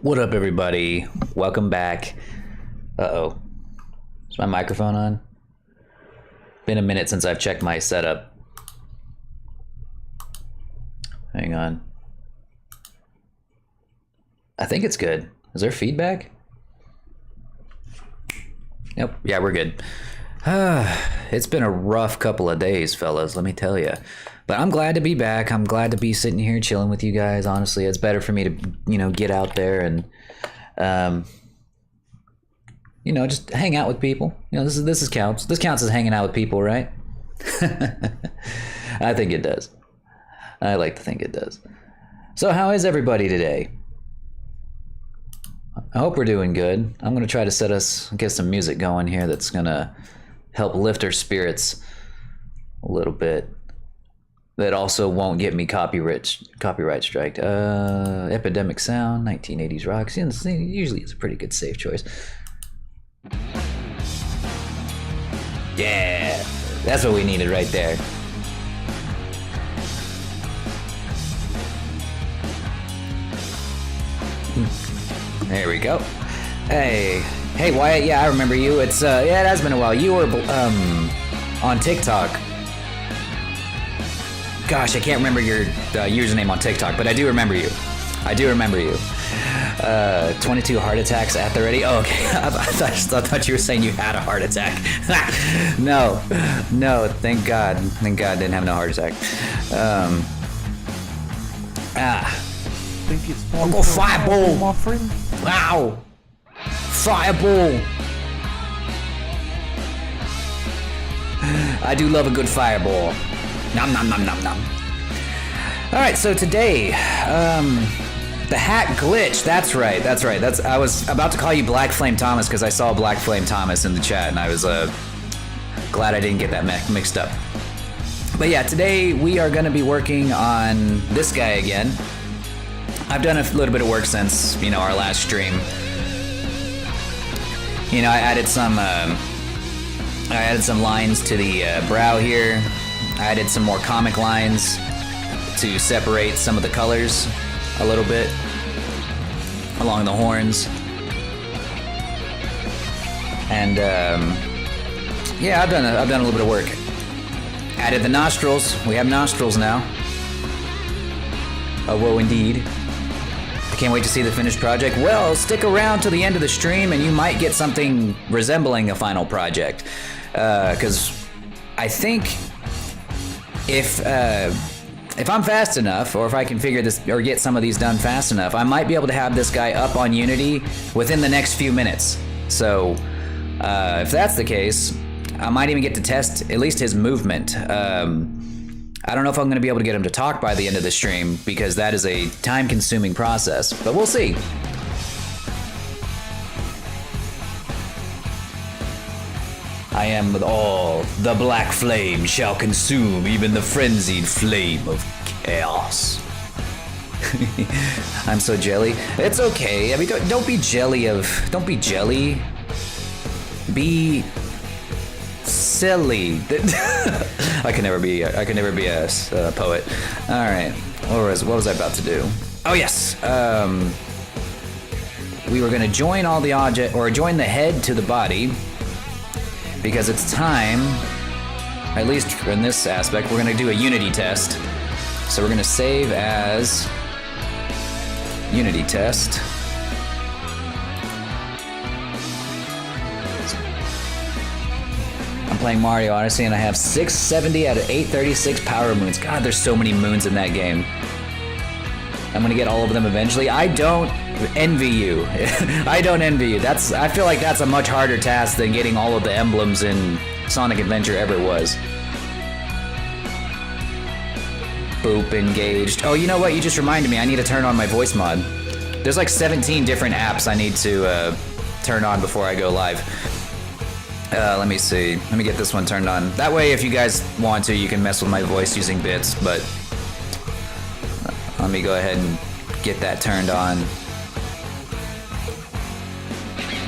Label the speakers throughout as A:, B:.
A: What up, everybody? Welcome back. Uh-oh. Is my microphone on? Been a minute since I've checked my setup. Hang on. I think it's good. Is there feedback? Nope. Yeah, we're good. It's been a rough couple of days, fellas, let me tell you. But I'm glad to be back. I'm glad to be sitting here chilling with you guys. Honestly, it's better for me to, get out there and, just hang out with people. This counts. This counts as hanging out with people, right? I think it does. I like to think it does. So how is everybody today? I hope we're doing good. I'm going to try to get some music going here that's going to help lift our spirits a little bit. That also won't get me copyright striked. Epidemic Sound, 1980s rock. Usually it's a pretty good safe choice. Yeah, that's what we needed right there. There we go. Hey Wyatt, yeah, I remember you. It has been a while. You were on TikTok. Gosh, I can't remember your username on TikTok, but I do remember you. 22 heart attacks at the ready. Oh, okay. I thought you were saying you had a heart attack. No, thank God. Thank God I didn't have no heart attack.
B: I think it's
A: go fireball,
B: my friend.
A: Wow, fireball. I do love a good fireball. Nom nom nom nom nom. All right, so today, the hat glitch. That's right. I was about to call you Black Flame Thomas because I saw Black Flame Thomas in the chat, and I was glad I didn't get that mixed up. But yeah, today we are going to be working on this guy again. I've done a little bit of work since our last stream. I added some lines to the brow here. I added some more comic lines to separate some of the colors a little bit along the horns. And yeah, I've done a little bit of work. Added the nostrils. We have nostrils now. Oh, whoa, indeed. I can't wait to see the finished project. Well, stick around to the end of the stream and you might get something resembling a final project. Because I think if I'm fast enough, or if I can figure this or get some of these done fast enough, I might be able to have this guy up on Unity within the next few minutes. So if that's the case, I might even get to test at least his movement. I don't know if I'm going to be able to get him to talk by the end of the stream because that is a time-consuming process, but we'll see. I am with all. The black flame shall consume even the frenzied flame of chaos. I'm so jelly. It's okay. I mean, don't be jelly. Be silly. I can never be a poet. All right. What was I about to do? Oh yes. We were gonna join all the object or join the head to the body. Because it's time, at least in this aspect, we're going to do a Unity test. So we're going to save as Unity test. I'm playing Mario Odyssey and I have 670 out of 836 power moons. God, there's so many moons in that game. I'm going to get all of them eventually. I don't envy you. I don't envy you. I feel like that's a much harder task than getting all of the emblems in Sonic Adventure ever was. Boop, engaged. Oh, you know what? You just reminded me. I need to turn on my voice mod. There's like 17 different apps I need to turn on before I go live. Let me see. Let me get this one turned on. That way, if you guys want to, you can mess with my voice using bits, but let me go ahead and get that turned on.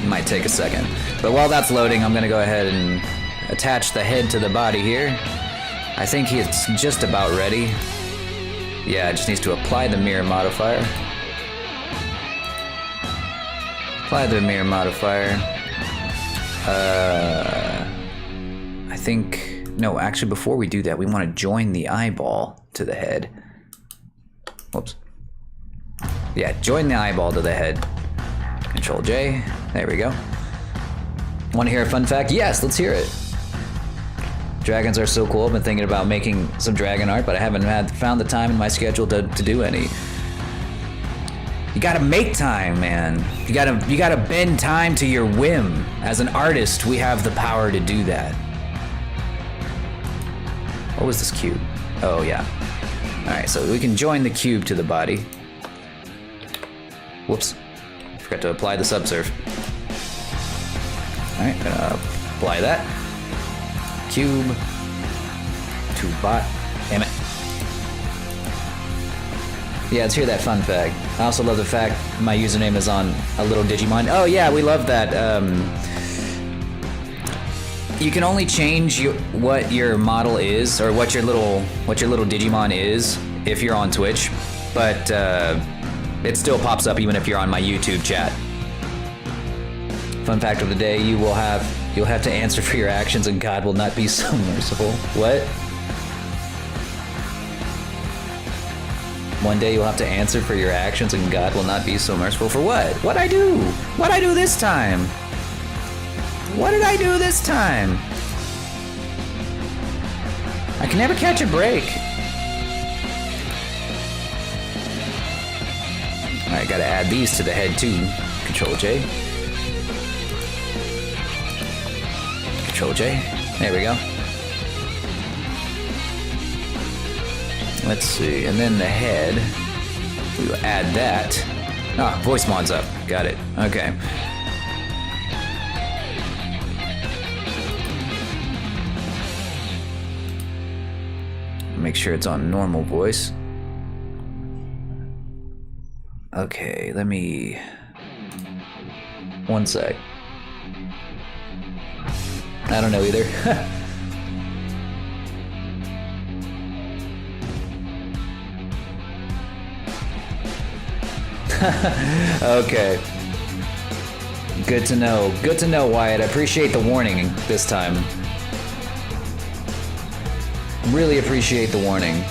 A: It might take a second. But while that's loading, I'm going to go ahead and attach the head to the body here. I think it's just about ready. Yeah, it just needs to apply the mirror modifier. Apply the mirror modifier. I think... No, actually, before we do that, we want to join the eyeball to the head. Whoops. Yeah, join the eyeball to the head. Control J. There we go. Want to hear a fun fact? Yes, let's hear it. Dragons are so cool. I've been thinking about making some dragon art, but I haven't found the time in my schedule to do any. You gotta make time, man. You gotta bend time to your whim. As an artist, we have the power to do that. What was this cube? Oh, yeah. Alright, so we can join the cube to the body. Whoops. Forgot to apply the subsurf. Alright, gonna apply that. Cube to bot. Damn it. Yeah, let's hear that fun fact. I also love the fact my username is on a little Digimon. Oh yeah, we love that. You can only change what your model is, or what your little Digimon is, if you're on Twitch, but it still pops up even if you're on my YouTube chat. Fun fact of the day: you'll have to answer for your actions, and God will not be so merciful. What? One day you'll have to answer for your actions, and God will not be so merciful. For what? What'd I do? What'd I do this time? What did I do this time? I can never catch a break. I gotta add these to the head too. Control J. Control J. There we go. Let's see, and then the head. We'll add that. Ah, voice mod's up. Got it. Okay. Make sure it's on normal voice. Okay, let me... One sec. I don't know either. Okay. Good to know. Good to know, Wyatt. I appreciate the warning this time. Really appreciate the warning.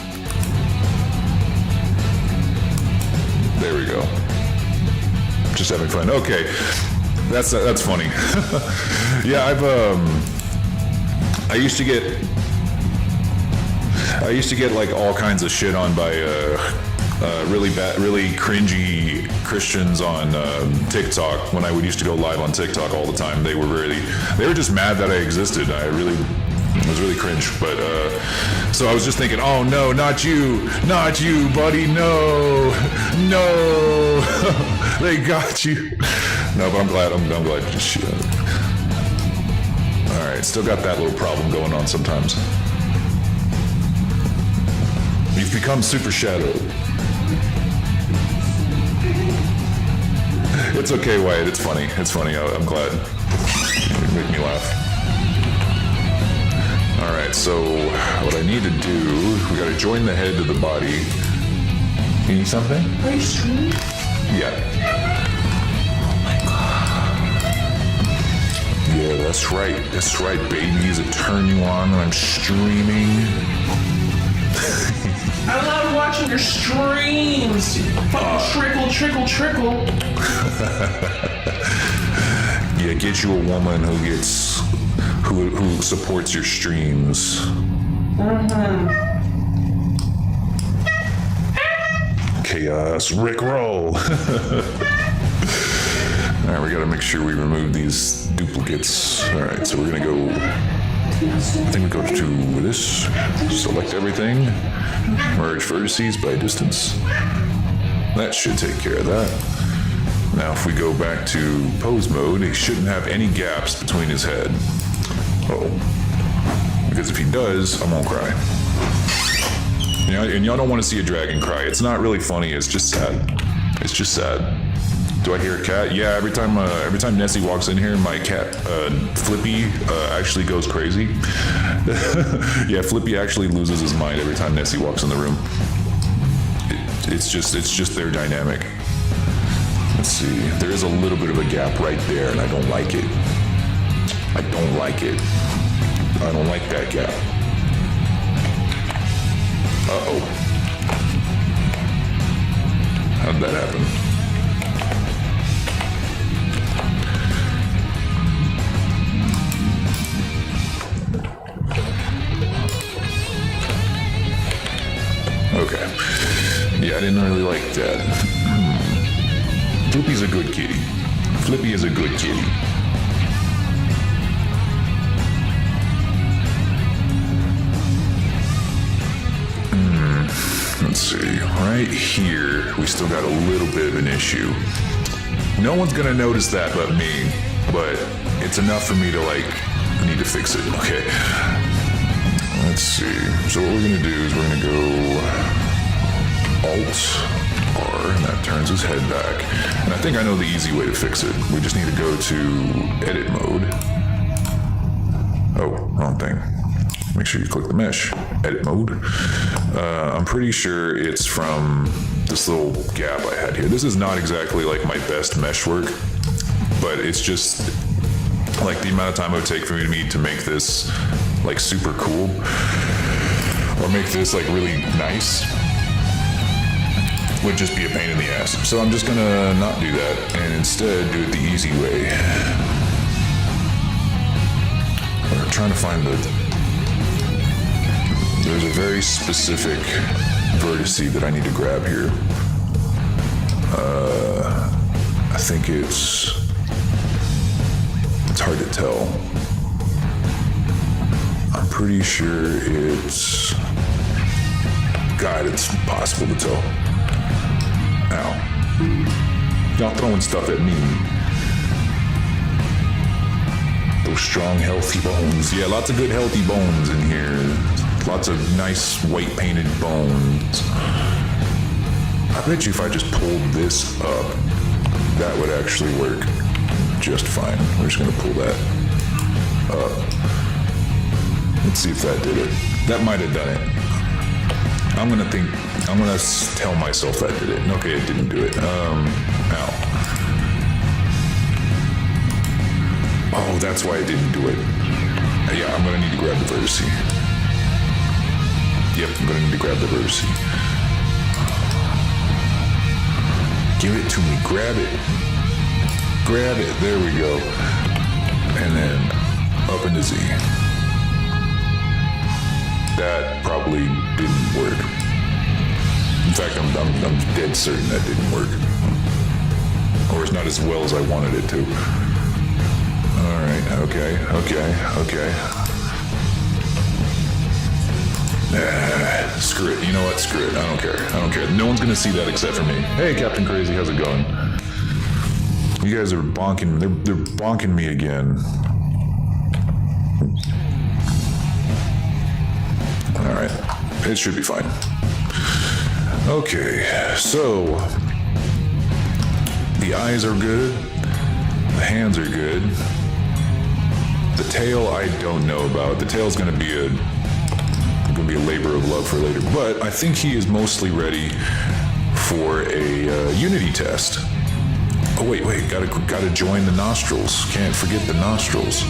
C: There we go. Just having fun. Okay, that's funny. Yeah, I used to get like all kinds of shit on by really cringy Christians on TikTok when I used to go live on TikTok all the time. They were just mad that I existed. It was really cringe, but so I was just thinking, oh no, not you, buddy, no, they got you. No, but I'm glad you just. All right, still got that little problem going on sometimes. You've become super shadowed. It's okay, Wyatt. It's funny. I'm glad. You make me laugh. All right, so what I need to do, we got to join the head to the body. You need something?
D: Are you streaming?
C: Yeah. Oh my God. Yeah, that's right, baby. Is it turn you on when I'm streaming?
D: I love watching your streams. Fucking trickle.
C: Yeah, get you a woman who supports your streams. Chaos, Rickroll. All right, we gotta make sure we remove these duplicates. All right, so we're gonna go. I think we go to this. Select everything. Merge vertices by distance. That should take care of that. Now, if we go back to pose mode, he shouldn't have any gaps between his head. Oh, because if he does, I won't cry. You know, and y'all don't want to see a dragon cry. It's not really funny. It's just sad. It's just sad. Do I hear a cat? Yeah. Every time Nessie walks in here, my cat Flippy actually goes crazy. Yeah, Flippy actually loses his mind every time Nessie walks in the room. It's just their dynamic. Let's see. There is a little bit of a gap right there, and I don't like it. I don't like it. I don't like that gap. Uh-oh. How did that happen? Okay. Yeah, I didn't really like that. Flippy's a good kitty. Flippy is a good kitty. Let's see. Right here, we still got a little bit of an issue. No one's gonna notice that but me, but it's enough for me to need to fix it. Okay. Let's see. So what we're gonna do is we're gonna go Alt-R, and that turns his head back. And I think I know the easy way to fix it. We just need to go to Edit Mode. Oh, wrong thing. Make sure you click the mesh. Edit Mode. I'm pretty sure it's from this little gap I had here. This is not exactly like my best mesh work, but it's just like the amount of time it would take for me to make this like super cool or make this like really nice would just be a pain in the ass. So I'm just gonna not do that and instead do it the easy way. I'm trying to find there's a very specific vertice that I need to grab here. I think it's hard to tell. I'm pretty sure it's... God, it's impossible to tell. Ow. Y'all throwing stuff at me. Those strong, healthy bones. Yeah, lots of good, healthy bones in here. Lots of nice, white painted bones. I bet you if I just pulled this up, that would actually work just fine. We're just gonna pull that up. Let's see if that did it. That might have done it. I'm gonna tell myself that did it. Okay, it didn't do it. Ow. Oh, that's why it didn't do it. Yeah, I'm gonna need to grab the vertice. Yep, I'm gonna need to grab the vertice. Give it to me, grab it. Grab it, there we go. And then up into Z. That probably didn't work. In fact, I'm dead certain that didn't work. Or it's not as well as I wanted it to. All right, okay. Screw it. You know what? Screw it. I don't care. No one's gonna see that except for me. Hey, Captain Crazy, how's it going? You guys are bonking. They're bonking me again. All right. It should be fine. Okay. So the eyes are good. The hands are good. The tail, I don't know about. The tail's gonna be a labor of love for later, but I think he is mostly ready for a Unity test. Oh wait, gotta join the nostrils. Can't forget the nostrils.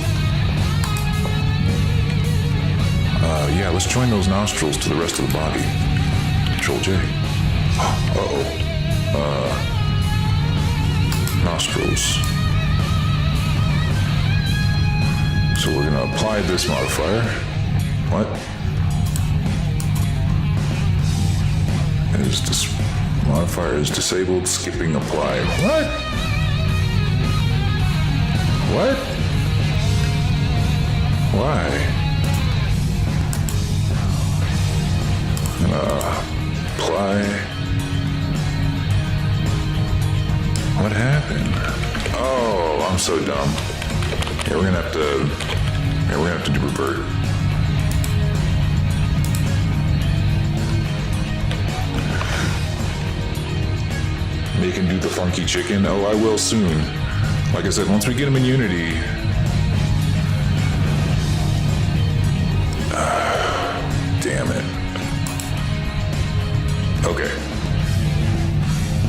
C: Yeah, let's join those nostrils to the rest of the body. Control J. Nostrils. So we're gonna apply this modifier. What? This modifier is disabled, skipping apply. What? Why? Apply. What happened? Oh, I'm so dumb. Yeah, we're gonna have to do revert. Make him do the funky chicken. Oh, I will soon. Like I said, once we get him in Unity. Damn it. Okay.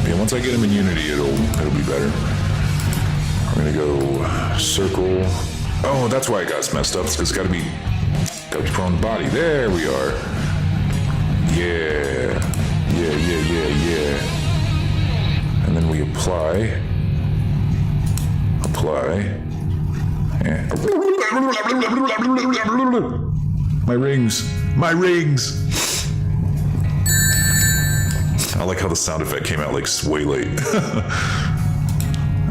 C: Yeah, once I get him in Unity, it'll be better. We're gonna go circle. Oh, that's why it got messed up. It's because it's gotta be put on the body. There we are. Yeah. And then we apply. Yeah. My rings. I like how the sound effect came out like way late. All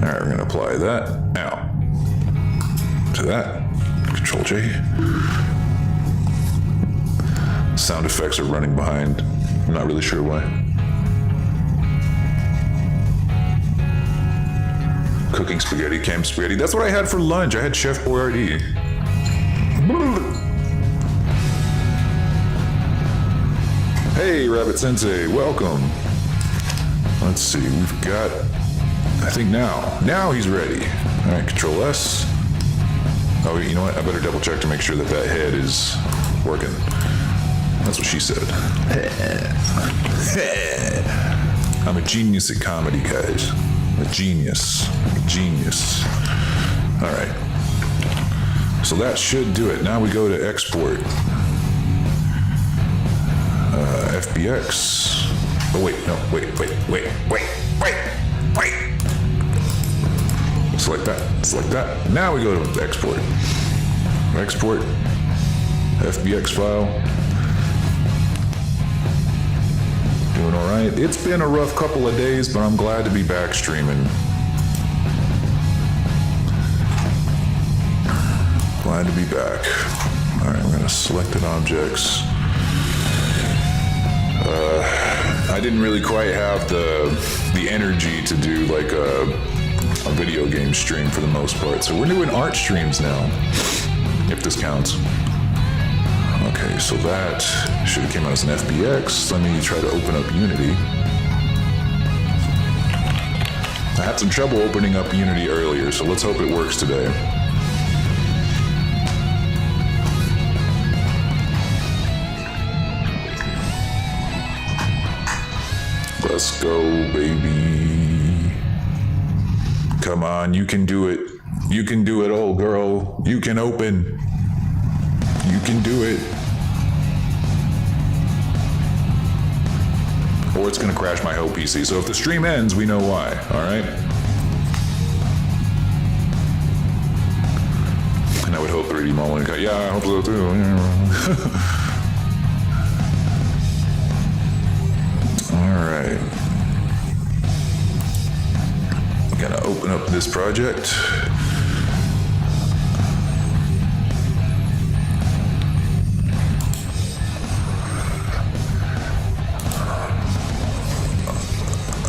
C: right, we're gonna apply that. Ow. To that. Control J. Sound effects are running behind. I'm not really sure why. Cooking spaghetti, canned spaghetti. That's what I had for lunch. I had Chef Boyardee. Hey, Rabbit Sensei, welcome. Let's see, we've got, I think now he's ready. All right, Control S. Oh, you know what? I better double check to make sure that head is working. That's what she said. I'm a genius at comedy, guys. A genius. All right. So that should do it. Now we go to export. FBX. Oh, wait. Select that. Now we go to export. Export. FBX file. Doing all right. It's been a rough couple of days, but I'm glad to be back streaming. Glad to be back. All right, we're gonna selected objects. I didn't really quite have the energy to do like a video game stream for the most part, so we're doing art streams now, if this counts. Okay, so that should have came out as an FBX. Let me try to open up Unity. I had some trouble opening up Unity earlier, so let's hope it works today. Let's go, baby. Come on, you can do it. You can do it, old girl. You can open. You can do it. Or it's gonna crash my whole PC. So if the stream ends, we know why, all right? And I would hope 3D Mullen cut. Yeah, I hope so too. All right. I'm gonna open up this project.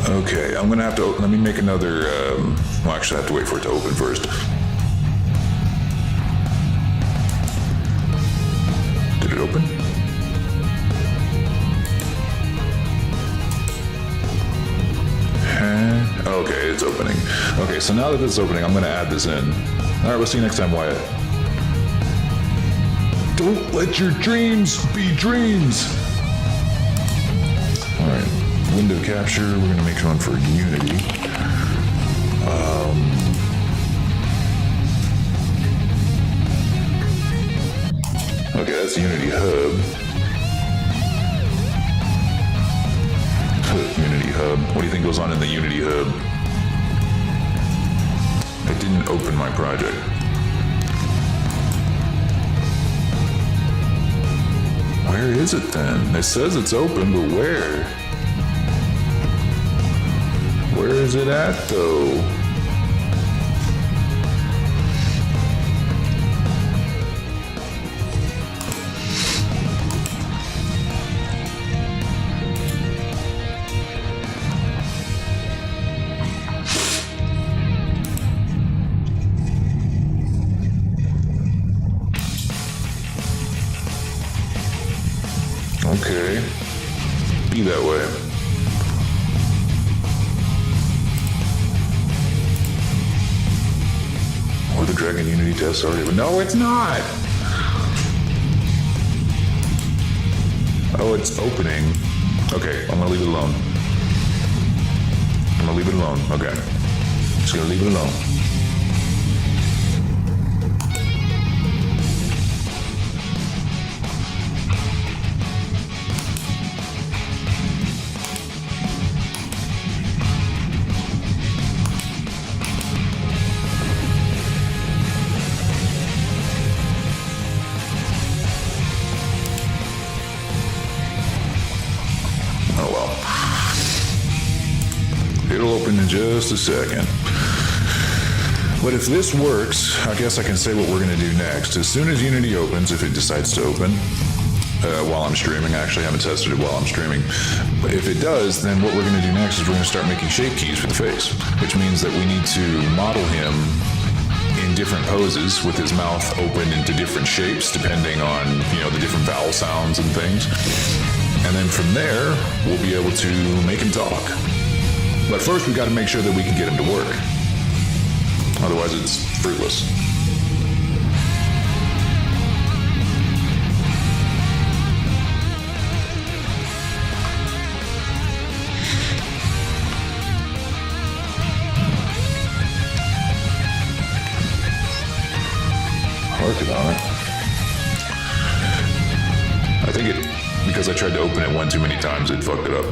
C: Okay, I'm gonna have to let me make another, well, actually I have to wait for it to open first. Did it open? Okay, it's opening. Okay, so now that this is opening, I'm gonna add this in. All right, we'll see you next time, Wyatt. Don't let your dreams be dreams. All right. Window capture, we're going to make one for Unity. Okay, that's Unity Hub. Unity Hub. What do you think goes on in the Unity Hub? It didn't open my project. Where is it then? It says it's open, but where? Where is it at, though? Okay. Be that way. Or the Dragon Unity test already, but no, it's not! Oh, it's opening. Okay, I'm gonna leave it alone. gonna leave it alone. Okay. Just gonna leave it alone. It'll open in just a second. But if this works, I guess I can say what we're going to do next. As soon as Unity opens, if it decides to open, while I'm streaming, I actually haven't tested it while I'm streaming, but if it does, then what we're going to do next is we're going to start making shape keys for the face, which means that we need to model him in different poses with his mouth open into different shapes depending on, the different vowel sounds and things. And then from there, we'll be able to make him talk. But first, we got to make sure that we can get him to work. Otherwise, it's fruitless. Working on it. I think because I tried to open it one too many times, it fucked it up.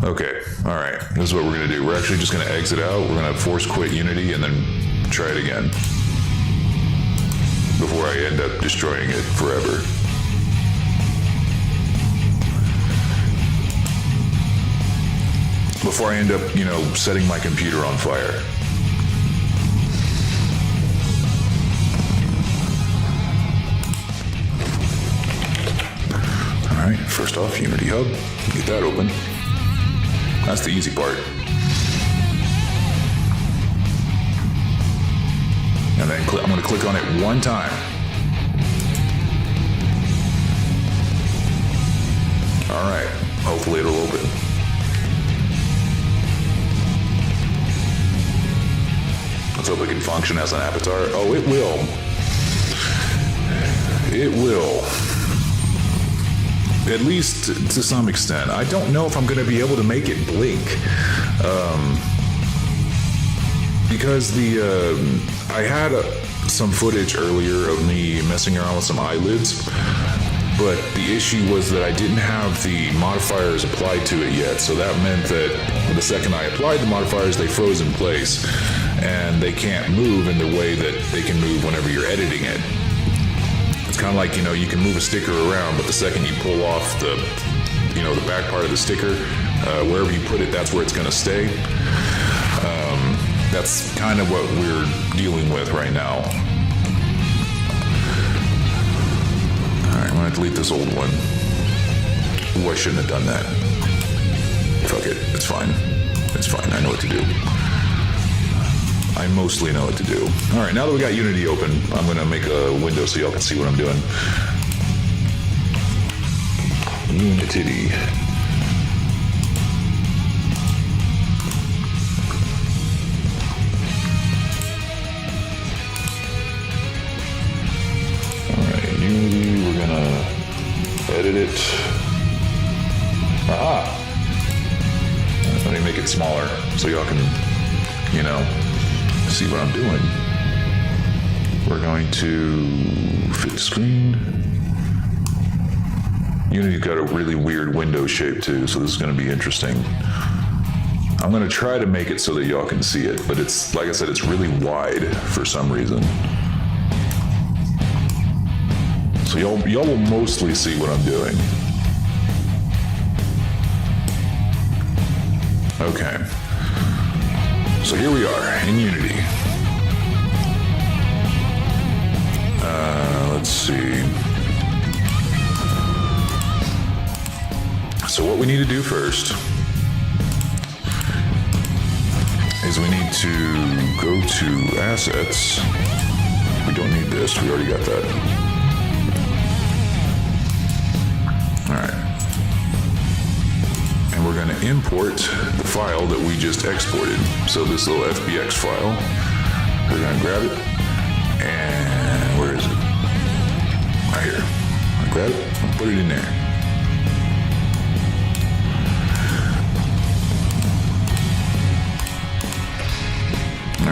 C: Okay, all right, this is what we're gonna do. We're actually just gonna exit out. We're gonna force quit Unity and then try it again before I end up destroying it forever. Before I end up, setting my computer on fire. All right, first off, Unity Hub, get that open. That's the easy part. And then I'm going to click on it one time. All right, hopefully it'll open. Let's hope it can function as an avatar. Oh, it will. It will. At least to some extent. I don't know if I'm going to be able to make it blink. Because I had some footage earlier of me messing around with some eyelids, but the issue was that I didn't have the modifiers applied to it yet, so that meant that the second I applied the modifiers, they froze in place, and they can't move in the way that they can move whenever you're editing it. It's kind of like, you can move a sticker around, but the second you pull off the back part of the sticker, wherever you put it, that's where it's going to stay. That's kind of what we're dealing with right now. All right, I'm going to delete this old one. Ooh, I shouldn't have done that. Fuck it, it's fine. It's fine, I know what to do. I mostly know what to do. All right, now that we got Unity open, I'm going to make a window so y'all can see what I'm doing. Unity. All right, Unity, we're going to edit it. Aha! Let me make it smaller so y'all can, see what I'm doing. We're going to fit screen. Unity's got a really weird window shape too, so this is going to be interesting. I'm going to try to make it so that y'all can see it, but it's, like I said, it's really wide for some reason. So y'all will mostly see what I'm doing. Okay. So here we are in Unity. Let's see. So what we need to do first is we need to go to Assets. We don't need this. We already got that. All right. And we're going to import the file that we just exported. So this little FBX file, we're going to grab it, and where is it? Right here. I'll grab it and put it in there.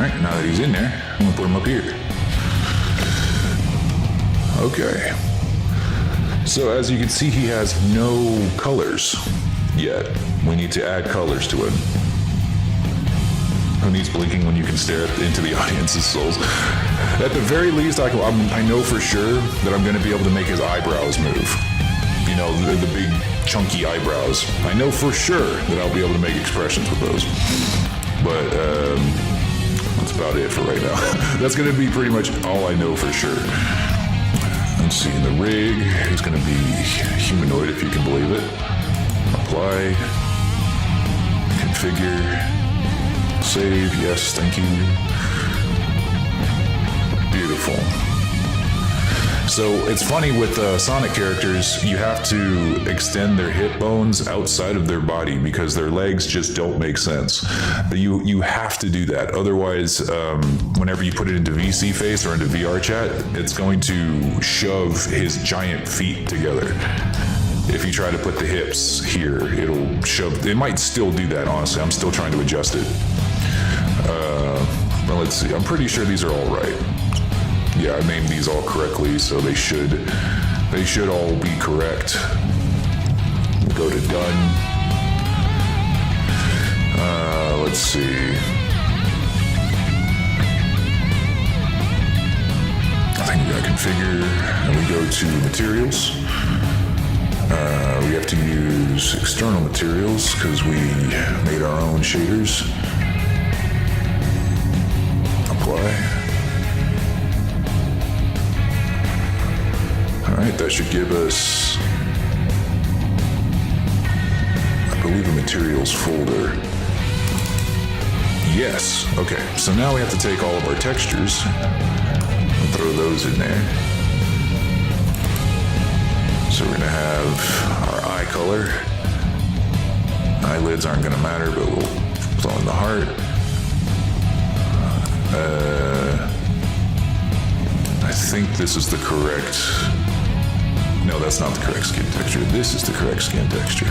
C: right, now that he's in there, I'm gonna put him up here. Okay. So as you can see, he has no colors yet. We need to add colors to him. Who needs blinking when you can stare into the audience's souls? At the very least, I know for sure that I'm going to be able to make his eyebrows move. You know, the big chunky eyebrows. I know for sure that I'll be able to make expressions with those. But that's about it for right now. That's going to be pretty much all I know for sure. Let's see, the rig is going to be humanoid, if you can believe it. Apply. Configure. Save. Yes, thank you. Beautiful. So it's funny with Sonic characters, you have to extend their hip bones outside of their body because their legs just don't make sense. You have to do that. Otherwise, whenever you put it into VC Face or into VR chat, it's going to shove his giant feet together. If you try to put the hips here, it'll shove. It might still do that, honestly. I'm still trying to adjust it. Well, let's see. I'm pretty sure these are all right. Yeah, I named these all correctly, so they should all be correct. We'll go to done. Let's see. I think we got configure, and we go to materials. We have to use external materials because we made our own shaders. Apply. Alright, that should give us, I believe, a materials folder. Yes. Okay, so now we have to take all of our textures and throw those in there. So we're going to have our eye color. Eyelids aren't going to matter, but we'll throw in the heart. I think this is the correct... No, that's not the correct skin texture. This is the correct skin texture.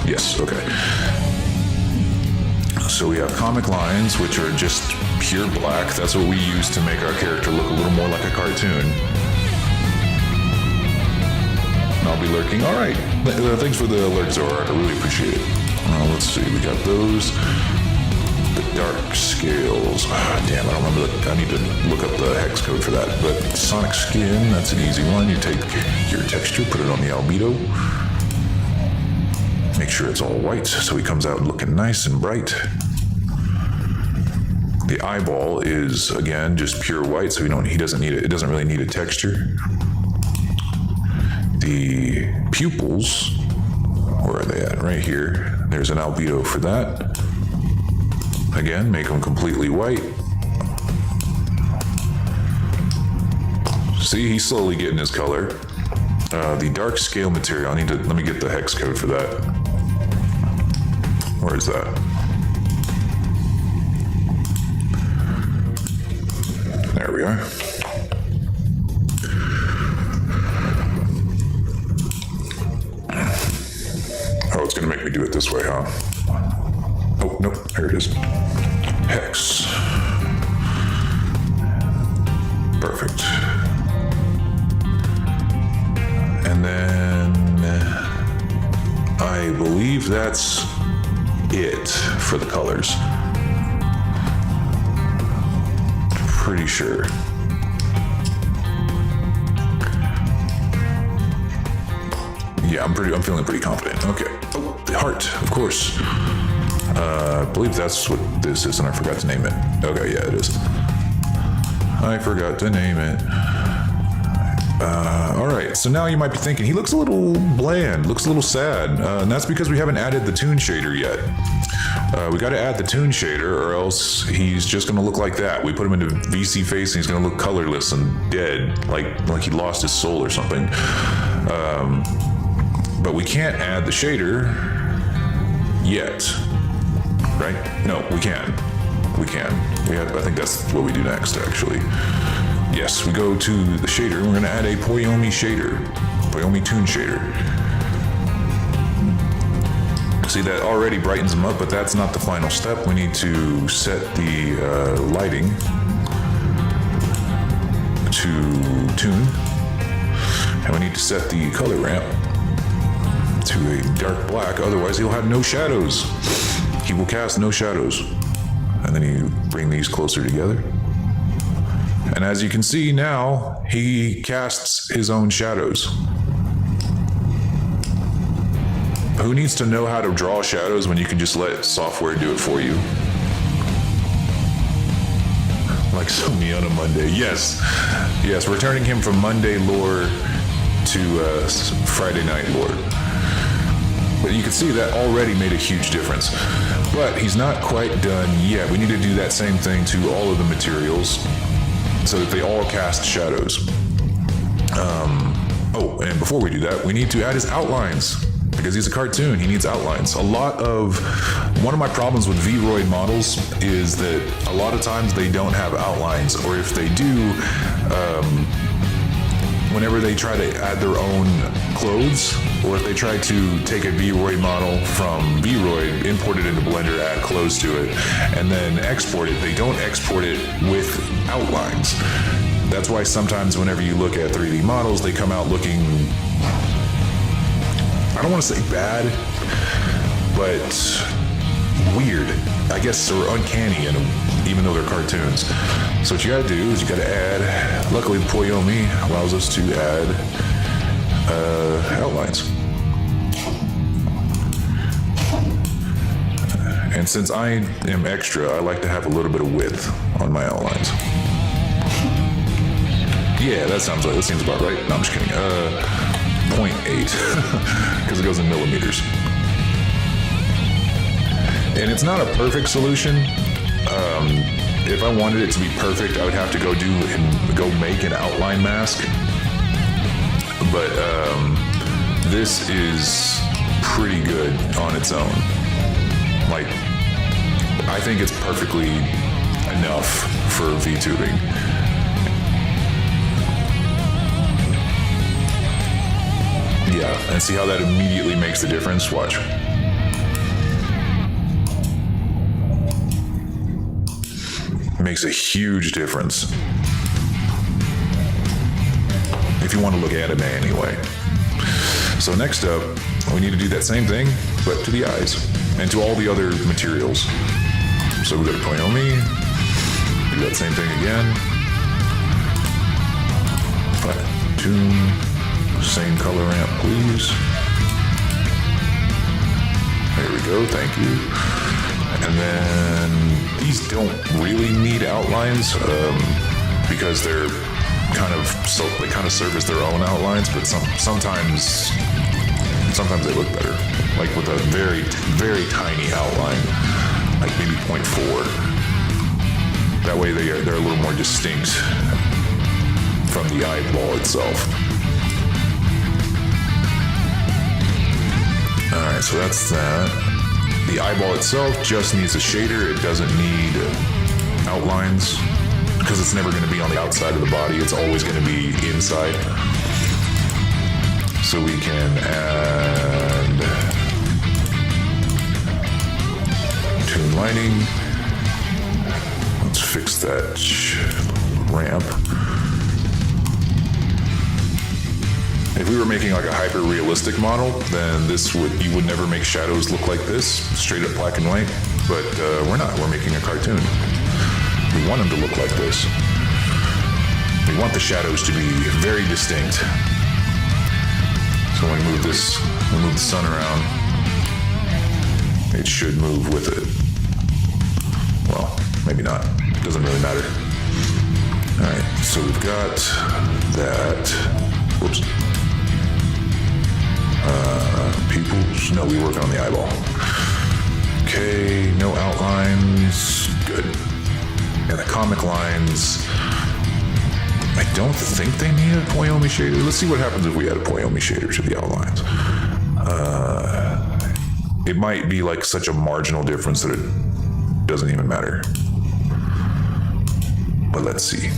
C: Yes, okay. So we have comic lines, which are just pure black. That's what we use to make our character look a little more like a cartoon. And I'll be lurking. All right. Thanks for the alert, Zora. I really appreciate it. Let's see. We got those. The dark scales. Damn, I don't remember. I need to look up the hex code for that. But Sonic skin, that's an easy one. You take your texture, put it on the albedo. Make sure it's all white so he comes out looking nice and bright. The eyeball is, again, just pure white, so he doesn't need it. It doesn't really need a texture. The pupils, where are they at? Right here. There's an albedo for that. Again, make them completely white. See, he's slowly getting his color. The dark scale material, let me get the hex code for that. Where is that? There we are. Oh, it's gonna make me do it this way, huh? Oh, nope, here it is. Hex. Perfect. And then I believe that's it for the colors. Pretty sure. Yeah, I'm feeling pretty confident. Okay. Oh, the heart, of course. I believe that's what this is, and I forgot to name it. Okay, yeah, it is. I forgot to name it. All right, so now you might be thinking, he looks a little bland, looks a little sad, and that's because we haven't added the toon shader yet. We got to add the toon shader, or else he's just going to look like that. We put him into VC face, and he's going to look colorless and dead, like he lost his soul or something. But we can't add the shader yet, right? No, we can. We can. I think that's what we do next, actually. Yes, we go to the shader, and we're going to add a Poyomi shader, Poyomi toon shader. See, that already brightens them up, but that's not the final step. We need to set the lighting to tune, and we need to set the color ramp to a dark black, otherwise he'll have no shadows. He will cast no shadows. And then you bring these closer together. And as you can see now, he casts his own shadows. Who needs to know how to draw shadows when you can just let software do it for you? Like Sony on a Monday. Yes, we're turning him from Monday lore to Friday night lore. But you can see that already made a huge difference. But he's not quite done yet. We need to do that same thing to all of the materials so that they all cast shadows. Oh, and before we do that, we need to add his outlines. Because he's a cartoon, he needs outlines. One of my problems with Vroid models is that a lot of times they don't have outlines, or if they do, whenever they try to add their own clothes, or if they try to take a Vroid model from Vroid, import it into Blender, add clothes to it, and then export it, they don't export it with outlines. That's why sometimes whenever you look at 3D models, they come out looking, I don't want to say bad, but weird, I guess, or uncanny in them, even though they're cartoons. So what you gotta do is you gotta add, luckily the Poyomi allows us to add outlines. And since I am extra, I like to have a little bit of width on my outlines. Yeah, that seems about right. No, I'm just kidding. 0.8, because it goes in millimeters. And it's not a perfect solution. If I wanted it to be perfect, I would have to go make an outline mask. But this is pretty good on its own. Like, I think it's perfectly enough for VTubing. Yeah, and see how that immediately makes the difference? Watch. Makes a huge difference. If you want to look anime anyway. So next up, we need to do that same thing, but to the eyes and to all the other materials. So we go to Poyomi, do that same thing again. Tune. Same color ramp, please. There we go, thank you. And then these don't really need outlines because they're they kind of serve as their own outlines, but sometimes they look better. Like with a very, very tiny outline, like maybe 0.4. That way they're a little more distinct from the eyeball itself. Alright, so that's that. The eyeball itself just needs a shader. It doesn't need outlines because it's never going to be on the outside of the body. It's always going to be inside. So we can add tune lighting. Let's fix that ramp. If we were making like a hyper-realistic model, then you would never make shadows look like this, straight up black and white. But we're not. We're making a cartoon. We want them to look like this. We want the shadows to be very distinct. So when we move the sun around, it should move with it. Well, maybe not. Doesn't really matter. All right, so we've got that. Whoops. Pupils. No, we work on the eyeball. Okay, no outlines. Good. And the comic lines, I don't think they need a Poyomi shader. Let's see what happens if we add a Poyomi shader to the outlines. It might be like such a marginal difference that it doesn't even matter. But let's see.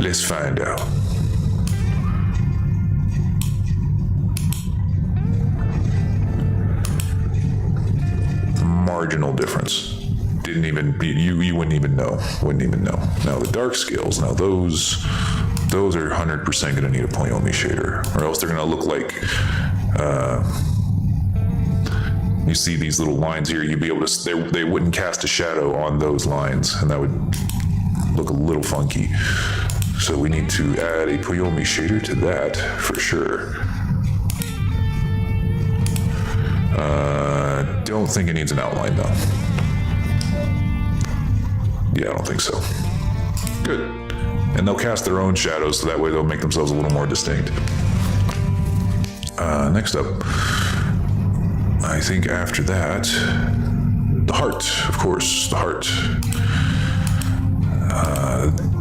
C: Let's find out. marginal difference. Didn't even be, you wouldn't even know. Now the dark scales, now those are 100% going to need a Poyomi shader, or else they're going to look like, you see these little lines here, you'd be able to, they wouldn't cast a shadow on those lines, and that would look a little funky. So we need to add a Poyomi shader to that for sure. Don't think it needs an outline though. Yeah, I don't think so. Good. And they'll cast their own shadows, so that way they'll make themselves a little more distinct. Next up, I think after that, the heart, of course, the heart.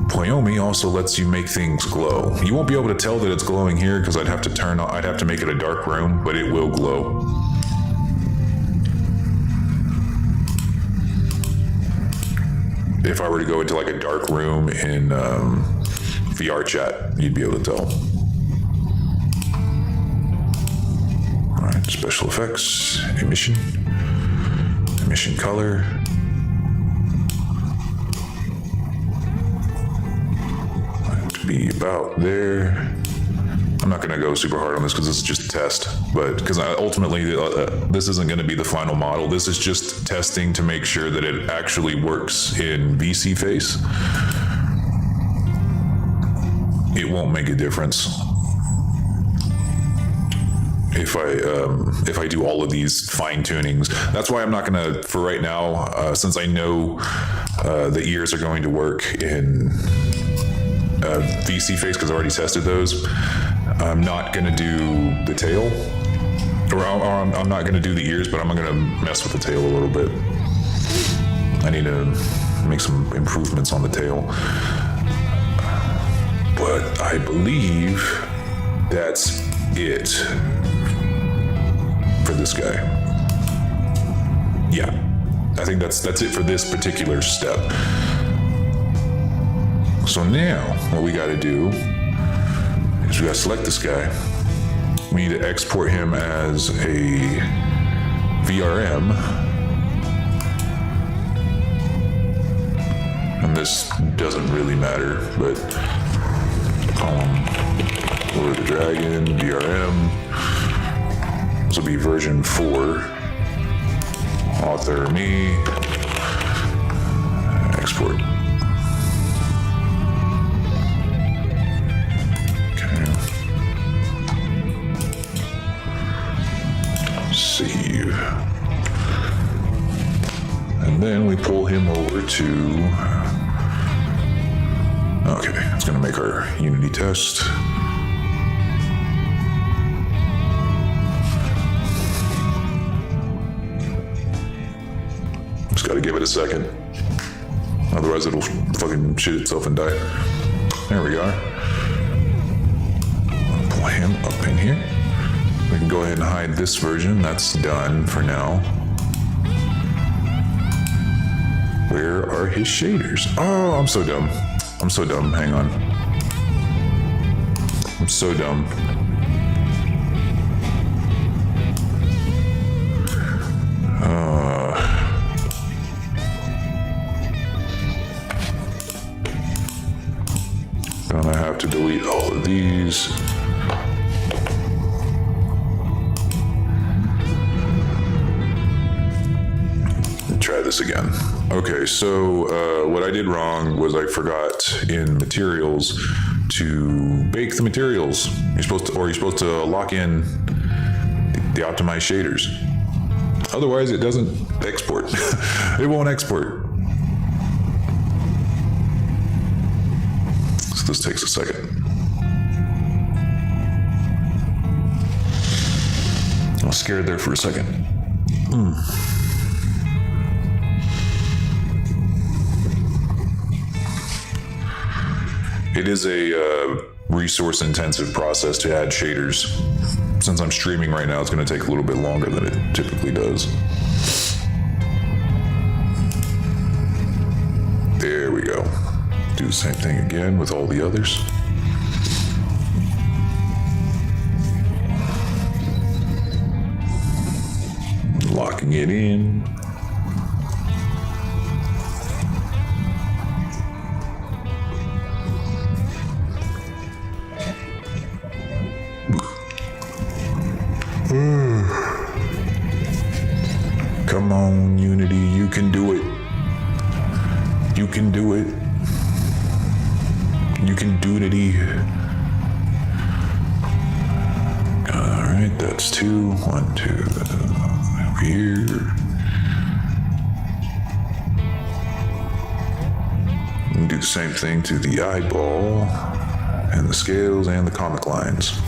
C: Poyomi also lets you make things glow. You won't be able to tell that it's glowing here because I'd have to make it a dark room, but it will glow. If I were to go into like a dark room in VR chat, you'd be able to tell. All right, special effects, emission color. To be about there. I'm not going to go super hard on this because this is just a test, but because ultimately this isn't going to be the final model. This is just testing to make sure that it actually works in VC face. It won't make a difference if I do all of these fine tunings. That's why I'm not going to, for right now, since I know the ears are going to work in VC face because I already tested those. I'm not going to do the tail, or I'm not going to do the ears, but I'm going to mess with the tail a little bit. I need to make some improvements on the tail. But I believe that's it for this guy. Yeah, I think that's it for this particular step. So now what we got to do is we got to select this guy. We need to export him as a VRM. And this doesn't really matter, but Lord of the Dragon, VRM. This will be version 4. Author me. Export. Save. And then we pull him over to, okay, it's gonna make our Unity test. Just gotta give it a second. Otherwise it'll fucking shit itself and die. There we are. Pull him up in here. We can go ahead and hide this version. That's done for now. Where are his shaders? Oh, I'm so dumb. Hang on. I'm so dumb. Gonna have to delete all of these. Try this again. Okay, so what I did wrong was I forgot in materials to bake the materials. You're supposed to lock in the optimized shaders. Otherwise, it doesn't export. It won't export. So this takes a second. I was scared there for a second. It is a resource-intensive process to add shaders. Since I'm streaming right now, it's going to take a little bit longer than it typically does. There we go. Do the same thing again with all the others. Locking it in. on, Unity. You can do it. You can do it. You can do it. Alright, that's 2. 1, 2. Over here. And do the same thing to the eyeball, and the scales, and the comic lines.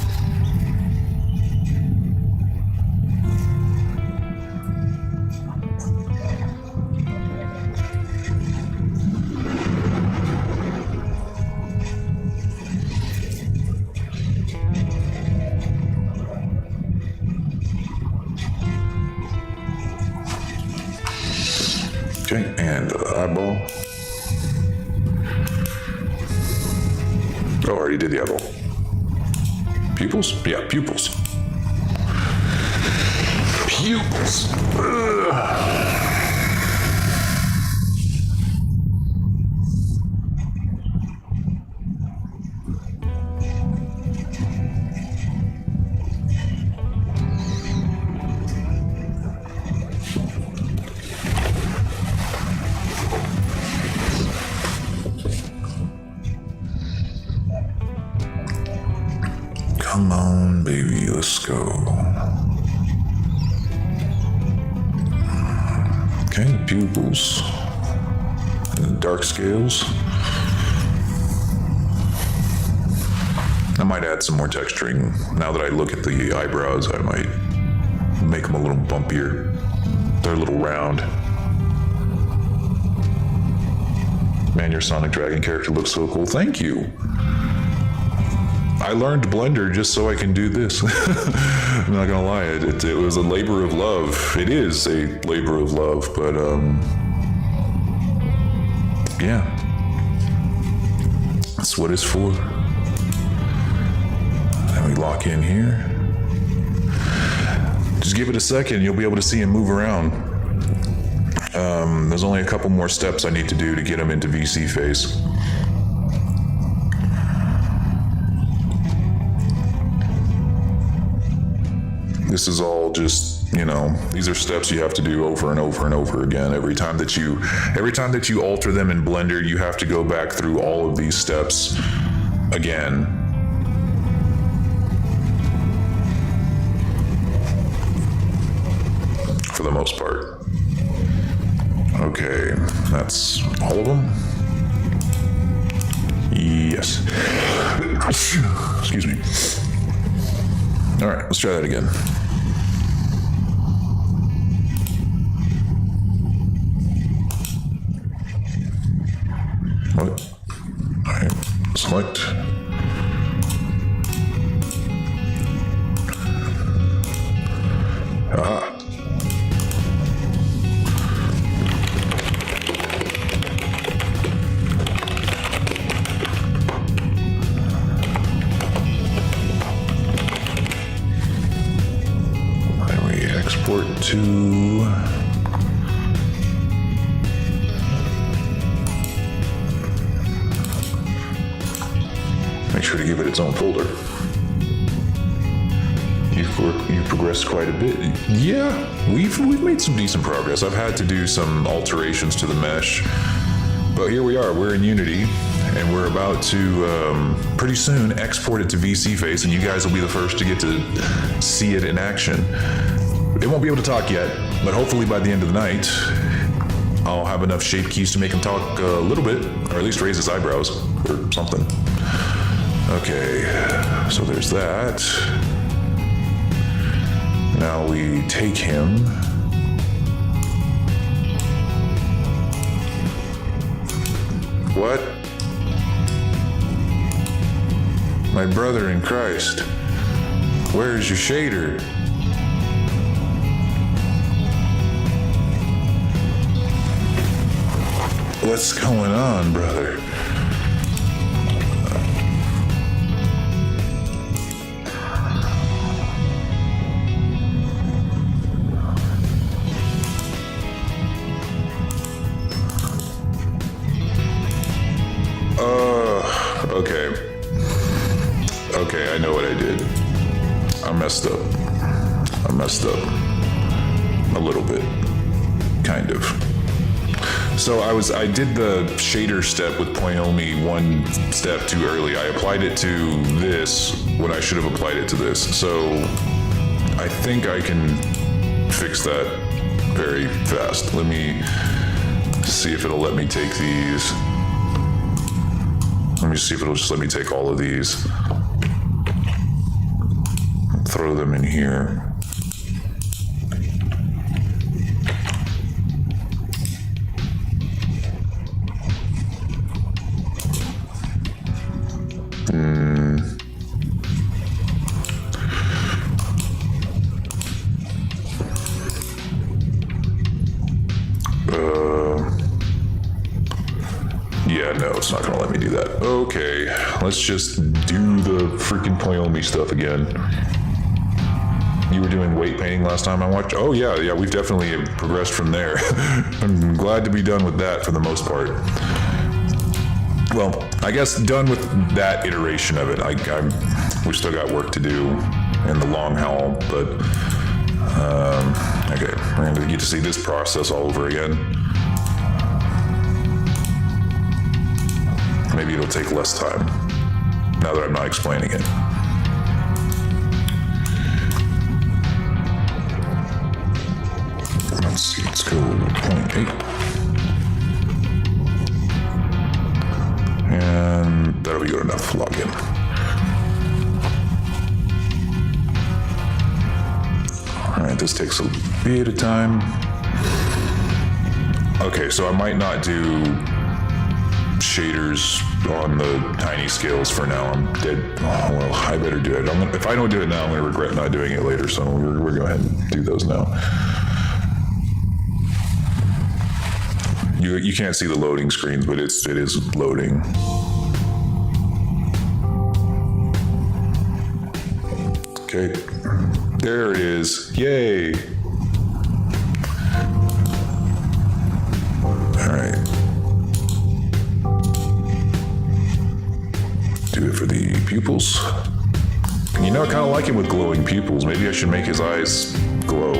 C: Okay, and eyeball. Oh, I already did the eyeball. Pupils? Yeah, pupils. Pupils. Ugh. Come on, baby, let's go. Okay, the pupils. And the dark scales. I might add some more texturing. Now that I look at the eyebrows, I might make them a little bumpier. They're a little round. Man, your Sonic Dragon character looks so cool. Thank you. I learned Blender just so I can do this. I'm not gonna lie, it was a labor of love. It is a labor of love, but yeah. That's what it's for. And we lock in here. Just give it a second, you'll be able to see him move around. There's only a couple more steps I need to do to get him into VC phase. This is all just, these are steps you have to do over and over and over again. Every time that you alter them in Blender, you have to go back through all of these steps again. For the most part. Okay, that's all of them. Yes. Excuse me. All right, let's try that again. What? All right, select. Aha. Export to make sure to give it its own folder. You've progressed quite a bit. Yeah, we've made some decent progress. I've had to do some alterations to the mesh, but here we are. We're in Unity, and we're about to pretty soon export it to VC Face, and you guys will be the first to get to see it in action. It won't be able to talk yet, but hopefully by the end of the night, I'll have enough shape keys to make him talk a little bit, or at least raise his eyebrows, or something. Okay, so there's that. Now we take him. What? My brother in Christ, where's your shader? What's going on, brother? Okay. Okay, I know what I did. I messed up. A little bit. kind of. So I did the shader step with Poiomi one step too early. I applied it to this when I should have applied it to this. So I think I can fix that very fast. Let me see if it'll let me take these. Let me see if it'll just let me take all of these. Throw them in here. Yeah, no, it's not gonna let me do that. Okay, let's just do the freaking Poiomi stuff again. You were doing weight painting last time I watched? Oh yeah, we've definitely progressed from there. I'm glad to be done with that for the most part. Well, I guess done with that iteration of it. We still got work to do in the long haul, but okay, we're gonna get to see this process all over again. Maybe it'll take less time now that I'm not explaining it. Let's go 0.8. And that'll be good enough. Log in. All right, this takes a bit of time. Okay, so I might not do shaders on the tiny scales for now. I'm dead. Oh, well, I better do it. If I don't do it now, I'm going to regret not doing it later. So we're going to go ahead and do those now. You can't see the loading screens, but it is loading. Okay, there it is. Yay! All right. Do it for the pupils. You know, I kind of like him with glowing pupils. Maybe I should make his eyes glow.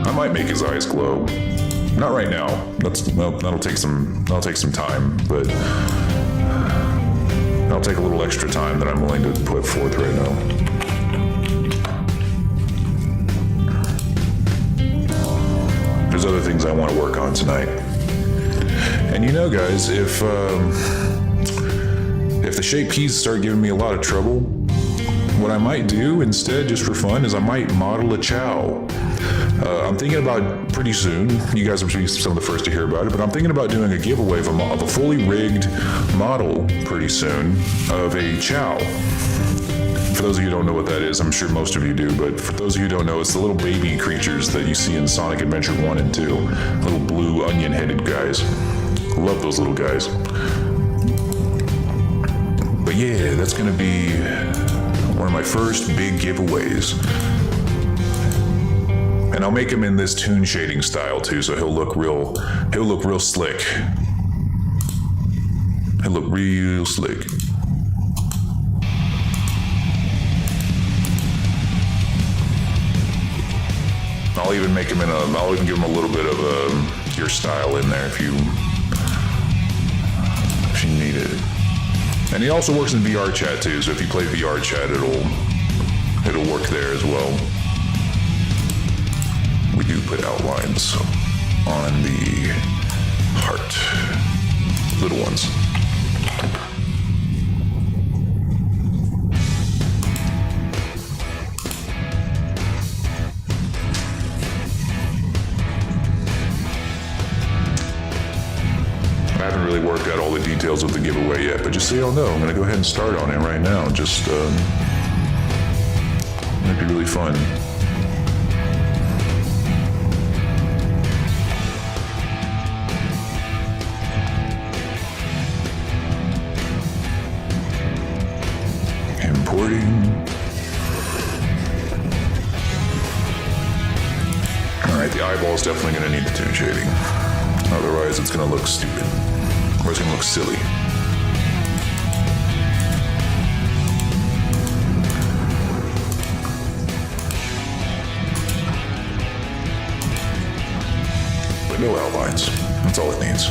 C: I might make his eyes glow. Not right now. That'll take some time, but that'll take a little extra time that I'm willing to put forth right now. There's other things I want to work on tonight. And you know, guys, if the shape keys start giving me a lot of trouble, what I might do instead, just for fun, is I might model a Chao. I'm thinking about pretty soon, you guys will be some of the first to hear about it, but I'm thinking about doing a giveaway of a fully rigged model pretty soon of a Chao. For those of you who don't know what that is, I'm sure most of you do, but for those of you who don't know, it's the little baby creatures that you see in Sonic Adventure 1 and 2. Little blue onion-headed guys. Love those little guys. But yeah, that's gonna be one of my first big giveaways. And I'll make him in this toon shading style too, so he'll look real slick. He'll look real slick. I'll even make him I'll even give him a little bit of your style in there if you need it. And he also works in VR chat too, so if you play VR chat, it'll work there as well. We do put outlines on the heart, little ones. I haven't really worked out all the details of the giveaway yet, but just so y'all know, I'm going to go ahead and start on it right now. Just, might be really fun. Alright, the eyeball is definitely going to need the toon shading. Otherwise, it's going to look stupid. Or it's going to look silly. No outlines. That's all it needs.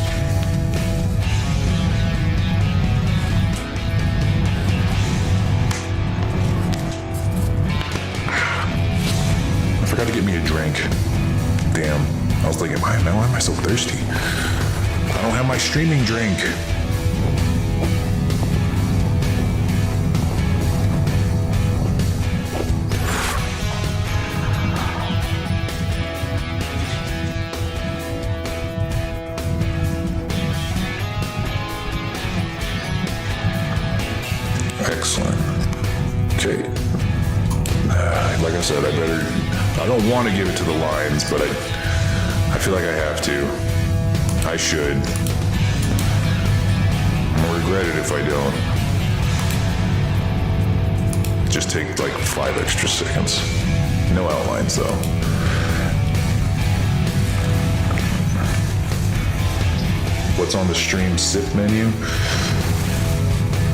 C: I forgot to get me a drink. Damn. I was thinking, why am I so thirsty? I don't have my streaming drink. Excellent. Okay. Like I said, I don't want to give it to the lines, but I feel like I have to. I should. I'll regret it if I don't. Just take like 5 extra seconds. No outlines though. What's on the stream sit menu?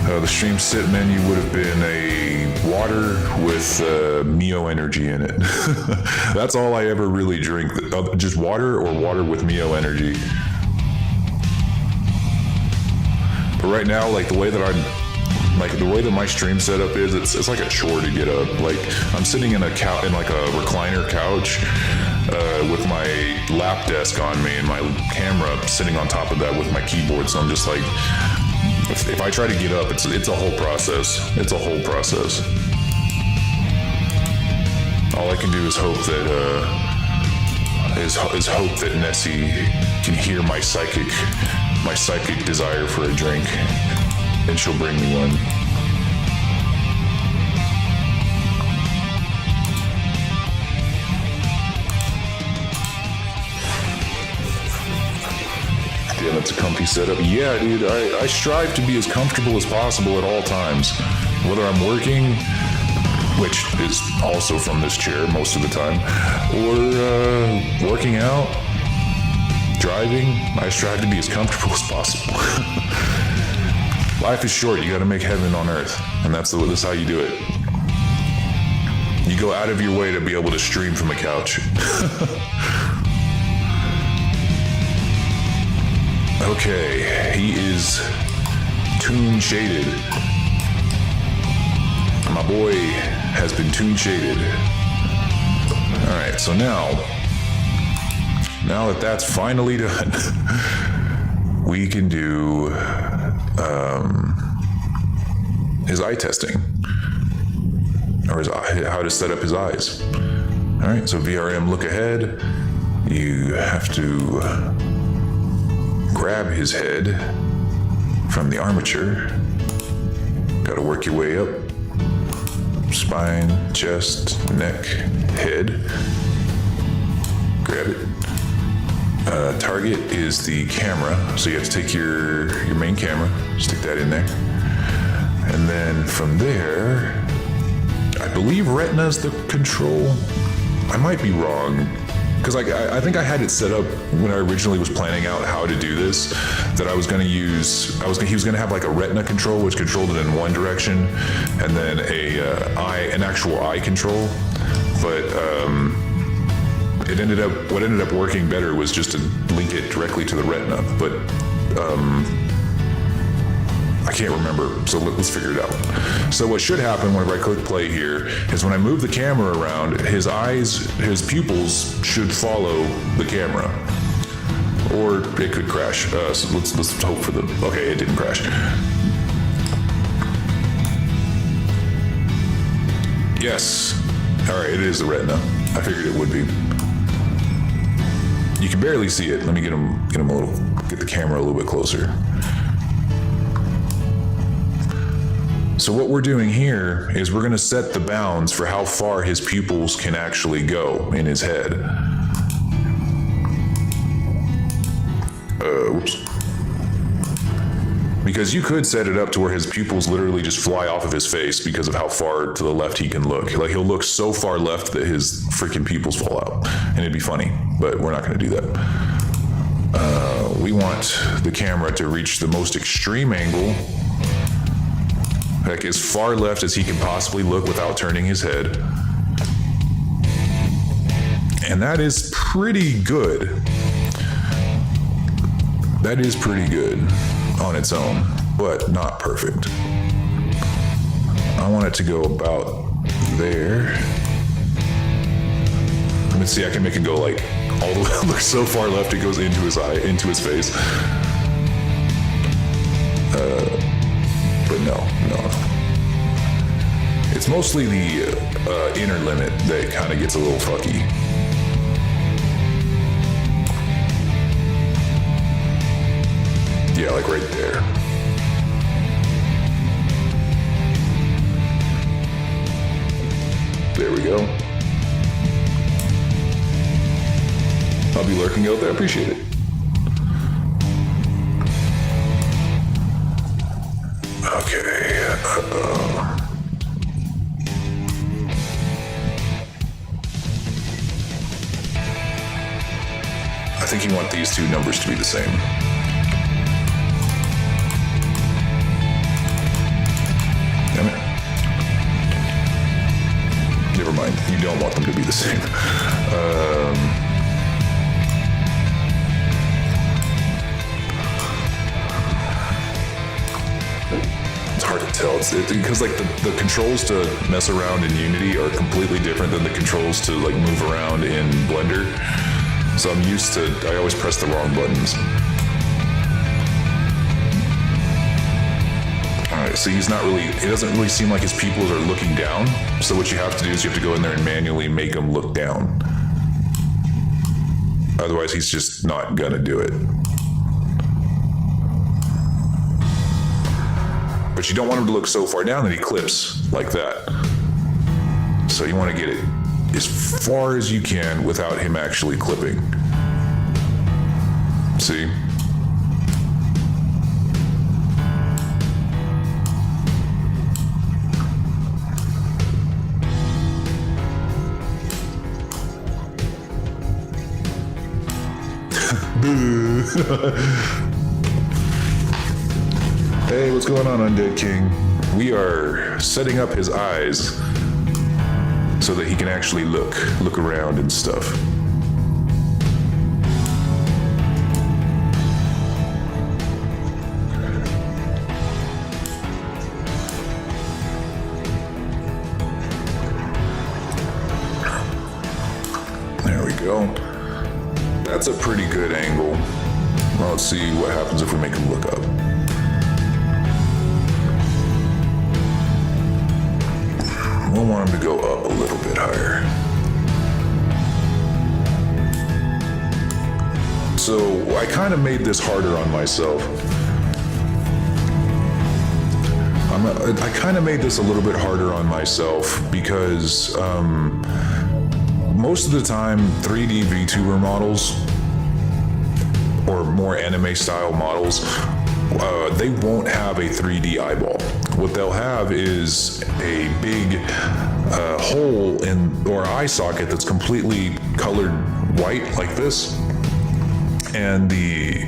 C: The stream sit menu would have been a water with Mio energy in it. That's all I ever really drink. Just water or water with Mio energy. But right now, like the way that my stream setup is, it's like a chore to get up. Like I'm sitting in like a recliner couch with my lap desk on me and my camera sitting on top of that with my keyboard. So I'm just like, if I try to get up, it's a whole process. It's a whole process. All I can do is hope that hope that Nessie can hear my psychic desire for a drink, and she'll bring me one. Damn, it's a comfy setup. Yeah, dude, I strive to be as comfortable as possible at all times. Whether I'm working, which is also from this chair most of the time, or working out, driving, I strive to be as comfortable as possible. Life is short. You got to make heaven on earth, and that's how you do it. You go out of your way to be able to stream from a couch. Okay, he is toon shaded. My boy has been toon shaded. All right, so now that that's finally done, we can do his eye testing, or how to set up his eyes. All right, so VRM look ahead. You have to grab his head from the armature. Got to work your way up. Spine, chest, neck, head. Grab it. Target is the camera, so you have to take your main camera, stick that in there. And then from there, I believe Retina's the control. I might be wrong, because I think I had it set up when I originally was planning out how to do this, that I was going to use, he was going to have like a Retina control, which controlled it in one direction, and then an actual eye control. But what ended up working better was just to link it directly to the Retina. But I can't remember, so let's figure it out. So what should happen whenever I click play here is when I move the camera around, his pupils should follow the camera. Or it could crash. So let's hope for okay, it didn't crash. Yes. All right, it is the Retina. I figured it would be. You can barely see it. Let me get the camera a little bit closer. So what we're doing here is we're going to set the bounds for how far his pupils can actually go in his head. Whoops. Because you could set it up to where his pupils literally just fly off of his face because of how far to the left he can look. Like he'll look so far left that his freaking pupils fall out, and it'd be funny, but we're not going to do that. We want the camera to reach the most extreme angle, like as far left as he can possibly look without turning his head. And that is pretty good. That is pretty good on its own, but not perfect. I want it to go about there. Let me see, I can make it go like all the way, look so far left it goes into his eye, into his face. But no. It's mostly the inner limit that kind of gets a little fucky. Yeah, like right there. There we go. I'll be lurking out there. Appreciate it. Okay. I think you want these two numbers to be the same. Damn it. Never mind. You don't want them to be the same. It's hard to tell. Because like the controls to mess around in Unity are completely different than the controls to like move around in Blender. So I'm used to, I always press the wrong buttons. Alright, so he's not really, it doesn't really seem like his pupils are looking down. So what you have to do is you have to go in there and manually make him look down. Otherwise he's just not gonna do it. But you don't want him to look so far down that he clips like that. So you want to get it as far as you can without him actually clipping. See? Hey, what's going on, Undead King? We are setting up his eyes so that he can actually look around and stuff. There we go. That's a pretty good angle. Well, let's see what happens if we make him look up. We'll want him to go up a little bit higher. So I kind of made this harder on myself. I kind of made this a little bit harder on myself because most of the time 3D VTuber models or more anime style models, they won't have a 3D eyeball. What they'll have is a big hole or eye socket that's completely colored white like this, and the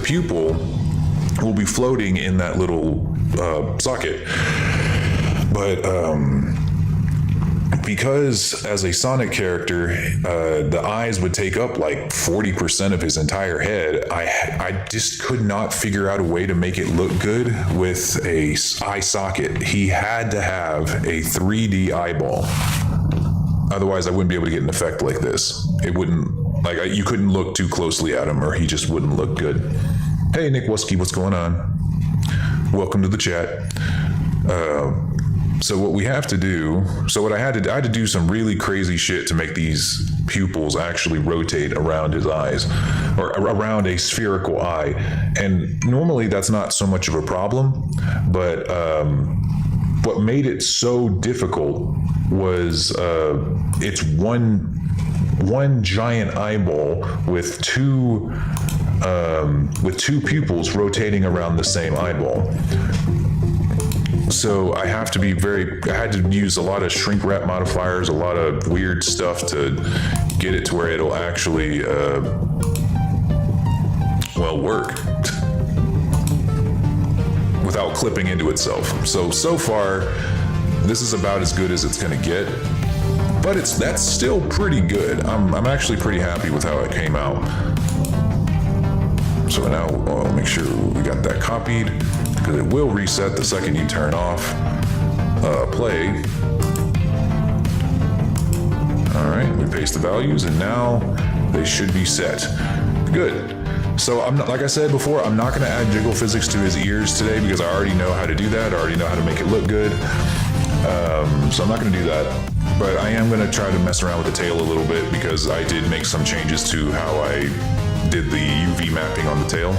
C: pupil will be floating in that little socket. But because as a Sonic character, the eyes would take up like 40% of his entire head, I just could not figure out a way to make it look good with a eye socket. He had to have a 3D eyeball. Otherwise, I wouldn't be able to get an effect like this. It wouldn't, like, you couldn't look too closely at him or he just wouldn't look good. Hey, Nick Wuski, what's going on? Welcome to the chat. So what we have to do, I had to do some really crazy shit to make these pupils actually rotate around his eyes, or around a spherical eye. And normally that's not so much of a problem, but what made it so difficult was it's one giant eyeball with two pupils rotating around the same eyeball. So I had to use a lot of shrink wrap modifiers, a lot of weird stuff to get it to where it'll actually, work without clipping into itself. So far, this is about as good as it's gonna get, but that's still pretty good. I'm actually pretty happy with how it came out. So now I'll make sure we got that copied, because it will reset the second you turn off play. All right, we paste the values, and now they should be set. Good. So I'm not, like I said before, I'm not going to add jiggle physics to his ears today because I already know how to do that. I already know how to make it look good. So I'm not going to do that. But I am going to try to mess around with the tail a little bit because I did make some changes to how I did the UV mapping on the tail.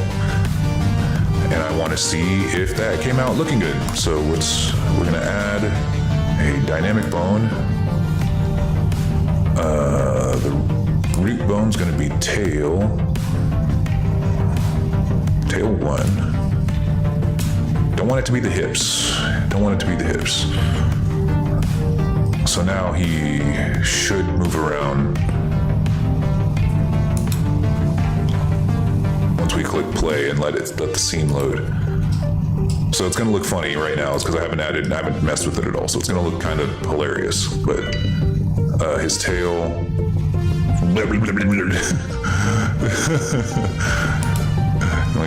C: And I want to see if that came out looking good. So we're going to add a dynamic bone. The root bone's going to be tail 1. Don't want it to be the hips. Don't want it to be the hips. So now he should move around once we click play and let the scene load. So it's gonna look funny right now. It's because I haven't messed with it at all. So it's gonna look kind of hilarious. But his tail. Let me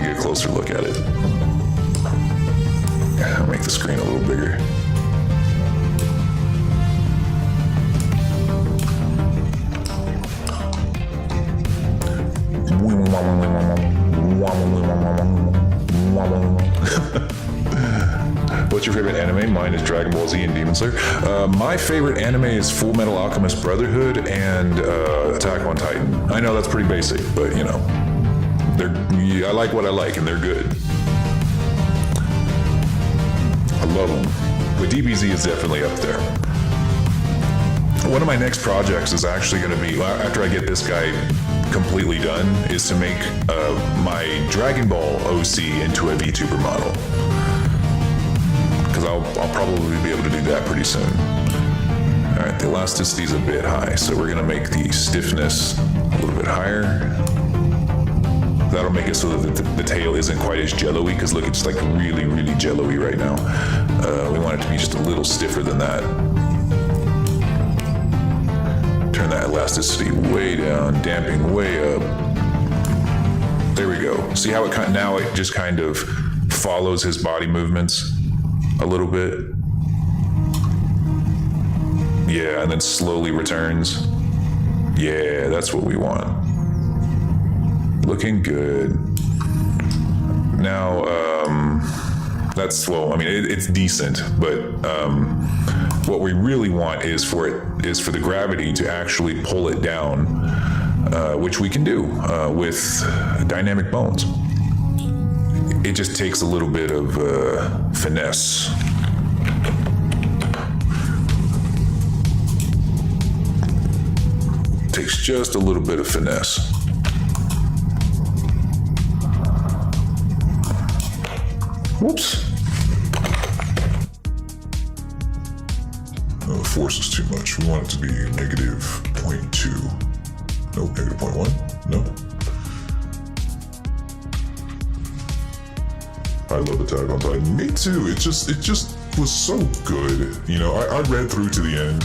C: get a closer look at it. I'll make the screen a little bigger. What's your favorite anime? Mine is Dragon Ball Z and Demon Slayer. My favorite anime is Full Metal Alchemist Brotherhood and Attack on Titan. I know that's pretty basic, but you know, I like what I like, and they're good. I love them. But DBZ is definitely up there. One of my next projects is actually going to be, after I get this guy completely done, is to make my Dragon Ball OC into a VTuber model. Because I'll probably be able to do that pretty soon. All right, the elasticity is a bit high, so we're going to make the stiffness a little bit higher. That'll make it so that the tail isn't quite as jello-y, because look, it's like really, really jello-y right now. We want it to be just a little stiffer than that. Turn that elasticity way down, damping way up. There we go. See how now it just kind of follows his body movements a little bit? Yeah, and then slowly returns. Yeah, that's what we want. Looking good. Now, that's slow. I mean, it's decent, but what we really want is for the gravity to actually pull it down, which we can do with dynamic bones. It just takes a little bit of finesse. Takes just a little bit of finesse. Whoops. The force is too much. We want it to be negative 0.2. Nope, negative 0.1. No. I love Attack on Titan. Me too. It just was so good. You know, I read through to the end,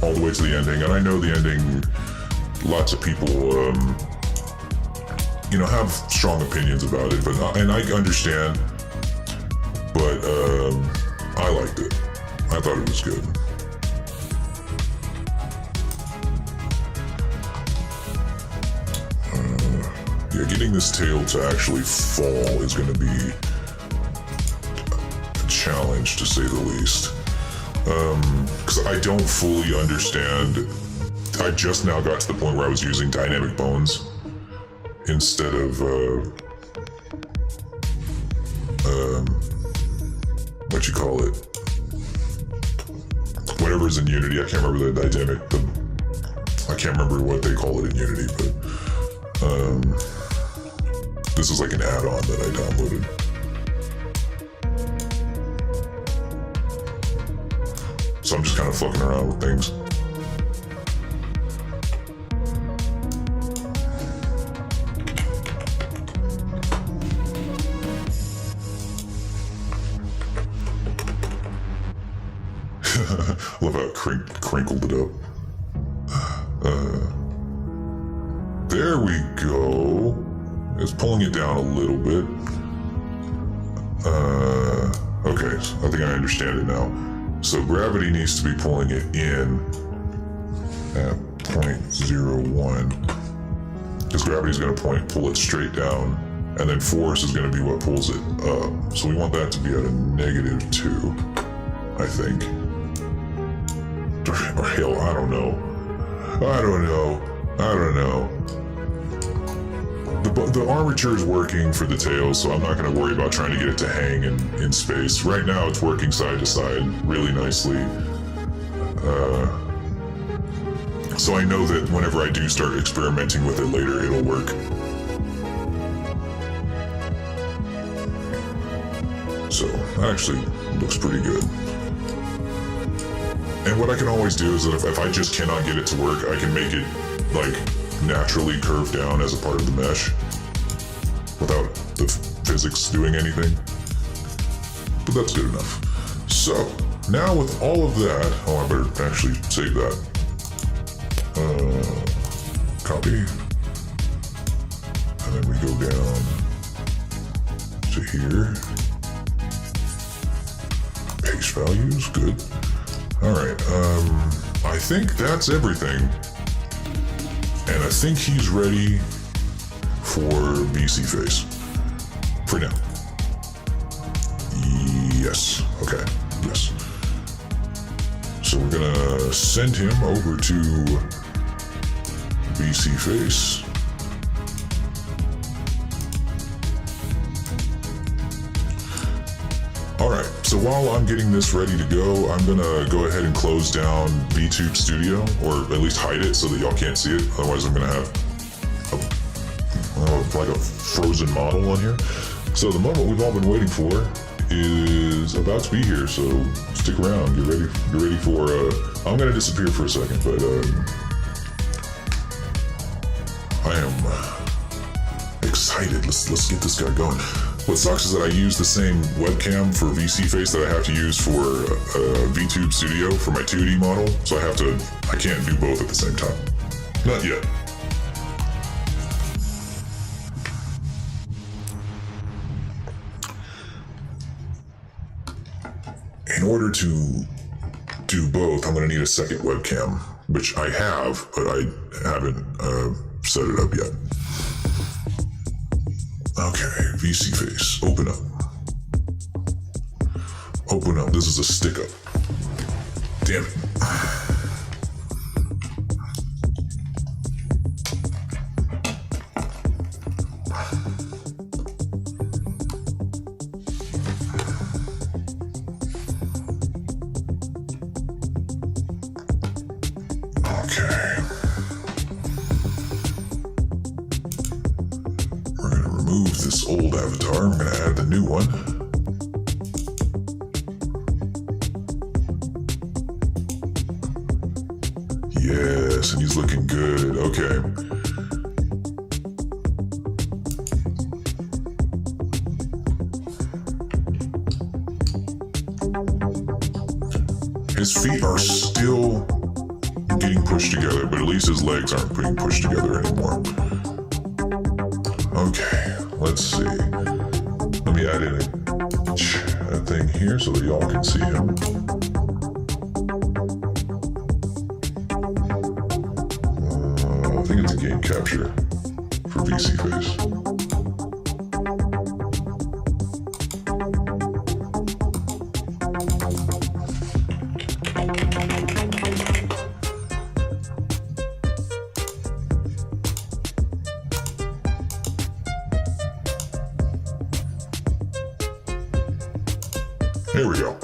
C: all the way to the ending, and I know the ending. Lots of people, you know, have strong opinions about it, and I understand. But I liked it. I thought it was good. Yeah, getting this tail to actually fall is going to be a challenge, to say the least. Because I don't fully understand. I just now got to the point where I was using dynamic bones instead of what you call it, whatever's in Unity. I can't remember the dynamic, I can't remember what they call it in Unity, but this is like an add-on that I downloaded. So I'm just kind of fucking around with things. Love how it crinkled it up. There we go. It's pulling it down a little bit. Okay, so I think I understand it now. So gravity needs to be pulling it in at 0.01. Because gravity is going to pull it straight down, and then force is going to be what pulls it up. So we want that to be at a -2, I think. Or hell, I don't know. The armature is working for the tail, so I'm not going to worry about trying to get it to hang in space. Right now, it's working side to side really nicely. So I know that whenever I do start experimenting with it later, it'll work. So that actually looks pretty good. And what I can always do is that if I just cannot get it to work, I can make it like naturally curve down as a part of the mesh without the physics doing anything. But that's good enough. So now with all of that, oh, I better actually save that. Copy. And then we go down to here. Paste values, good. All right, I think that's everything. And I think he's ready for VC face. For now. Yes, okay, yes. So we're gonna send him over to VC face. All right, so while I'm getting this ready to go, I'm gonna go ahead and close down VTube Studio, or at least hide it so that y'all can't see it. Otherwise I'm gonna have like a frozen model on here. So the moment we've all been waiting for is about to be here, so stick around, get ready for, I'm gonna disappear for a second, but I am excited. Let's get this guy going. What sucks is that I use the same webcam for VC face that I have to use for VTube Studio for my 2D model, so I can't do both at the same time. Not yet. In order to do both, I'm gonna need a second webcam, which I have, but I haven't set it up yet. Okay, VC face, open up. Open up, this is a stick up. Damn it. This old avatar, I'm gonna add the new one. Yes, and he's looking good, okay. His feet are still getting pushed together, but at least his legs aren't being pushed together anymore. Okay, let's see. Let me add in a thing here so that y'all can see him. I think it's a game capture for VC face. Here we go.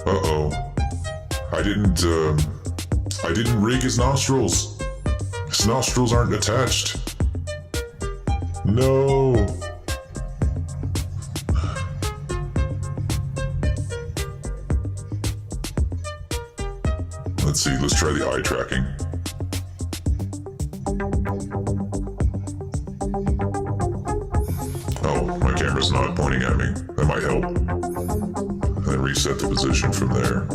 C: Uh-oh. I didn't rig his nostrils. His nostrils aren't attached. No. Let's see, let's try the eye tracking. Oh, my camera's not pointing at me. That might help. And then reset the position from there.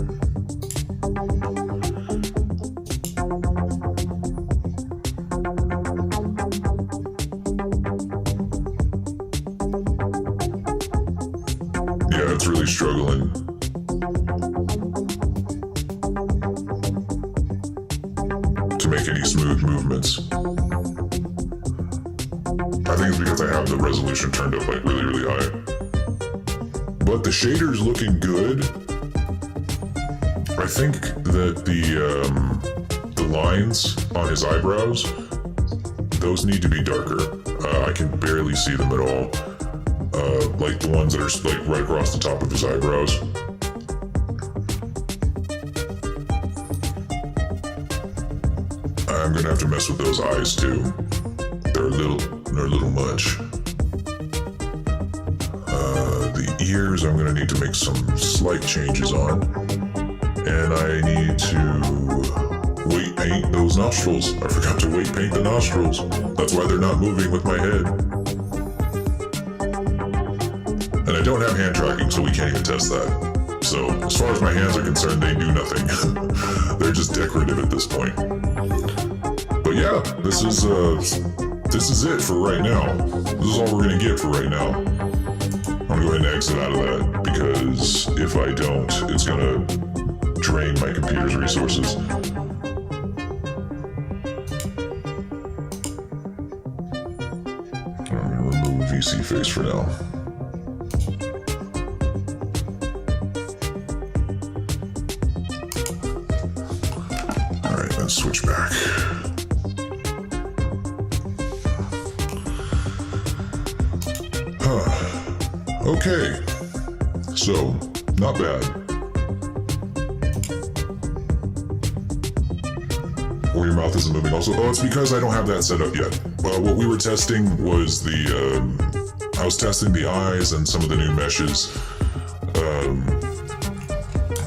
C: make any smooth movements. I think it's because I have the resolution turned up like really, really high. But the shader's looking good. I think that the lines on his eyebrows, those need to be darker. I can barely see them at all. Like the ones that are like right across the top of his eyebrows. I'm gonna have to mess with those eyes too. They're a little much. The ears I'm gonna need to make some slight changes on. And I need to weight paint those nostrils. I forgot to weight paint the nostrils. That's why they're not moving with my head. And I don't have hand tracking, so we can't even test that. So, as far as my hands are concerned, they do nothing. They're just decorative at this point. But yeah, this is it for right now. This is all we're gonna get for right now. I'm gonna go ahead and exit out of that, because if I don't, it's gonna drain my computer's resources. I'm gonna remove VC face for now. Alright, let's switch back. Okay, so not bad. Or your mouth isn't moving also. Oh, it's because I don't have that set up yet. What we were testing was I was testing the eyes and some of the new meshes,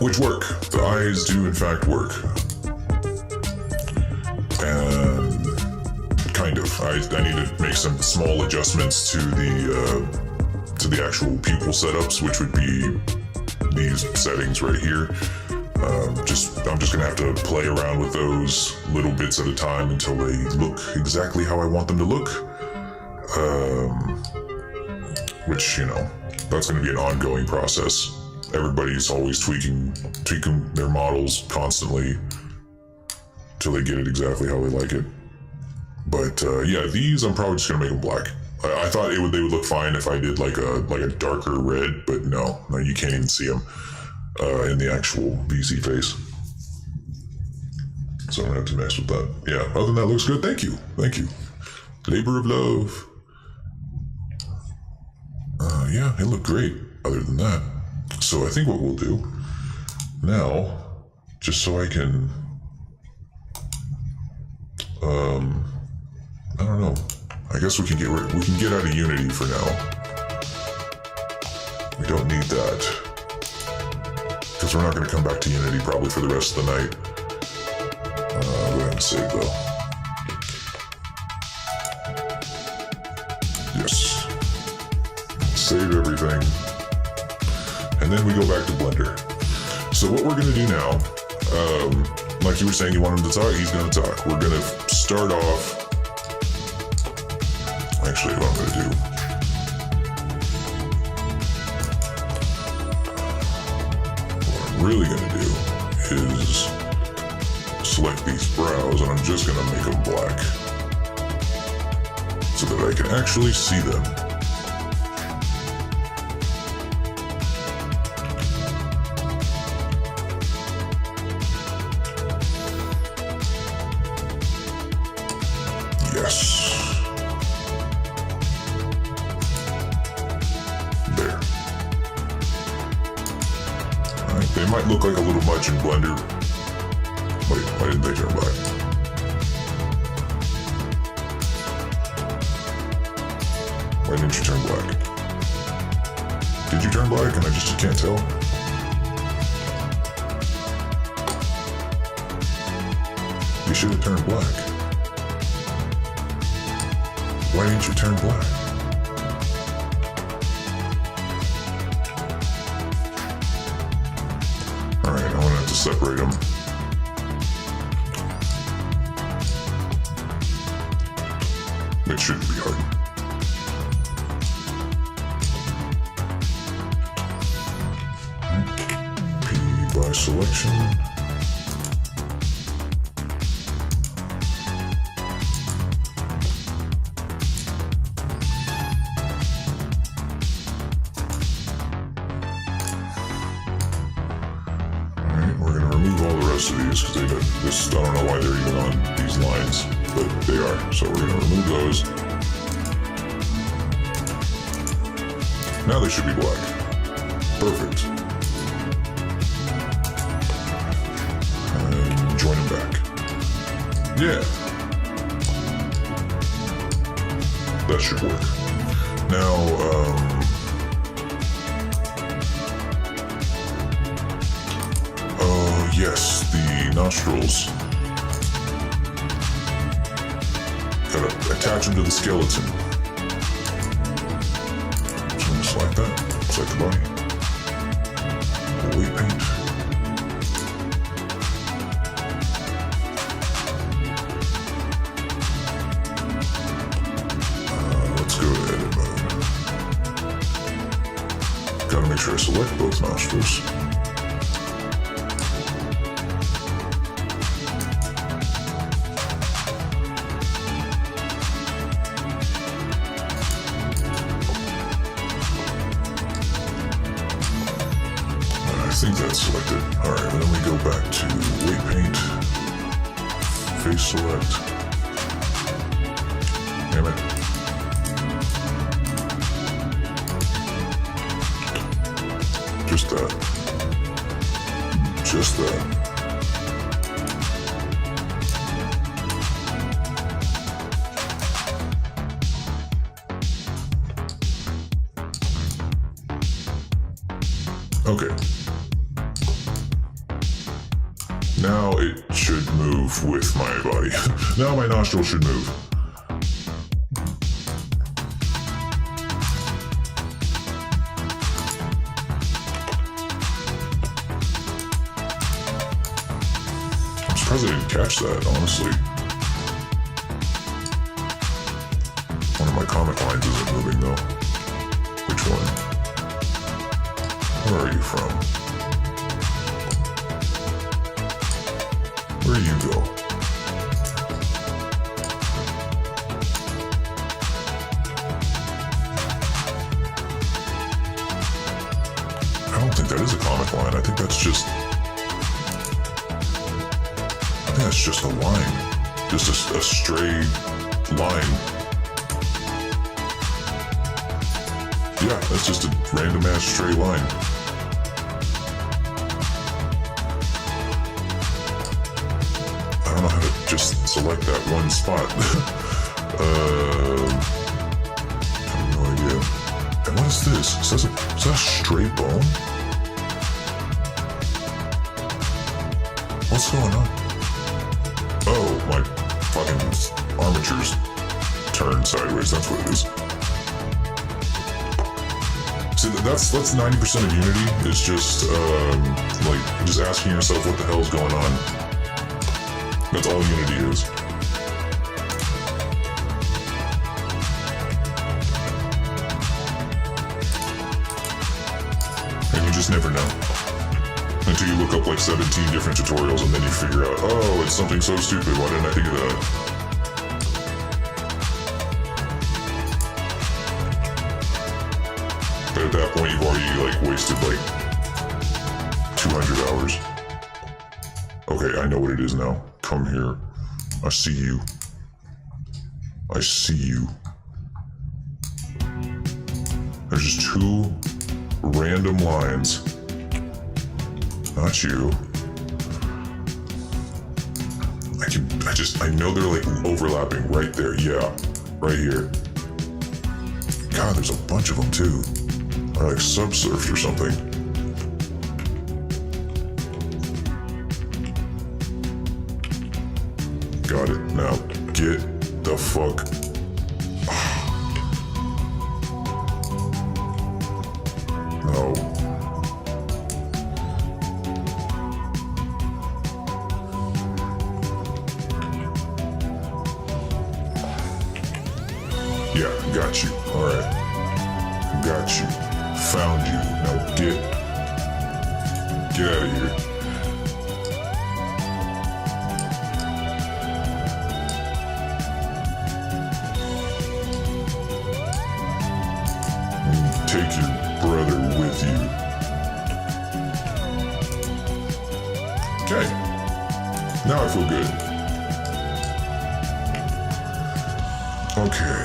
C: which work. The eyes do in fact work. And kind of. I need to make some small adjustments to the actual pupil setups, which would be these settings right here. I'm just gonna have to play around with those little bits at a time until they look exactly how I want them to look. Which, you know, that's gonna be an ongoing process. Everybody's always tweaking their models constantly till they get it exactly how they like it. But yeah, these I'm probably just gonna make them black. I thought they would look fine if I did like a darker red, but no, you can't even see them in the actual VC face. So I'm gonna have to mess with that. Yeah, other than that, looks good. Thank you. Labor of love. Yeah, it looked great. Other than that, so I think what we'll do now, just so I can, I don't know. I guess we can get out of Unity for now. We don't need that, because we're not going to come back to Unity probably for the rest of the night. Go ahead and save though. Yes. Save everything, and then we go back to Blender. So what we're going to do now, like you were saying, you want him to talk. He's going to talk. We're going to start off. Actually, what I'm going to do, what I'm really going to do is select these brows, and I'm just going to make them black so that I can actually see them. Yes. They might look like a little much in Blender. Wait, why didn't they turn black? Why didn't you turn black? Did you turn black and I just can't tell? You should have turned black. Why didn't you turn black? Alright, I'm gonna have to separate them. It shouldn't be hard. P by selection. these because I don't know why they're even on these lines, but they are. So we're gonna remove those. Now they should be black. Perfect. And join them back. Yeah. That should work. Now, yes, the nostrils. Gotta attach them to the skeleton. Just like that. Just like the body. Weight paint. Let's go to edit mode. Gotta make sure I select both nostrils. I think that's selected. Alright, and then we go back to weight paint, face select. Damn it. Just that. Just that. Okay. Now it should move with my body. Now my nostril should move. I'm surprised I didn't catch that, honestly. One of my comic lines isn't moving though. Which one? Where are you from? Where do you go? I don't think that is a comic line. I think that's just a line. Just a stray line. Yeah, that's just a random ass stray line. I don't know how to just select that one spot. I have no idea. And what is this? Is that a stray bone? What's going on? Oh, my fucking armature's turned sideways. That's what it is. See, that's 90% of Unity. Is just like just asking yourself what the hell's going on. That's all Unity is. And you just never know. Until you look up like 17 different tutorials and then you figure out, oh, it's something so stupid, why didn't I think of that? But at that point, you've already like wasted like 200 hours. Okay, I know what it is now. Come here. I see you. I see you. There's just two random lines. Not you. I know they're like overlapping right there. Yeah, right here. God, there's a bunch of them too. They're like subsurfed or something. Got it. Now, get the fuck. No. Yeah, got you. Alright. Got you. Found you. Now get out of here. Take your brother with you. Okay. now I feel good. Okay,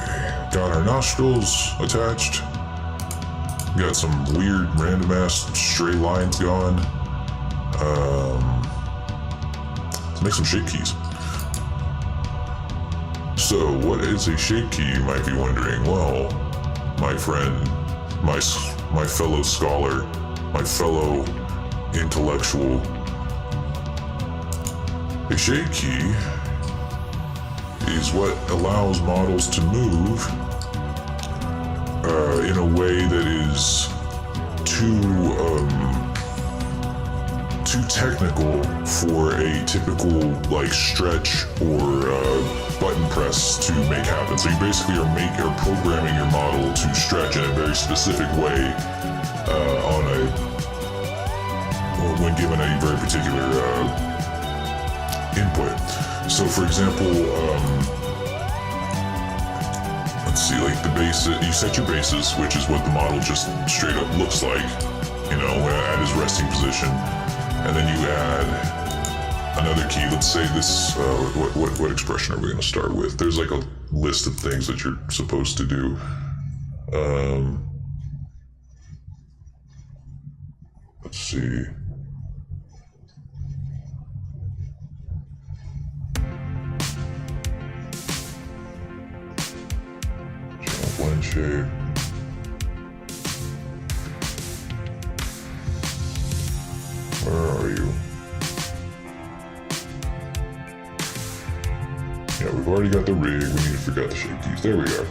C: got our nostrils attached. Got some weird random ass straight lines going. Let's make some shape keys. So, what is a shape key, you might be wondering? Well, my friend, my fellow scholar, my fellow intellectual, a shape key is what allows models to move in a way that is too technical for a typical like stretch or button press to make happen. So you basically are programming your model to stretch in a very specific way when given a very particular input. So for example, let's see, like the base, you set your bases, which is what the model just straight up looks like, you know, at his resting position. And then you add another key. Let's say this, what expression are we going to start with? There's like a list of things that you're supposed to do. Let's see. One shape. Where are you? Yeah, we've already got the rig. We need to figure out the shape keys. There we are.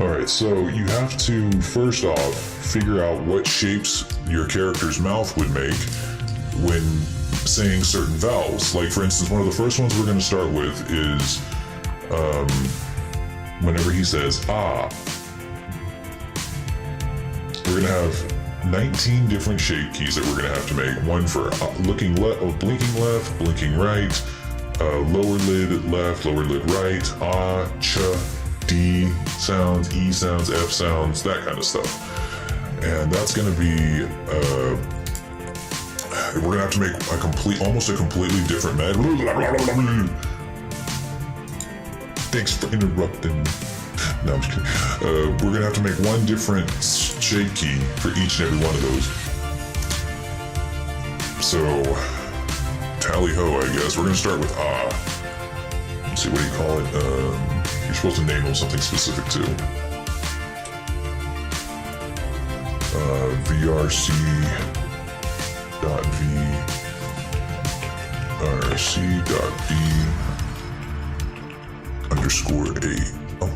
C: Alright, so you have to, first off, figure out what shapes your character's mouth would make when saying certain vowels. Like, for instance, one of the first ones we're going to start with is whenever he says, ah. We're going to have 19 different shape keys that we're going to have to make. One for blinking left, blinking right, lower lid left, lower lid right, ah, ch, D sounds, E sounds, F sounds, that kind of stuff. And that's going to be, we're going to have to make almost a completely different Thanks for interrupting. No, I'm just kidding. We're going to have to make one different shape key for each and every one of those. So, tally ho, I guess. We're going to start with ah. Let's see, what do you call it? You're supposed to name them something specific too. VRC.V underscore A. Oh.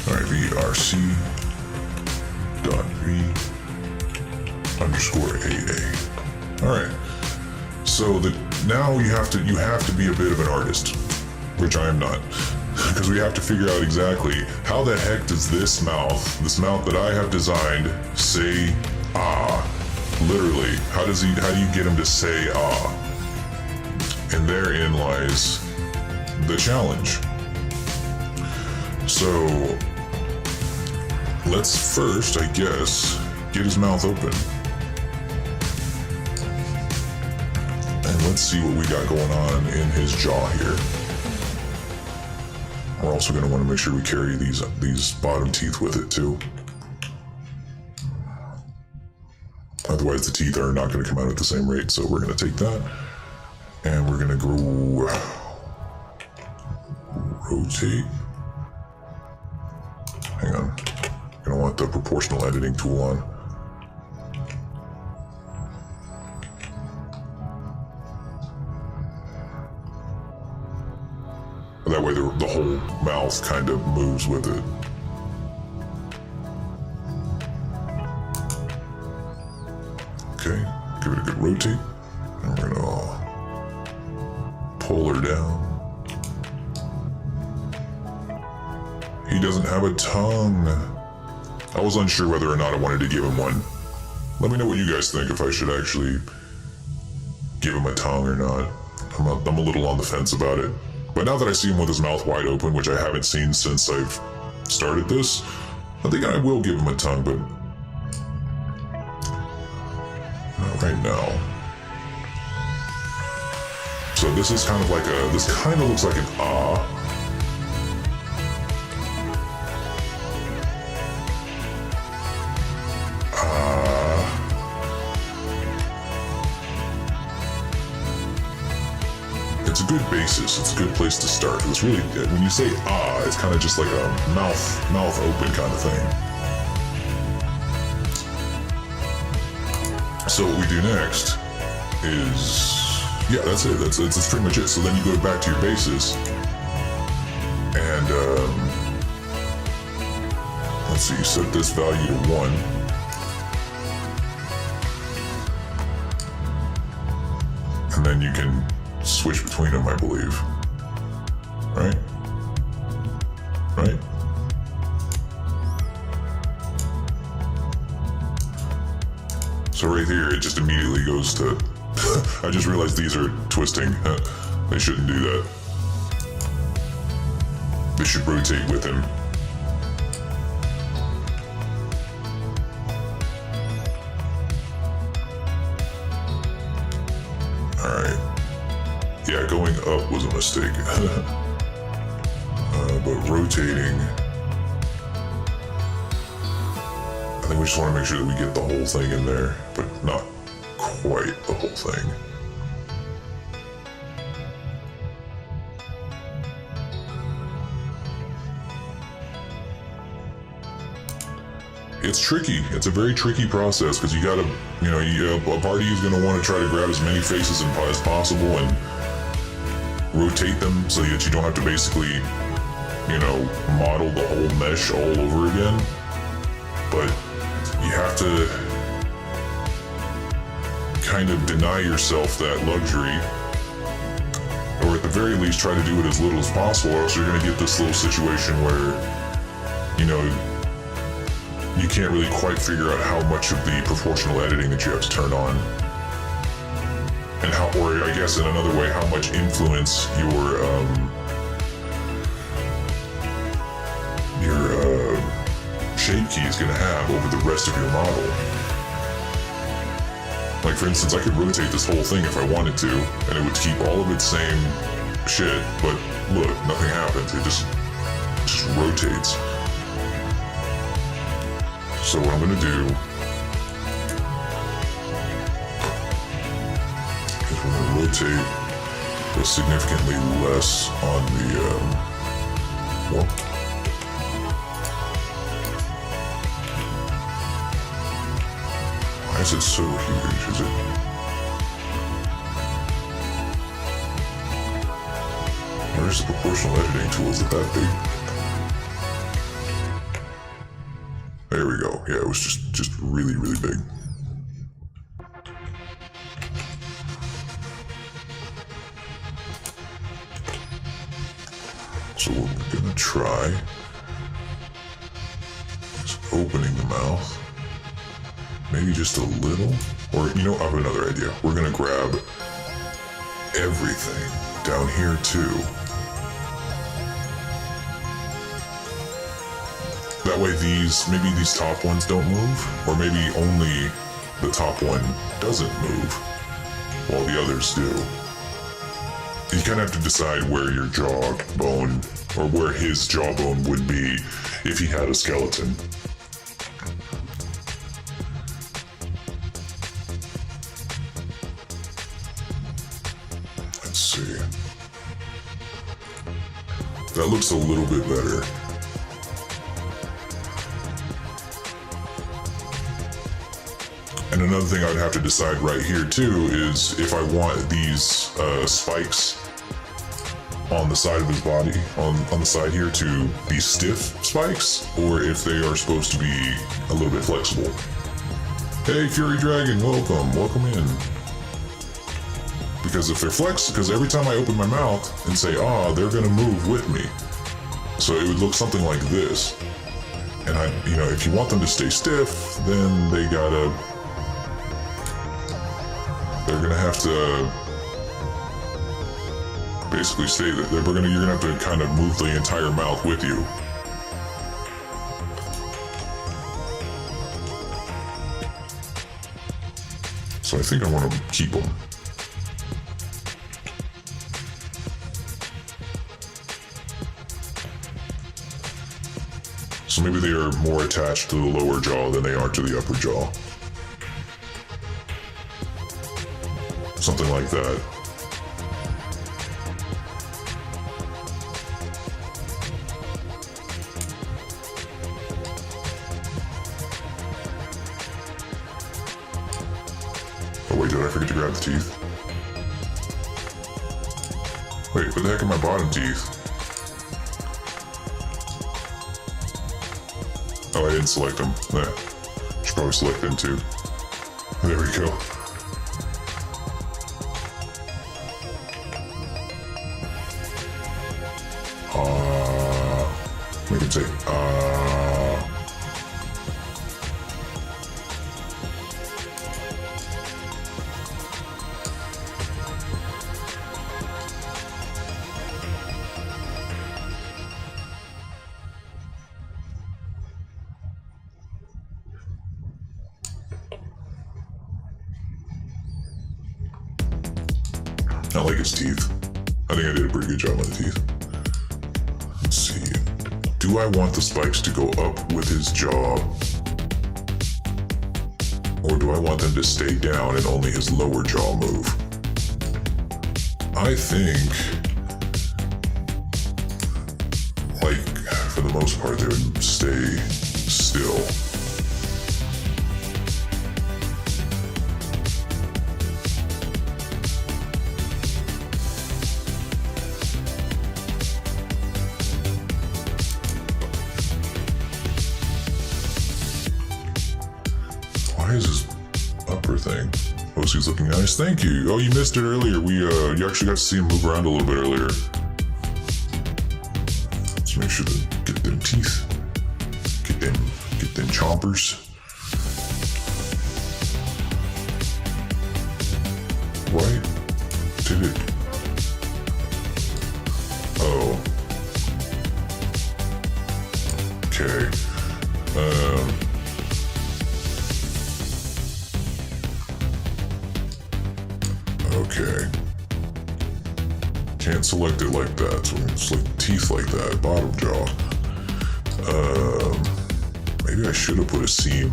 C: Alright, VRC.V underscore AA. Alright. So now you have to be a bit of an artist, which I am not. Because we have to figure out exactly how the heck does this mouth that I have designed, say ah. Literally, how do you get him to say ah? And therein lies the challenge. So let's first, I guess, get his mouth open. And let's see what we got going on in his jaw here. We're also going to want to make sure we carry these bottom teeth with it too. Otherwise the teeth are not going to come out at the same rate. So we're going to take that and we're going to go rotate. Hang on. I'm going to want the proportional editing tool on. That way the whole mouth kind of moves with it. Okay, give it a good rotate. And we're gonna pull her down. He doesn't have a tongue. I was unsure whether or not I wanted to give him one. Let me know what you guys think, if I should actually give him a tongue or not. I'm a little on the fence about it. But now that I see him with his mouth wide open, which I haven't seen since I've started this, I think I will give him a tongue, but not right now. So this is kind of like a, this kind of looks like an ah. It's a good basis. It's a good place to start. It's really, when you say ah, it's kind of just like a mouth open kind of thing. So what we do next is, yeah, that's it. That's pretty much it. So then you go back to your basis, and let's see. You set this value to 1. And then you can switch between them, I believe. Right? Right? So right here, it just immediately goes to... I just realized these are twisting. They shouldn't do that. They should rotate with him. Alright. Yeah, going up was a mistake. But rotating... I think we just want to make sure that we get the whole thing in there, but not quite the whole thing. It's tricky. It's a very tricky process because you gotta, a party is gonna want to try to grab as many faces as possible and rotate them so that you don't have to basically, model the whole mesh all over again. But you have to kind of deny yourself that luxury, or at the very least try to do it as little as possible, or else you're going to get this little situation where, you can't really quite figure out how much of the proportional editing that you have to turn on, and how, or I guess in another way, how much influence your shape key is going to have over the rest of your model. Like, for instance, I could rotate this whole thing if I wanted to, and it would keep all of its same shit, but look, nothing happens. It just rotates. So what I'm going to do is we're going to rotate with significantly less on the, why is it so huge? Is it? Where's the proportional editing tool? Is it that big? There we go. Yeah, it was just really, really big. So what we're gonna try is opening the mouth. Maybe just a little, or I have another idea. We're gonna grab everything down here too. That way maybe these top ones don't move, or maybe only the top one doesn't move, while the others do. You kind of have to decide where your jawbone, or where his jawbone would be if he had a skeleton. Let's see. That looks a little bit better. And another thing I would have to decide right here too is if I want these spikes on the side of his body, on the side here, to be stiff spikes, or if they are supposed to be a little bit flexible. Hey, Fury Dragon, welcome in. Because if they're because every time I open my mouth and say, they're gonna move with me. So it would look something like this. And if you want them to stay stiff, then they're gonna have to basically stay there. You're gonna have to kind of move the entire mouth with you. So I think I want to keep them. So maybe they are more attached to the lower jaw than they are to the upper jaw. Something like that. Oh wait, did I forget to grab the teeth? Wait, what the heck are my bottom teeth? Oh, I didn't select them. Yeah. Should probably select them too. There we go. We can say, I like his teeth. I think I did a pretty good job on the teeth. Let's see. Do I want the spikes to go up with his jaw? Or do I want them to stay down and only his lower jaw move? I think, like, for the most part, they would stay still. Why is his upper thing? Oh, so he's looking nice. Thank you. Oh, you missed it earlier. You actually got to see him move around a little bit earlier. Let's make sure to get them teeth. Get them chompers. Why did it? Oh. Okay. Okay. Can't select it like that, so it's like teeth like that, bottom jaw. Maybe I should have put a seam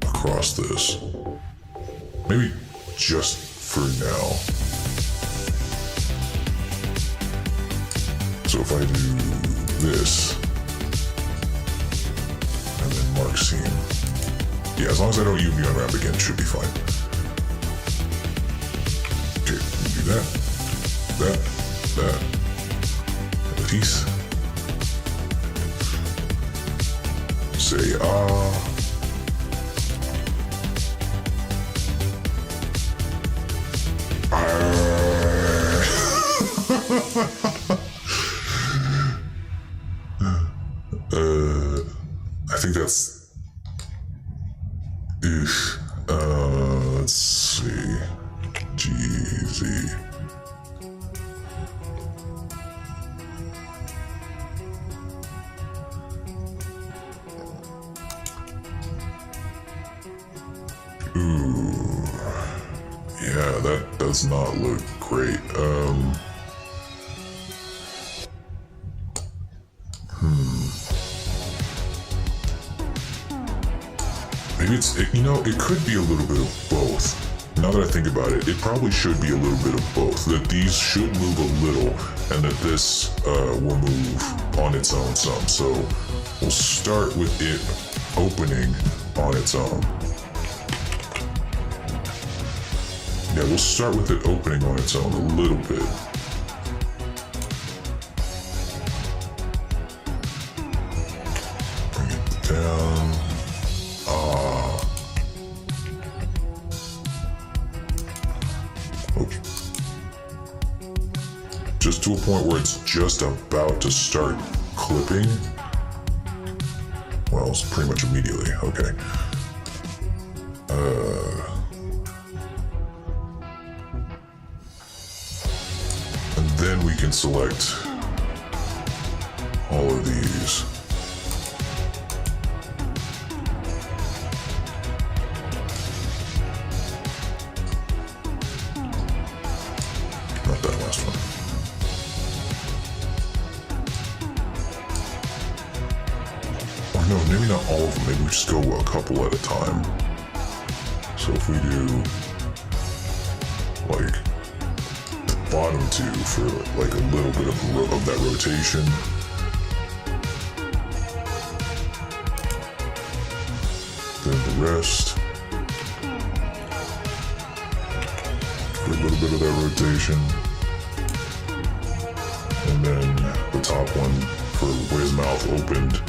C: across this. Maybe just for now. So if I do this, and then mark seam. Yeah, as long as I don't UV unwrap again, it should be fine. Okay, do that, and the teeth. Say I think that's. Let's see. GZ. Ooh. Yeah, that does not look great. Maybe it could be a little bit of both. Now that I think about it, it probably should be a little bit of both. That these should move a little, and that this will move on its own some. So we'll start with it opening on its own. Yeah, we'll start with it opening on its own a little bit. Bring it down. Just to a point where it's just about to start clipping. Well, it's pretty much immediately. Okay. And then we can select all of these. Or no, maybe not all of them. Maybe we just go a couple at a time. So if we do like the bottom two for like a little bit of that rotation. Then the rest for a little bit of that rotation. And then the top one for where his mouth opened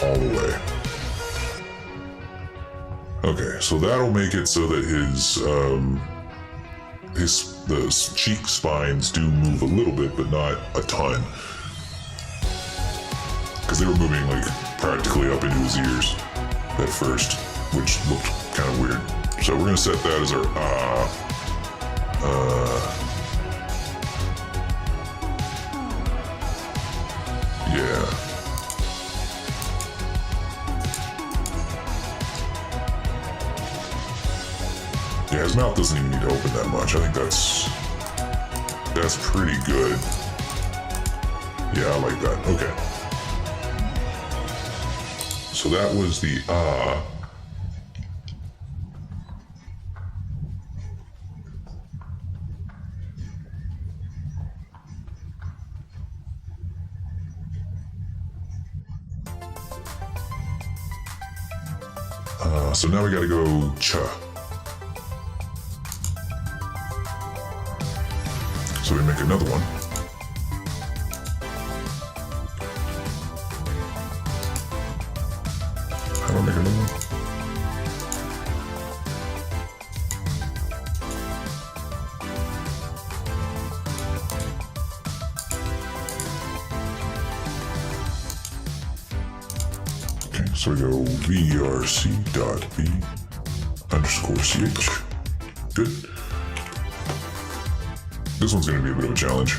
C: all the way. Okay, so that'll make it so that the cheek spines do move a little bit, but not a ton. Because they were moving like practically up into his ears at first, which looked kind of weird. So we're gonna set that as our yeah. Yeah, his mouth doesn't even need to open that much. I think that's pretty good. Yeah, I like that. Okay. So that was the so now we gotta go cha. So we make another one. How do I make another one? Okay, so we go vrc.b_ch. Good. This one's going to be a bit of a challenge.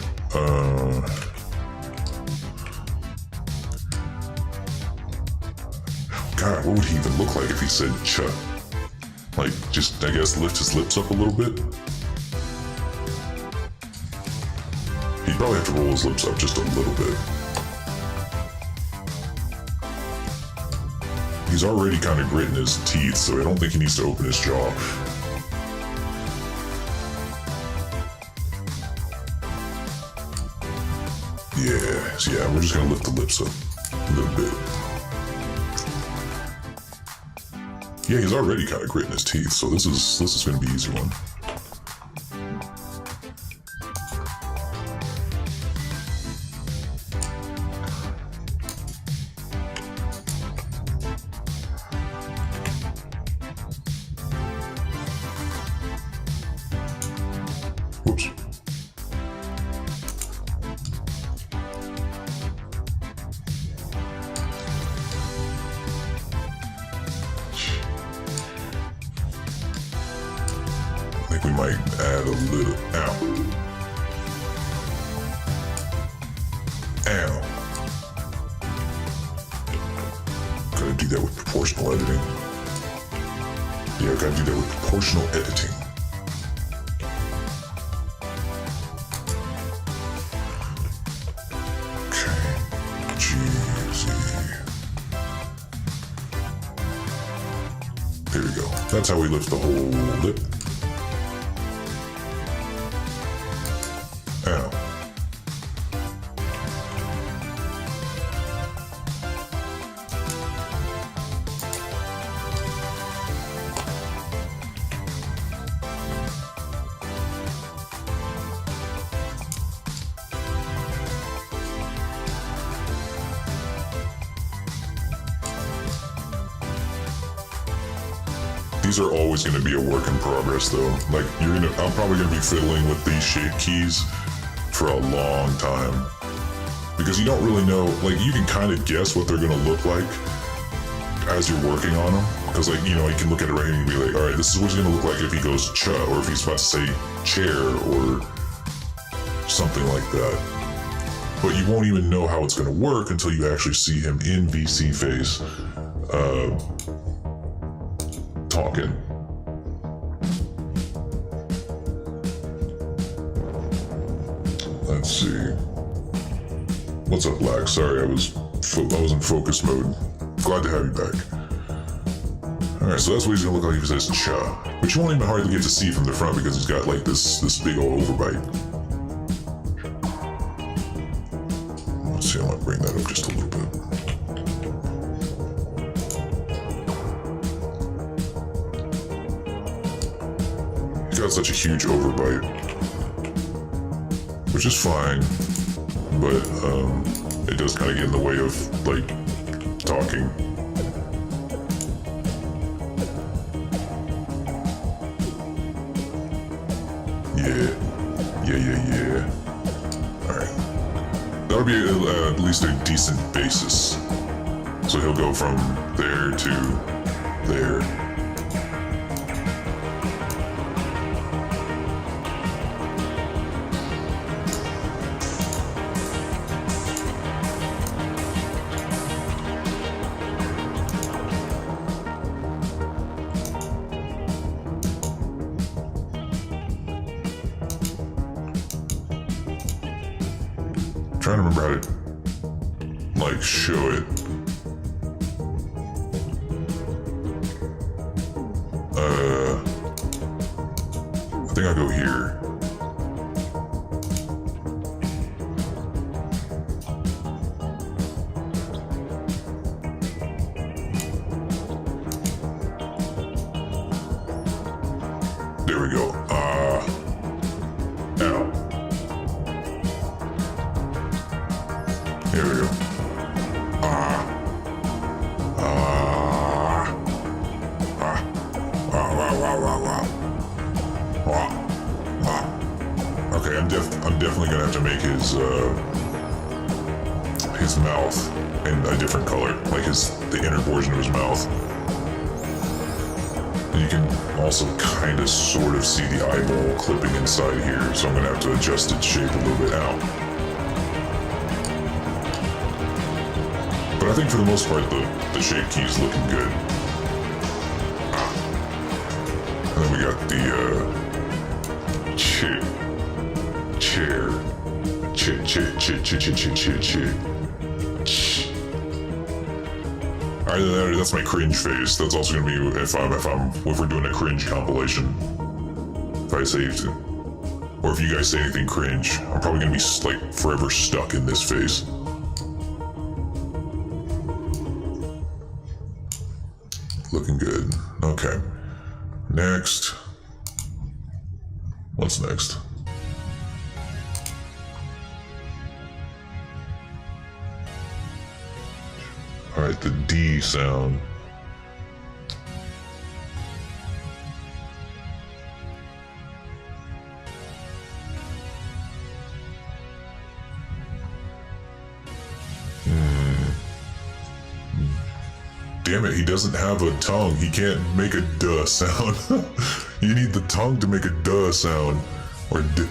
C: God, what would he even look like if he said cha? Like, just, I guess, lift his lips up a little bit? He'd probably have to roll his lips up just a little bit. He's already kind of gritting his teeth, so I don't think he needs to open his jaw. Yeah, we're just gonna lift the lips up a little bit. Yeah, he's already kind of gritting his teeth, so this is gonna be an easy one. Whoops. We might add a little, ow. Gotta do that with proportional editing. Yeah, gotta do that with proportional editing. Okay, G-Z. There we go. That's how we lift the whole lip. Ow. These are always going to be a work in progress, though. Like, I'm probably going to be fiddling with these shape keys for a long time, because you don't really know, like, you can kind of guess what they're going to look like as you're working on them, because, like, you know, you can look at it right here and be like, all right, this is what he's going to look like if he goes cha, or if he's about to say chair or something like that. But you won't even know how it's going to work until you actually see him in VC face talking. Let's see. What's up, Black? Sorry, I was in focus mode. Glad to have you back. Alright, so that's what he's gonna look like if he says Cha. But you won't even hardly get to see from the front because he's got like this big old overbite. Let's see, I might bring that up just a little bit. He's got such a huge overbite, which is fine, but it does kind of get in the way of like talking. Yeah. Alright. That'll be at least a decent basis. So he'll go from there to there. Trying to remember how to like show it. I think I'll go here. There we go. Ow. Here we go. Okay, I'm definitely gonna have to make his mouth in a different color, like the inner portion of his mouth. And you can also kind of sort of see the eyeball clipping inside here, so I'm gonna have to adjust its shape a little bit out. But I think for the most part, the shape key is looking good. And then we got the chair. Alright, that's my cringe face. That's also gonna be if we're doing a cringe compilation. If I say, or if you guys say anything cringe, I'm probably gonna be like forever stuck in this face. Looking good. Okay. Next. What's next? Alright, the D sound. Damn it, he doesn't have a tongue. He can't make a duh sound. You need the tongue to make a duh sound. Or d.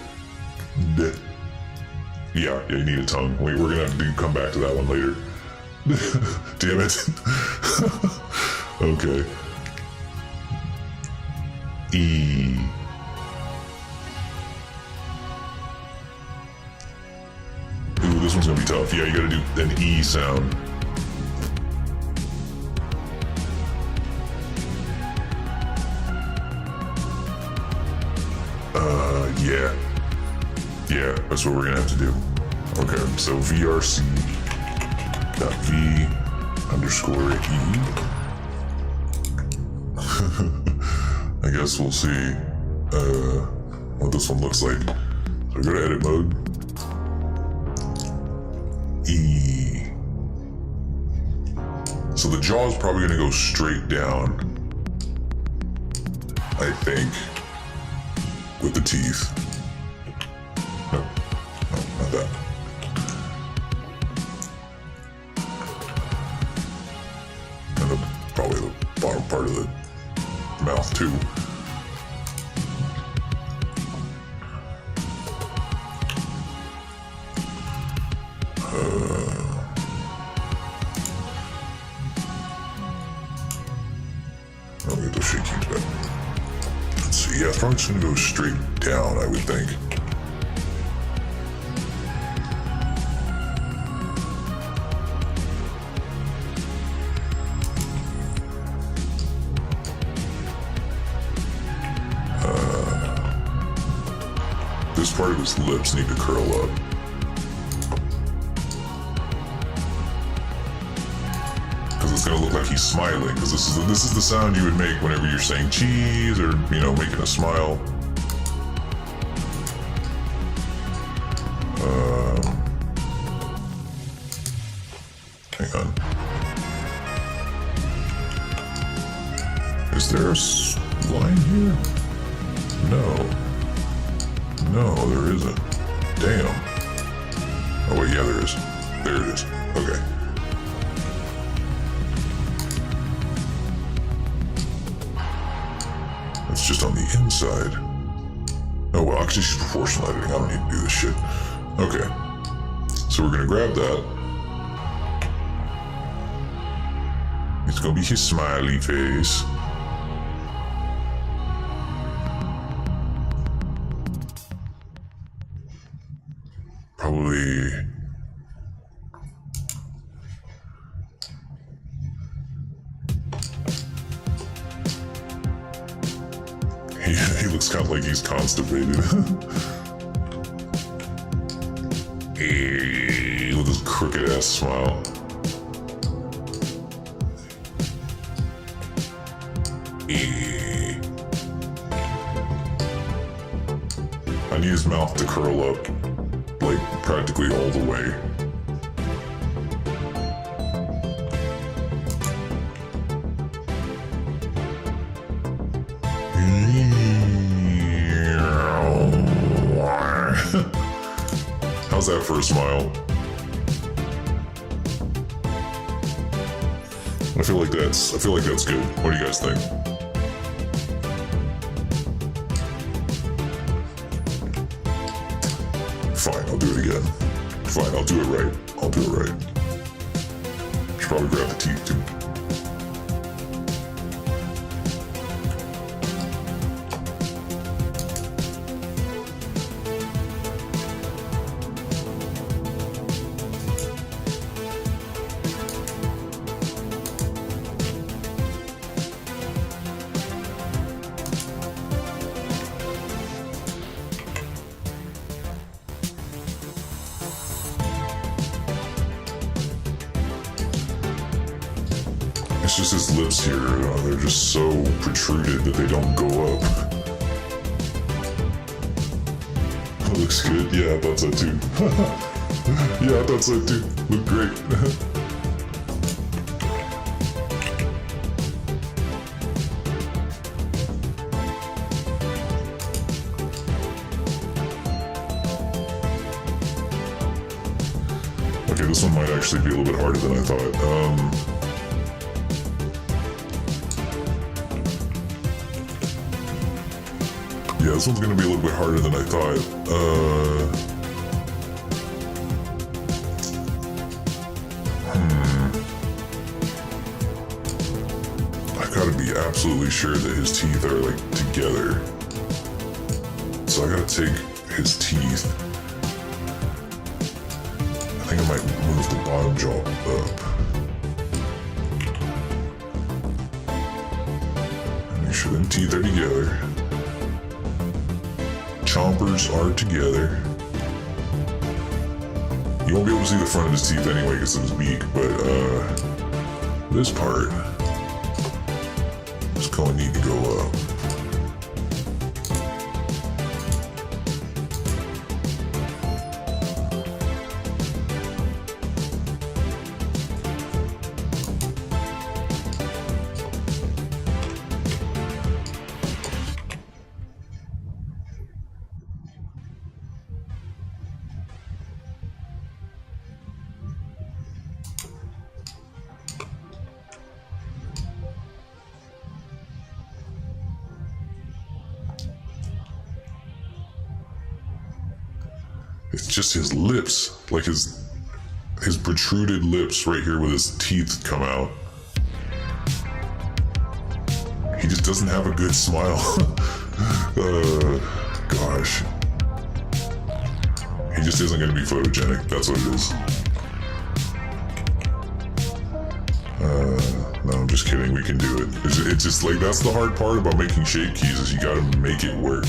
C: Yeah, you need a tongue. We're gonna have to come back to that one later. Damn it. Okay. E. Ooh, this one's gonna be tough. Yeah, you gotta do an E sound. Yeah, that's what we're gonna have to do. Okay, so VRC dot V underscore E. I guess we'll see what this one looks like. So go to edit mode. E. So the jaw is probably gonna go straight down, I think, with the teeth. No, not that. And probably the bottom part of the mouth too. I'll get those shaky back. Let's see, yeah, it's probably just gonna go straight down, I would think. part of his lips need to curl up. Because it's gonna look like he's smiling. Because this is the sound you would make whenever you're saying cheese or making a smile. Hang on. Is there a line here? No, there isn't. Damn. Oh wait, yeah, there is. There it is. Okay. It's just on the inside. Oh well, actually she's proportional editing. I don't need to do this shit. Okay. So we're gonna grab that. It's gonna be his smiley face. Probably. He looks kind of like he's constipated. Hey, with his crooked ass smile. Hey. I need his mouth to curl up, like practically all the way. How's that for a smile? I feel like that's good. What do you guys think? Fine, I'll do it again. Fine, I'll do it right. Should probably grab the teeth too. It's just his lips here, they're just so protruded that they don't go up. That looks good. Yeah, I thought so too. Yeah, I thought so too. Look great. Okay, this one might actually be a little bit harder than I thought. Yeah, this one's gonna be a little bit harder than I thought. I gotta be absolutely sure that his teeth are like together. So I gotta take his teeth. I think I might move the bottom jaw up. Make sure them teeth are together. Chompers are together. You won't be able to see the front of his teeth anyway because of his beak, but this part is going to need to go up. It's just his lips, like his protruded lips right here where his teeth come out. He just doesn't have a good smile. Gosh. He just isn't going to be photogenic, that's what it is. No, I'm just kidding, we can do it. It's just like, that's the hard part about making shape keys is you gotta make it work.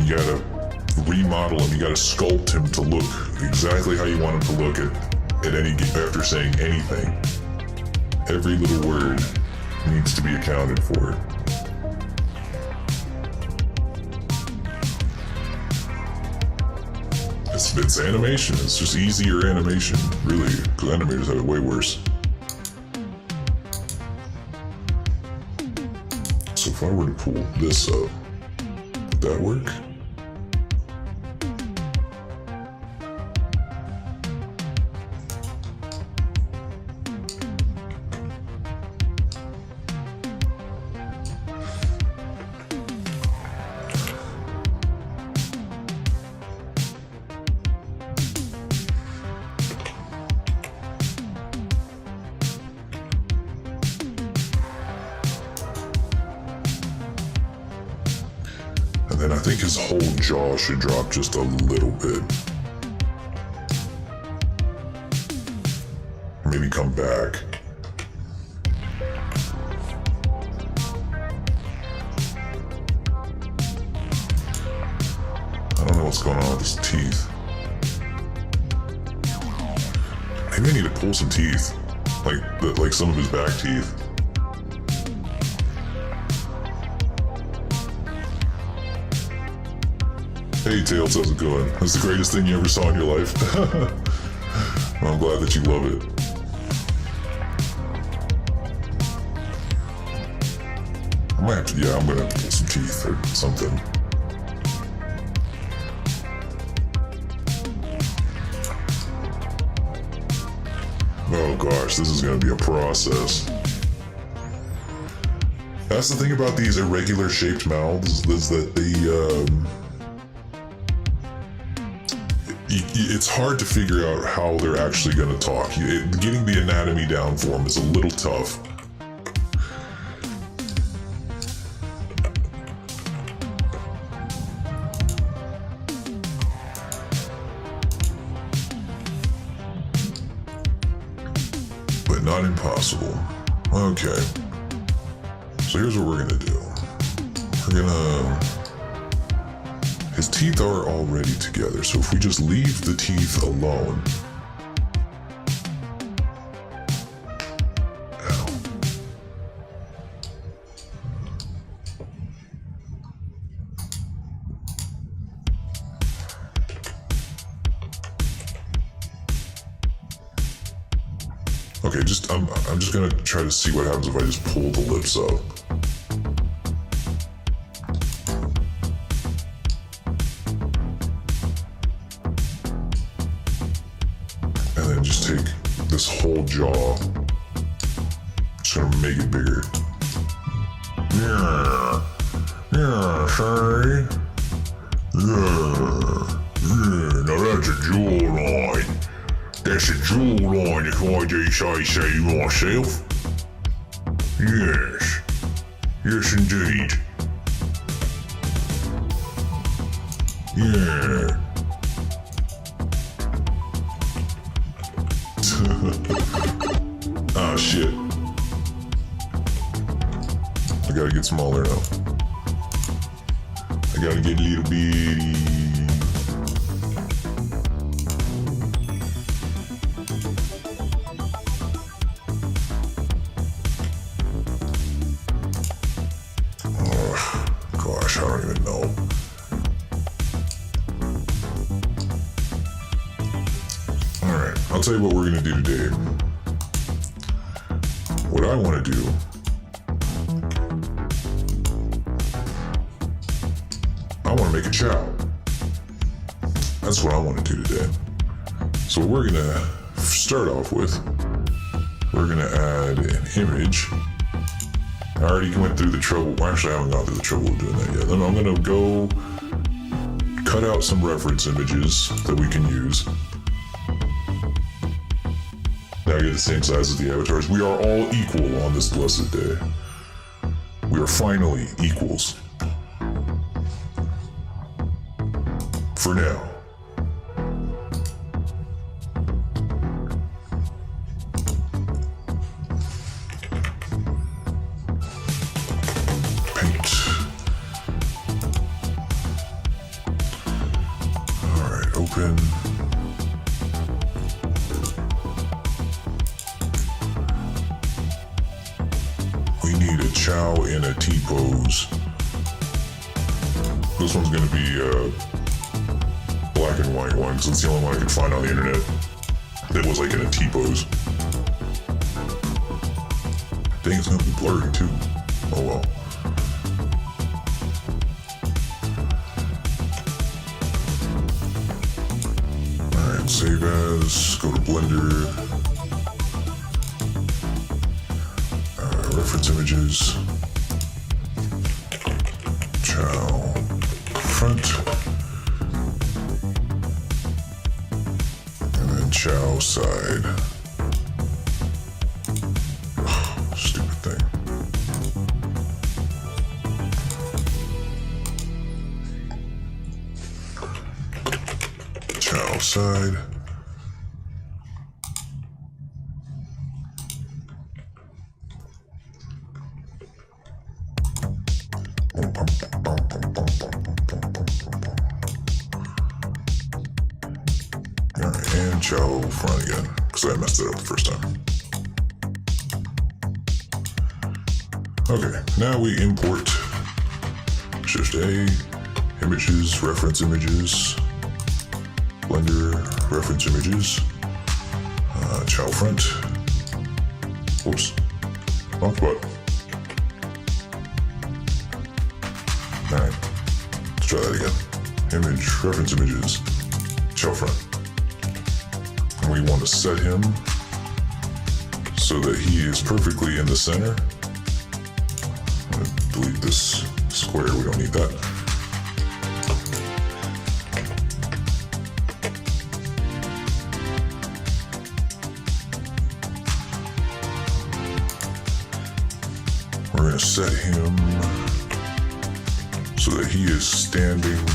C: you gotta remodel him. You gotta sculpt him to look exactly how you want him to look at any after saying anything. Every little word needs to be accounted for. It's animation. It's just easier animation, really, because animators have it way worse. So if I were to pull this up, would that work? And then I think his whole jaw should drop just a little bit. Maybe come back. I don't know what's going on with his teeth. Maybe I need to pull some teeth. Like some of his back teeth. Hey Tails, how's it going? That's the greatest thing you ever saw in your life. I'm glad that you love it. I might have to, I'm gonna have to pull some teeth or something. Oh gosh, this is gonna be a process. That's the thing about these irregular shaped mouths, is that it's hard to figure out how they're actually going to talk. Getting the anatomy down for them is a little tough. But not impossible. Okay. So here's what we're going to do. We're going to... His teeth are already together, so if we just leave the teeth alone... Ow. Okay, I'm just gonna try to see what happens if I just pull the lips up. Just take this whole jaw, just gonna make it bigger. Yeah, sorry. Yeah, now that's a jawline. That's a jawline, if I do say myself. Yes indeed. Yeah. Oh shit. I gotta get smaller now. I gotta get a little bitty. Oh, gosh, I don't even know. Alright, I'll tell you what we're gonna do today. What I want to do I want to make a Chao. That's what I want to do today. So what we're going to start off with, we're going to add an image. I already went through the trouble. Well, actually, I haven't gone through the trouble of doing that yet. Then I'm going to go cut out some reference images that we can use. Now get the same size as the avatars. We are all equal on this blessed day. We are finally equals. For now. Chao in a T-pose. This one's gonna be black and white one, because it's the only one I could find on the internet that was like in a T-pose. Dang, it's gonna be blurry too. Oh well. Alright, save as, go to Blender. Reference images. Chao front. And then Chao side. Stupid thing. Chao side. Alright, and Chao front again, because I messed it up the first time. Okay, now we import Shift A, images, reference images, Blender, reference images, Chao front. Whoops, wrong spot. Alright, let's try that again. Image, reference images, Chao front. And we want to set him so that he is perfectly in the center. I'm gonna delete this square, we don't need that. We're gonna set him so that he is standing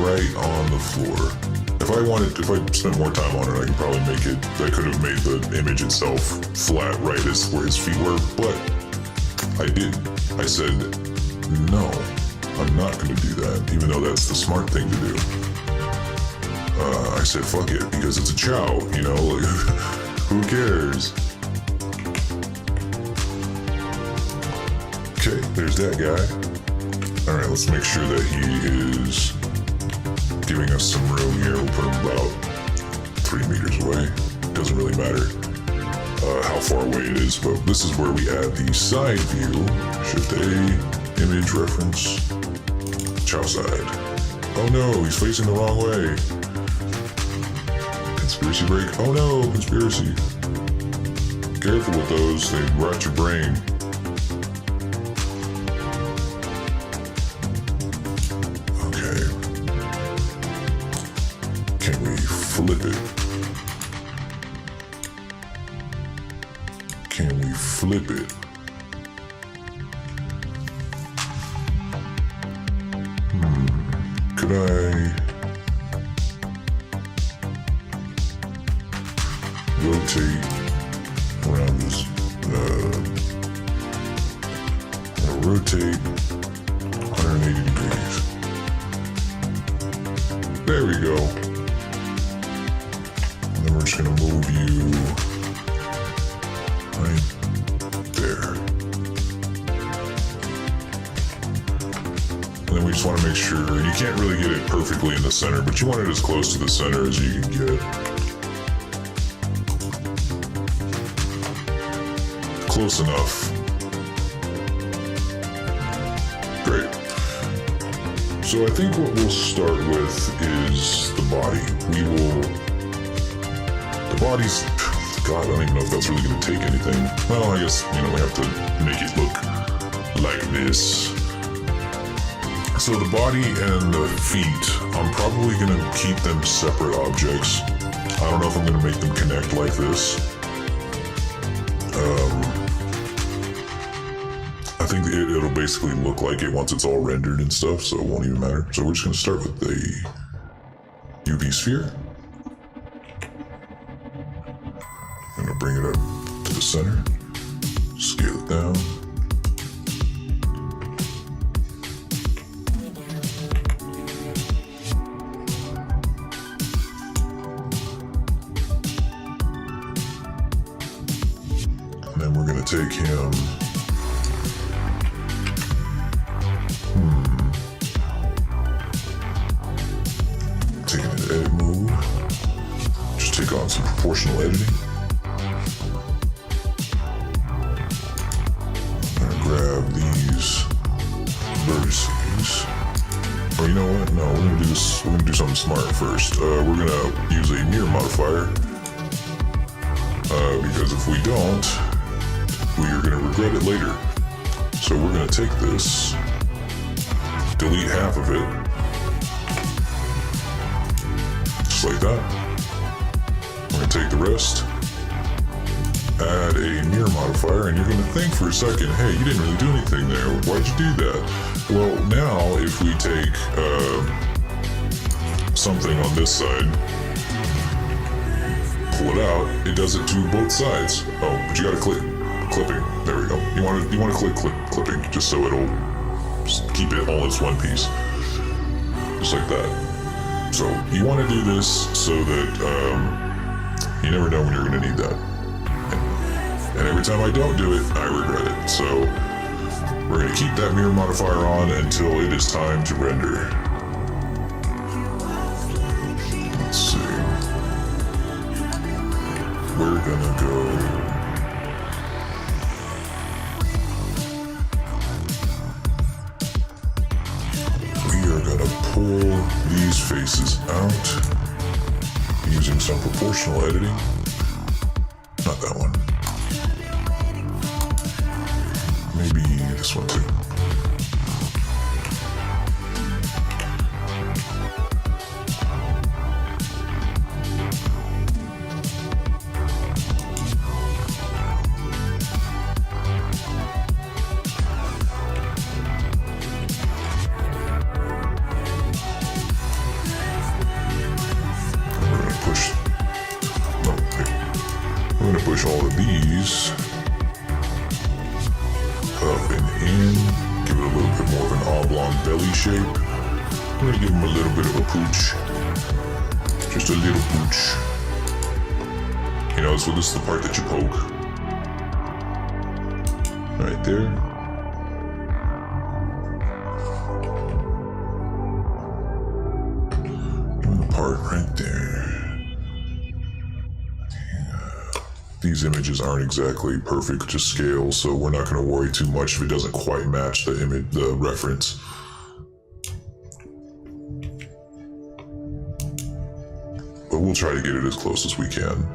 C: right on the floor. If I spent more time on it, I could probably make it, I could have made the image itself flat right as where his feet were, but I didn't. I said, no, I'm not gonna do that, even though that's the smart thing to do. I said, fuck it, because it's a Chao, you know, like, who cares? Okay, there's that guy. All right, let's make sure that he is giving us some room here. We'll put him about 3 meters away. Doesn't really matter how far away it is, but this is where we add the side view. Shift A, image reference, Chao side. Oh no, he's facing the wrong way. Conspiracy break. Oh no, conspiracy. Careful with those, they rot your brain. Flip it. Can we flip it? Could I rotate around this? Rotate 180 degrees. There we go. We're just gonna move you right there. And then we just want to make sure, you can't really get it perfectly in the center, but you want it as close to the center as you can get. Close enough. Great. So I think what we'll start with is the body. The body's, God, I don't even know if that's really going to take anything. Well, I guess, you know, we have to make it look like this. So the body and the feet, I'm probably going to keep them separate objects. I don't know if I'm going to make them connect like this. I think it'll basically look like it once it's all rendered and stuff, so it won't even matter. So we're just going to start with the UV sphere. I'm going to bring it up to the center, scale it down. And then we're going to take him take on some proportional editing. I'm gonna grab these vertices. Or you know what? No, we're gonna do this. We're gonna do something smart first. We're gonna use a mirror modifier because if we don't, we are gonna regret it later. So we're gonna take this, delete half of it, just like that. We're gonna take the rest, add a mirror modifier, and you're gonna think for a second, hey, you didn't really do anything there. Why'd you do that? Well, now if we take something on this side, pull it out, it does it to both sides. Oh, but you gotta click clipping. There we go. You want to click clipping just so it'll just keep it all as one piece, just like that. So you want to do this so that you never know when you're going to need that. And every time I don't do it, I regret it. So we're going to keep that mirror modifier on until it is time to render. Let's see. We're going to go. Pull these faces out using some proportional editing. Not that one. Maybe this one too. Push all of these up and in, give it a little bit more of an oblong belly shape. I'm gonna give him a little bit of a pooch, just a little pooch. You know, so this is the part that you poke, right there. And the part right there. These images aren't exactly perfect to scale, so we're not going to worry too much if it doesn't quite match the image, the reference. But we'll try to get it as close as we can.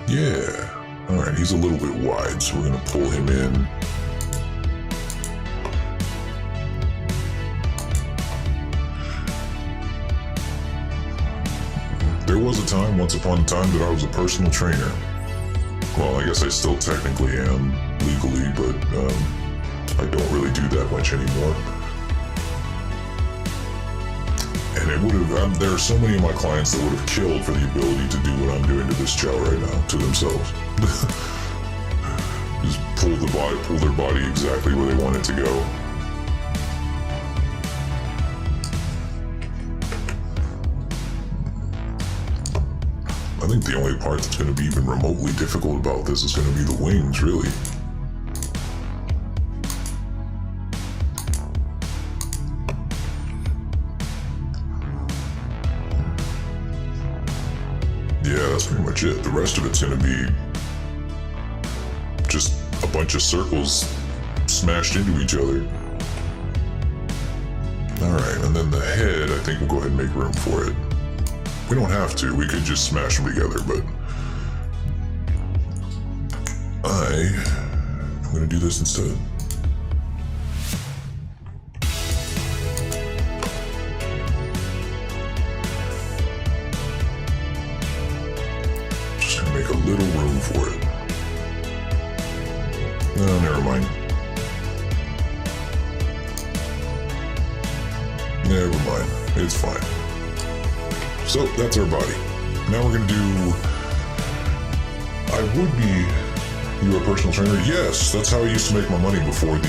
C: Yeah. All right, he's a little bit wide, so we're going to pull him in. There was a time, once upon a time, that I was a personal trainer. Well, I guess I still technically am, legally, but I don't really do that much anymore. And it would have, there are so many of my clients that would have killed for the ability to do what I'm doing to this Chao right now, to themselves. Just pull their body exactly where they want it to go. I think the only part that's going to be even remotely difficult about this is going to be the wings, really. Yeah, that's pretty much it. The rest of it's going to be just a bunch of circles smashed into each other. Alright, and then the head, I think we'll go ahead and make room for it. We don't have to, we could just smash them together, but I'm going to do this instead. Just going to make a little room for it. No, never mind. Never mind, it's fine. So that's our body. Now we're gonna do, I would be your personal trainer. Yes, that's how I used to make my money before the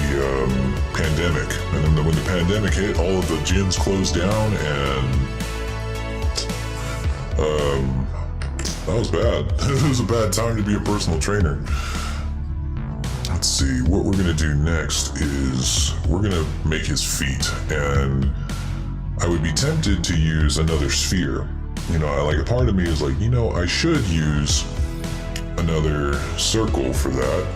C: pandemic. And then when the pandemic hit, all of the gyms closed down, and that was bad. It was a bad time to be a personal trainer. Let's see, what we're gonna do next is we're gonna make his feet, and I would be tempted to use another sphere. Like a part of me is like, I should use another circle for that.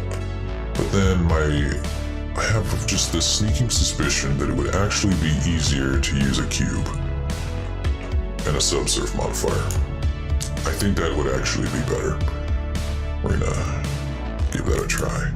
C: But then I have just this sneaking suspicion that it would actually be easier to use a cube and a subsurf modifier. I think that would actually be better. We're gonna give that a try.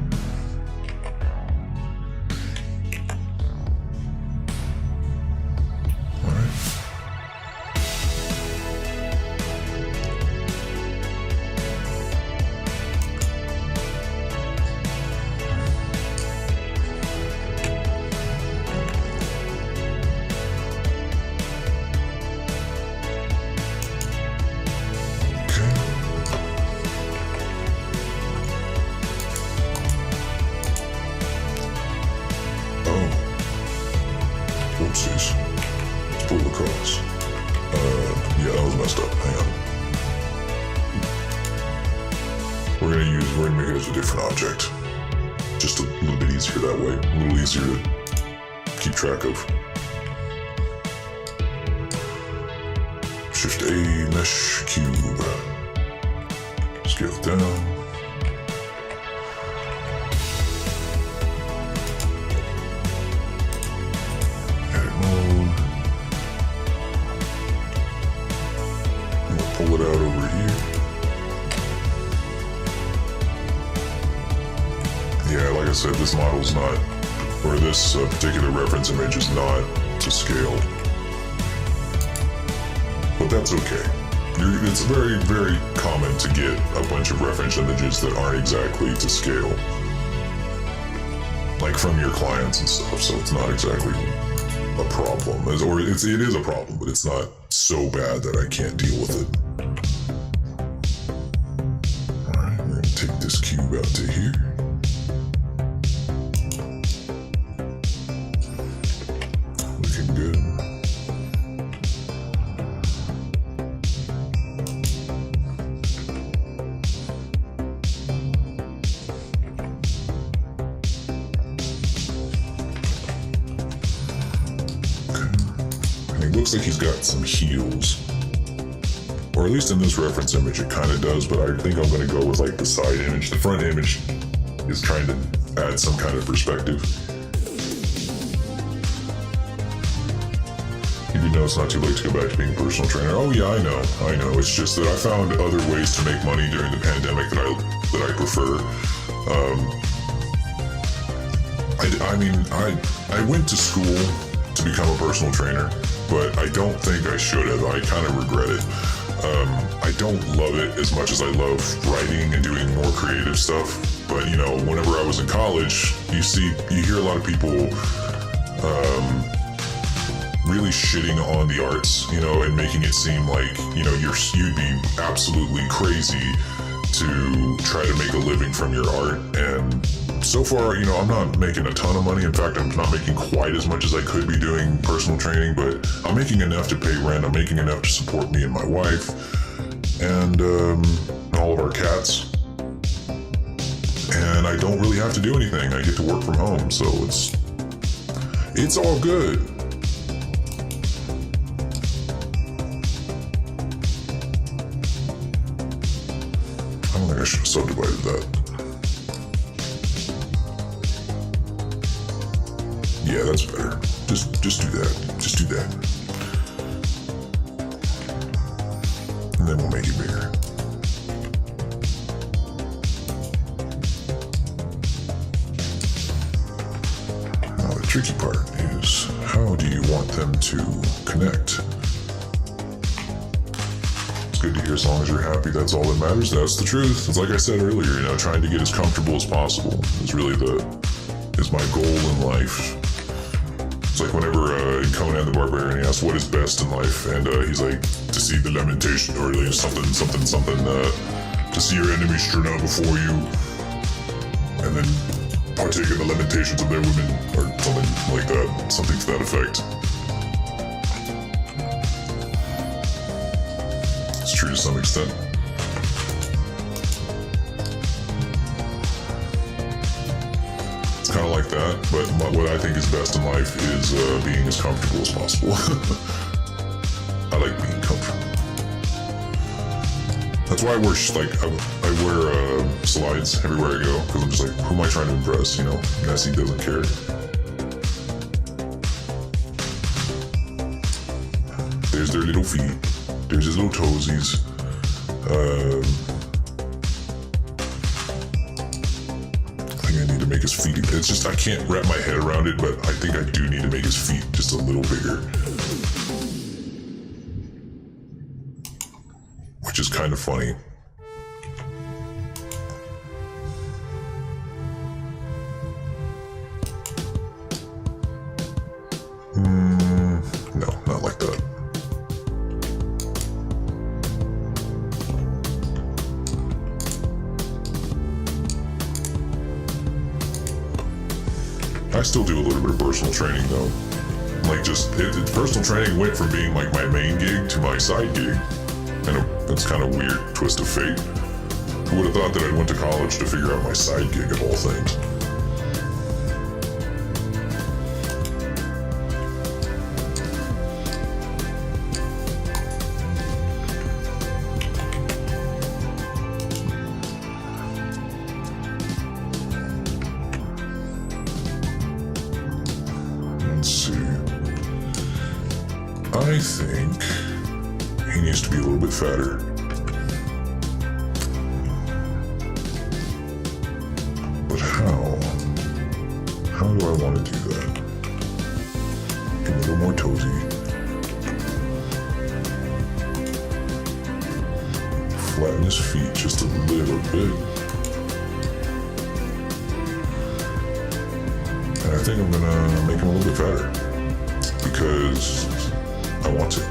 E: Whoopsies. Let's pull across. Yeah, that was messed up. Hang on. We're gonna make it as a different object. Just a little bit easier that way. A little easier to keep track of. Shift A, mesh cube. Scale it down. Pull it out over here. Yeah, like I said, this model's not, or this particular reference image is not to scale. But that's okay. It's very, very common to get a bunch of reference images that aren't exactly to scale. Like from your clients and stuff, so it's not exactly a problem. Or it is a problem, but it's not so bad that I can't deal with it. Alright, we're gonna take this cube out to here. Looking good. Looks like he's got some heels. Or at least in this reference image it kind of does, but I think I'm going to go with like the side image. The front image is trying to add some kind of perspective. You do know it's not too late to go back to being a personal trainer. Oh yeah, I know. It's just that I found other ways to make money during the pandemic that I prefer. I went to school to become a personal trainer, but I don't think I should have. I kind of regret it. I don't love it as much as I love writing and doing more creative stuff. But whenever I was in college, you hear a lot of people really shitting on the arts, and making it seem like you'd be absolutely crazy to try to make a living from your art. And so far, I'm not making a ton of money. In fact, I'm not making quite as much as I could be doing personal training, but I'm making enough to pay rent. I'm making enough to support me and my wife and all of our cats. And I don't really have to do anything. I get to work from home, so it's all good. I don't think I should have subdivided that. Yeah, that's better. Just do that. Just do that. And then we'll make it bigger. Now the tricky part is, how do you want them to connect? It's good to hear, as long as you're happy, that's all that matters. That's the truth. It's like I said earlier, trying to get as comfortable as possible is really is my goal in life. It's like whenever Conan the Barbarian, he asks what is best in life, and he's like, to see the lamentation, or something, to see your enemies strewn out before you, and then partake in the lamentations of their women, or something like that, something to that effect. It's true to some extent. Kind of like that, but what I think is best in life is being as comfortable as possible. That's why I wear I wear slides everywhere I go, because I'm just like, who am I trying to impress? You know, Nessie doesn't care. There's their little feet. There's his little toesies. I think I need to make his feet. It's just I can't wrap my head around it, but I think I do need to make his feet just a little bigger, which is kind of funny. No, not like that. I still do a little bit of personal training though. Like personal training went from being like my main gig to my side gig. And that's kind of weird twist of fate. Who would have thought that I went to college to figure out my side gig of all things? Let's see. I think he needs to be a little bit fatter. But how? How do I want to do that? Give him a little more toesy. Flatten his feet just a little bit. And I think I'm gonna make him a little bit fatter. Because I want to. I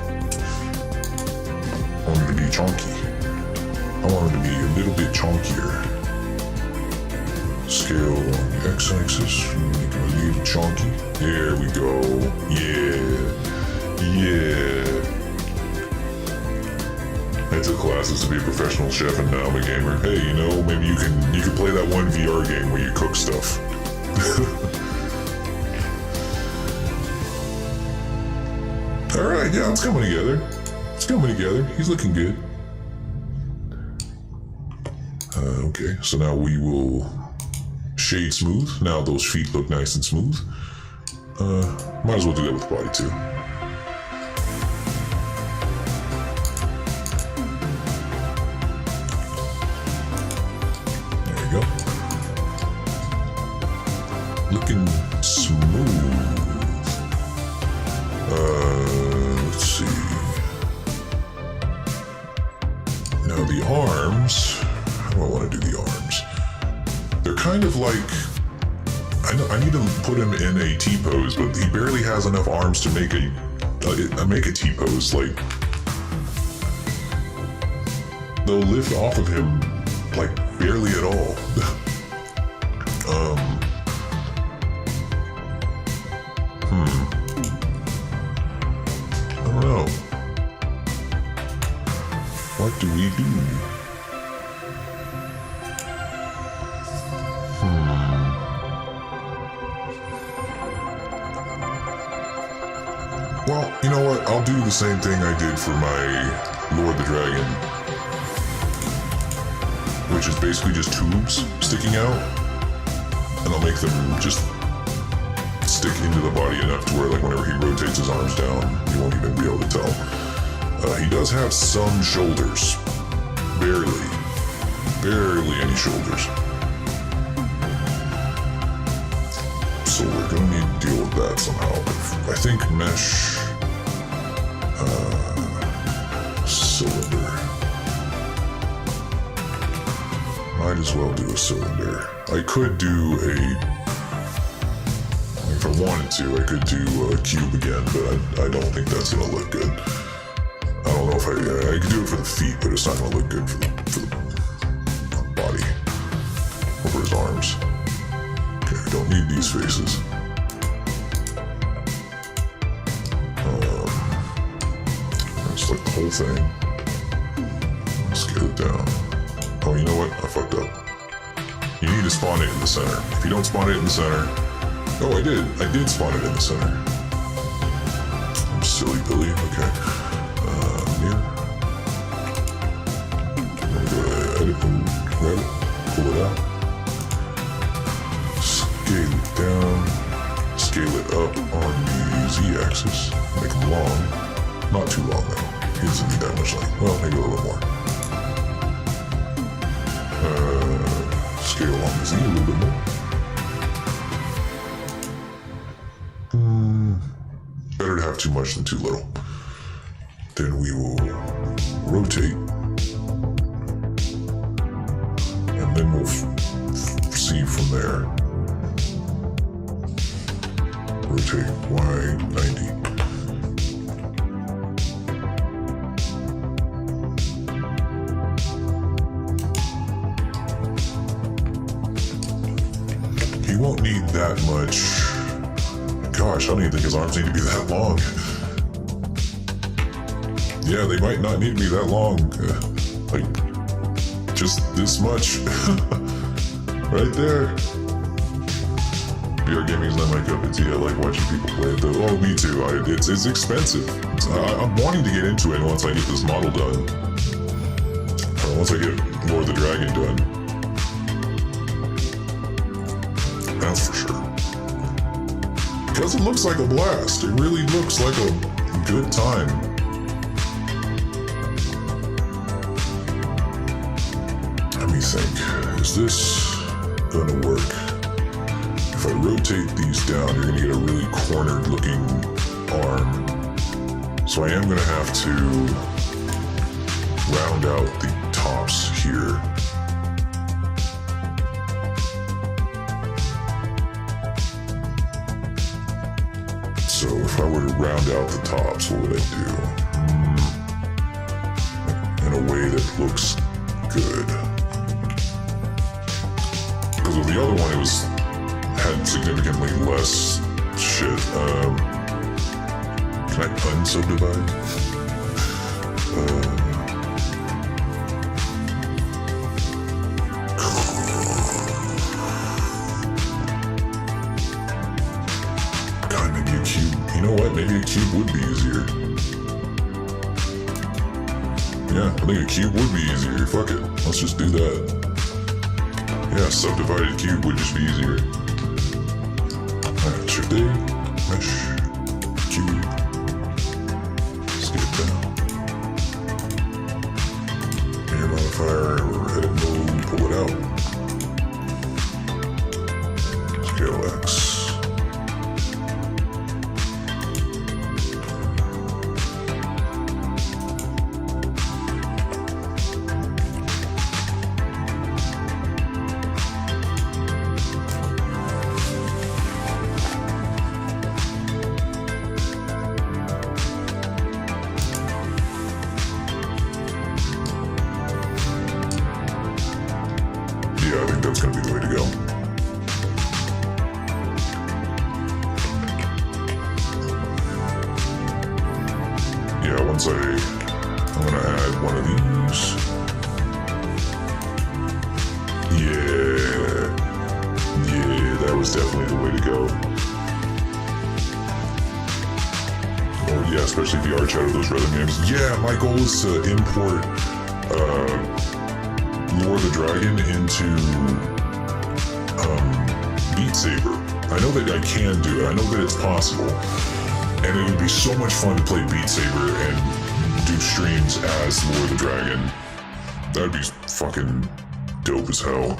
E: want him to be chunky. I want him to be a little bit chunkier. Scale on the x-axis, make him a little chunky. There we go. Yeah. I took classes to be a professional chef and now I'm a gamer. Hey, you know, maybe you can play that one VR game where you cook stuff. Alright, yeah, it's coming together. It's coming together. He's looking good. Okay, so now we will shade smooth. Now those feet look nice and smooth. Might as well do that with the body too. There you go. Looking smooth. Let's see. Now the arms. How do I want to do the arms? They're kind of like, I need to put him in a T-pose, but he barely has enough arms to make a T-pose. Like, they'll lift off of him like barely at all. I don't know. What do we do? Well, you know what? I'll do the same thing I did for my Lord the Dragon, which is basically just tubes sticking out, and I'll make them just stick into the body enough to where, like, whenever he rotates his arms down, you won't even be able to tell. He does have some shoulders, barely any shoulders. So we're gonna need to deal with that somehow. I think mesh cylinder. Might as well do a cylinder. I could do if I wanted to, I could do a cube again, but I don't think that's gonna look good. I don't know if I could do it for the feet, but it's not gonna look good for the body or for his arms. Okay, we don't need these faces. Let's like the whole thing. Let's scale it down. Oh, you know what? I fucked up. You need to spawn it in the center. If you don't spawn it in the center... Oh, I did spawn it in the center. I'm silly Billy. Okay. Here. edit and grab it, pull it out, scale it down, scale it up on the z-axis, make them long, not too long though, he doesn't need that much length, well maybe a little more. Scale on the z a little bit more. Better to have too much than too little. Then we will rotate, and then we'll see from there. Rotate Y 90. He won't need that much. Gosh, I don't even think his arms need to be that long. Yeah, they might not need to be that long. Like, just this much. Right there. VR gaming's not my cup of tea. I like watching people play it though. Oh, me too. It's expensive. I'm wanting to get into it once I get this model done. Or once I get more of the dragon done. That's for sure. Because it looks like a blast. It really looks like a good time. Let me think. Is this gonna work? If I rotate these down, you're gonna get a really cornered looking arm. So I am gonna have to round out the tops here. So if I were to round out the tops, what would I do? In a way that looks good. Because with the other one, it had significantly less shit. Can I unsubdivide? God, maybe a cube. You know what? Maybe a cube would be easier. Yeah, I think a cube would be easier. Fuck it. Let's just do that. Yeah, subdivided cube would just be easier. Alright, Shift A, Mesh, Cube, Scale down. Mirror modifier, edit mode, pull it out. Scale X. Yeah, I think that's gonna be the way to go. Yeah, I'm gonna add one of these. Yeah, that was definitely the way to go. Or yeah, especially if you arch out of those rhythm games. Yeah, my goal is to import Lure the Dragon into Beat Saber. I know that I can do it. I know that it's possible. And it would be so much fun to play Beat Saber and do streams as Lure the Dragon. That would be fucking dope as hell.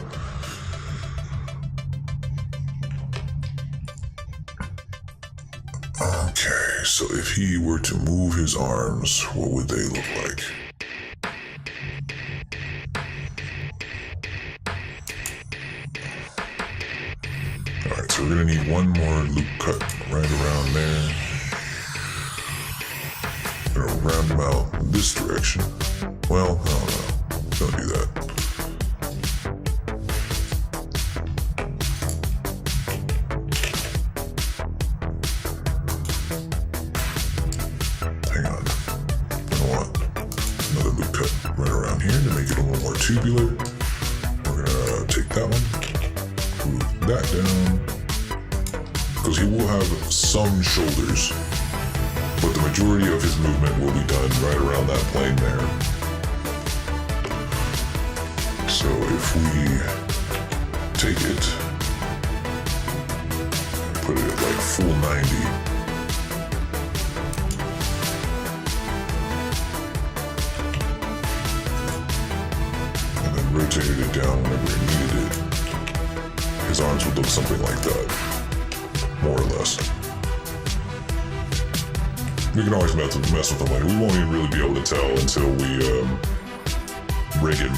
E: Okay, so if he were to move his arms, what would they look like? Alright, so we're gonna need one more loop cut right around there. Gonna round him out this direction. Well, I don't know. Don't do that. Hang on. I want another loop cut right around here to make it a little more tubular. We're gonna take that one, move that down, because he will have some shoulders, but the majority of his movement will be done right around that plane there. So if we take it, put it at like full 90. And then rotated it down whenever he needed it, his arms would look something like that, more or less. We can always mess with them later. We won't even really be able to tell until we rig him.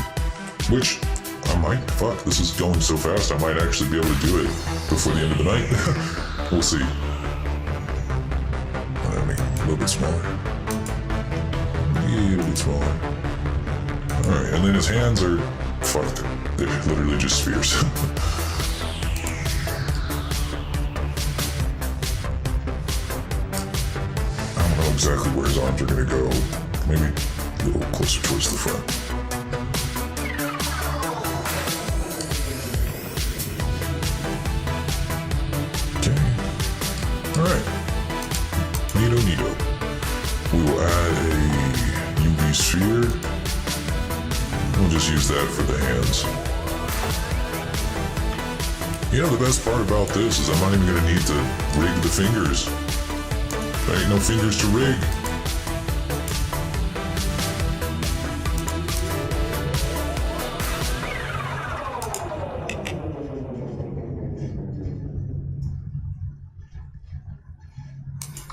E: Which, I might, fuck, this is going so fast, I might actually be able to do it before the end of the night. We'll see. I mean, a little bit smaller. A little bit smaller. Alright, and then his hands are fucked. They're literally just spheres. Exactly where his arms are going to go. Maybe a little closer towards the front. Okay. Alright. Neato. We will add a UV sphere. We'll just use that for the hands. You know, the best part about this is I'm not even going to need to rig the fingers. There ain't no fingers to rig.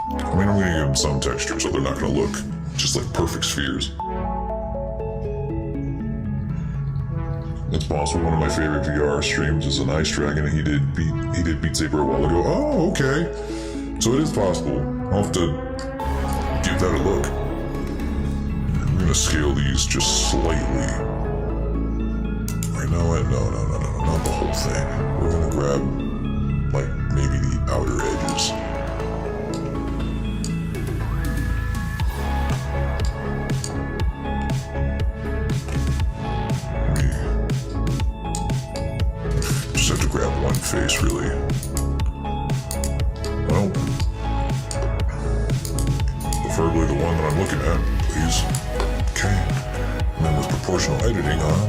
E: I mean, I'm gonna give them some texture so they're not gonna look just like perfect spheres. It's possible one of my favorite VR streams is an Ice Dragon, and he did Beat Saber a while ago. Oh, okay. So it is possible. I'll have to give that a look. I'm gonna scale these just slightly. Right now, no, not the whole thing. We're gonna grab, like, maybe the outer edges. Just have to grab one face, really. Well, preferably the one that I'm looking at, please. Okay. And then with proportional editing on,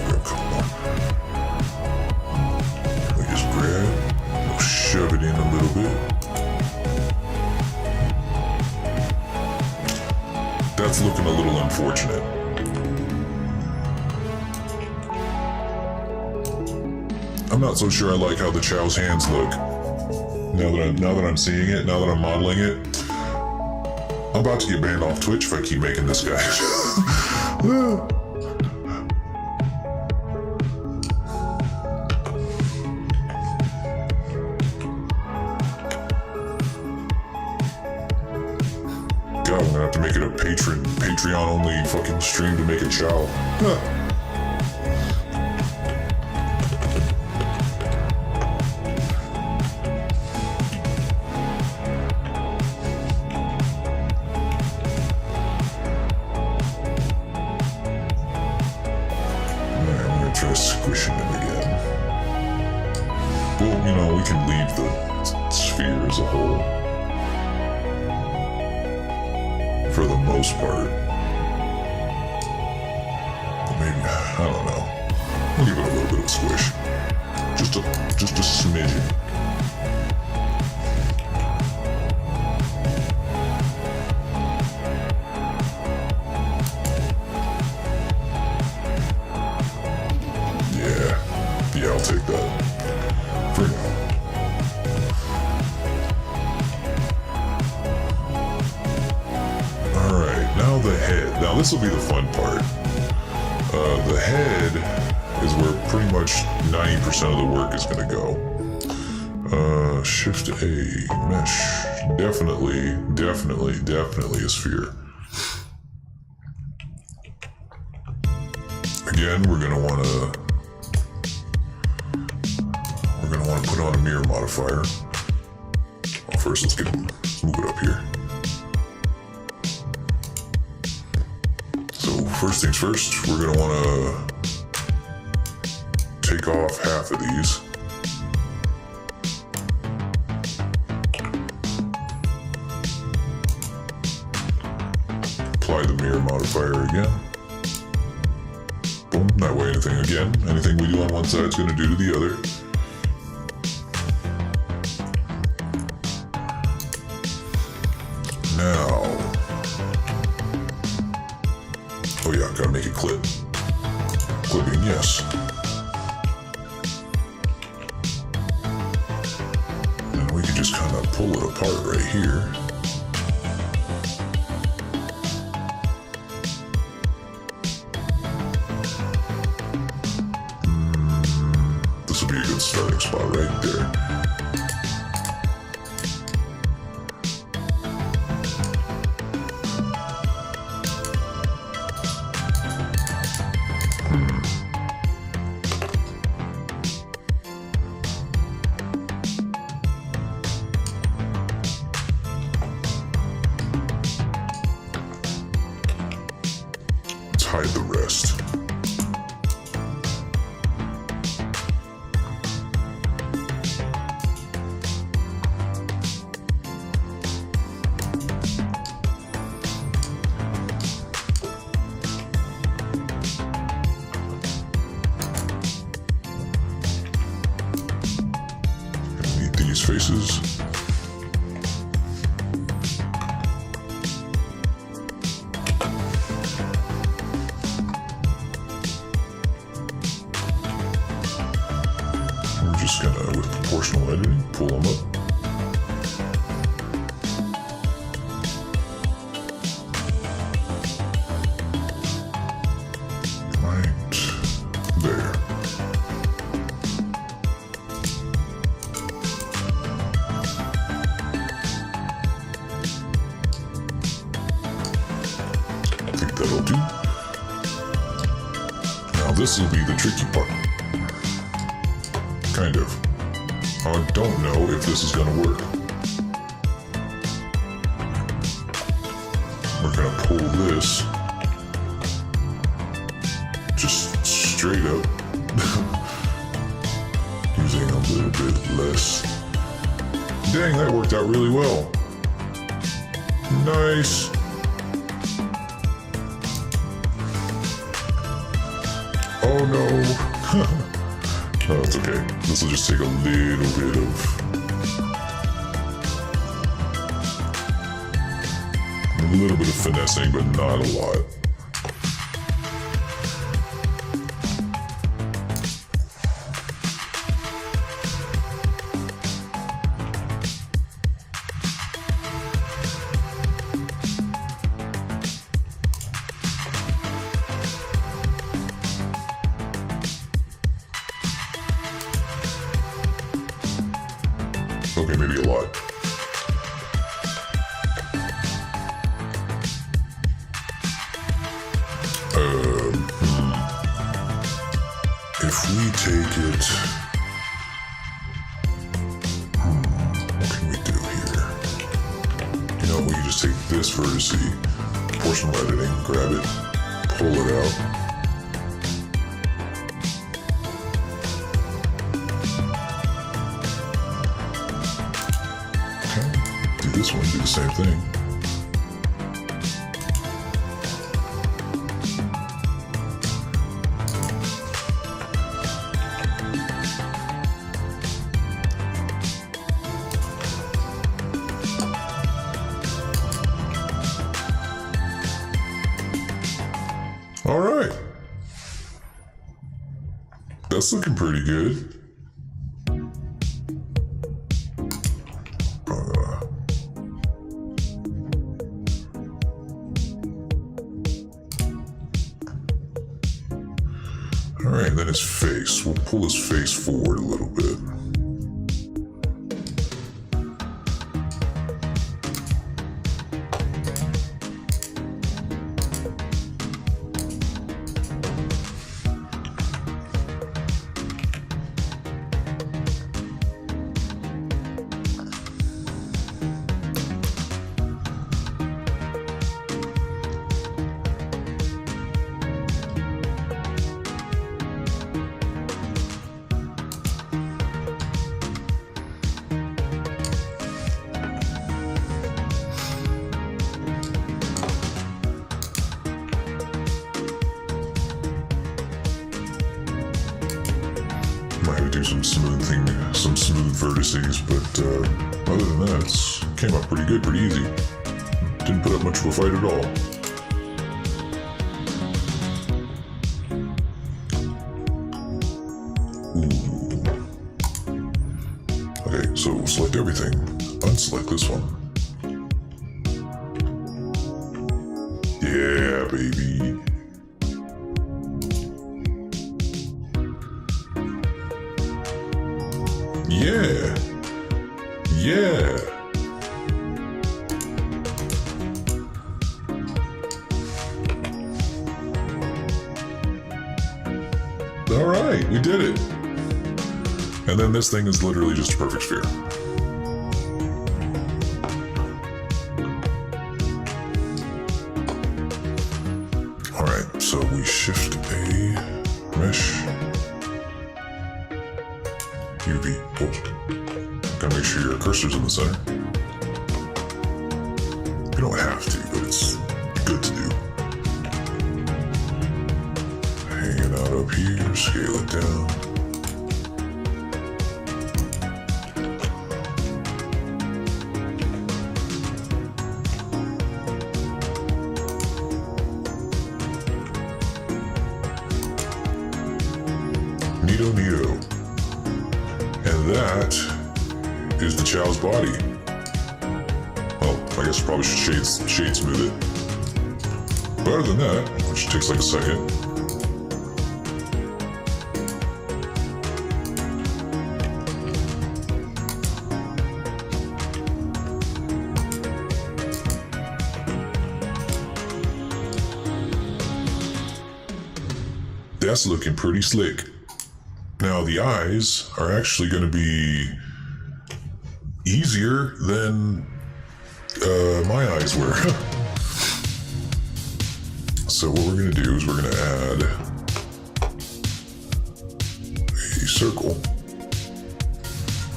E: grab a couple more. We just grab, we'll shove it in a little bit. That's looking a little unfortunate. I'm not so sure I like how the Chao's hands look. Now that I'm seeing it, now that I'm modeling it, I'm about to get banned off Twitch if I keep making this guy. God, I'm gonna have to make it a Patreon only fucking stream to make a Chao. Try squishing them again. Well, you know, we can leave the sphere as a whole. For the most part. Maybe, I don't know. We'll give it a little bit of a squish. Just a smidgen. Yeah, I'll take that. For now. Alright, now the head. Now this will be the fun part. The head is where pretty much 90% of the work is going to go. Shift A, mesh. Definitely a sphere. Again, we're going to want to put on a mirror modifier. Well, first, let's move it up here. So first things first, we're gonna want to take off half of these. Apply the mirror modifier again. Boom. That way anything we do on one side is going to do to the other. Now. Oh yeah, gotta make it clip. Clipping, yes. And we can just kind of pull it apart right here. This would be a good starting spot right there. Hide the rest. Need these faces. Just gonna, with proportional editing, pull them up. Right there. I think that'll do. Now this will be the tricky part. Kind of. I don't know if this is going to work. We're going to pull this just straight up using a little bit less. Dang, that worked out really well. Nice. Oh no. Oh, it's okay. This will just take a little bit of finessing, but not a lot. Okay, maybe a lot. If we take it, what can we do here? You know, we can just take this vertex, proportional editing, grab it, pull it out. This one do the same thing. All right. That's looking pretty good. All right, then his face. We'll pull his face forward a little bit. Might have to do some smooth vertices, but other than that, it came out pretty good, pretty easy. Didn't put up much of a fight at all. Ooh. Okay, so select everything. Unselect this one. Yeah, baby. Yeah. Yeah. All right, we did it. And then this thing is literally just a perfect sphere. All right, so we shift a mesh. UV. Oh. Gotta make sure your cursor's in the center. You don't have to, but it's good to do. Hang it out up here, scale it down. Neato. And that is the Chao's body. Well, I guess we probably should shade smooth it. But other than that, which takes like a second. That's looking pretty slick. Now the eyes are actually going to be easier than my eyes were. So what we're going to do is we're going to add a circle,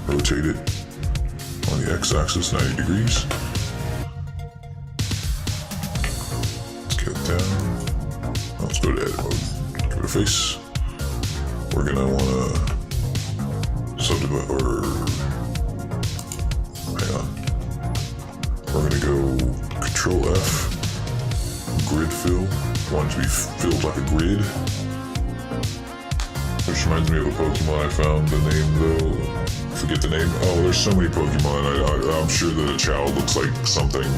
E: rotate it on the x-axis 90 degrees, scale it down. Let's go to edit mode, give it a face. We're gonna wanna subdivide, or hang on. We're gonna go Control F, grid fill. Want it to be filled like a grid. Which reminds me of a Pokemon I found. The name though, forget the name. Oh, there's so many Pokemon. I'm sure that a Chao looks like something.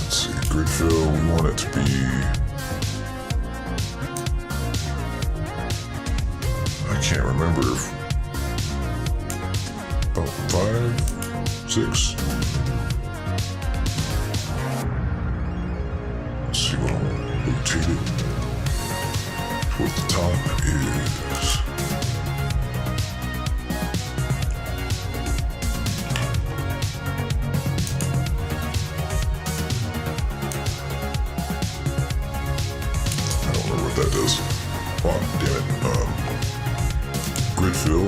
E: Let's see, grid fill. We want it to be. I can't remember. Oh, 5, 6. Let's see what I'll rotate it. Towards the top is. I don't know what that does. Oh, damn it. Grid fill.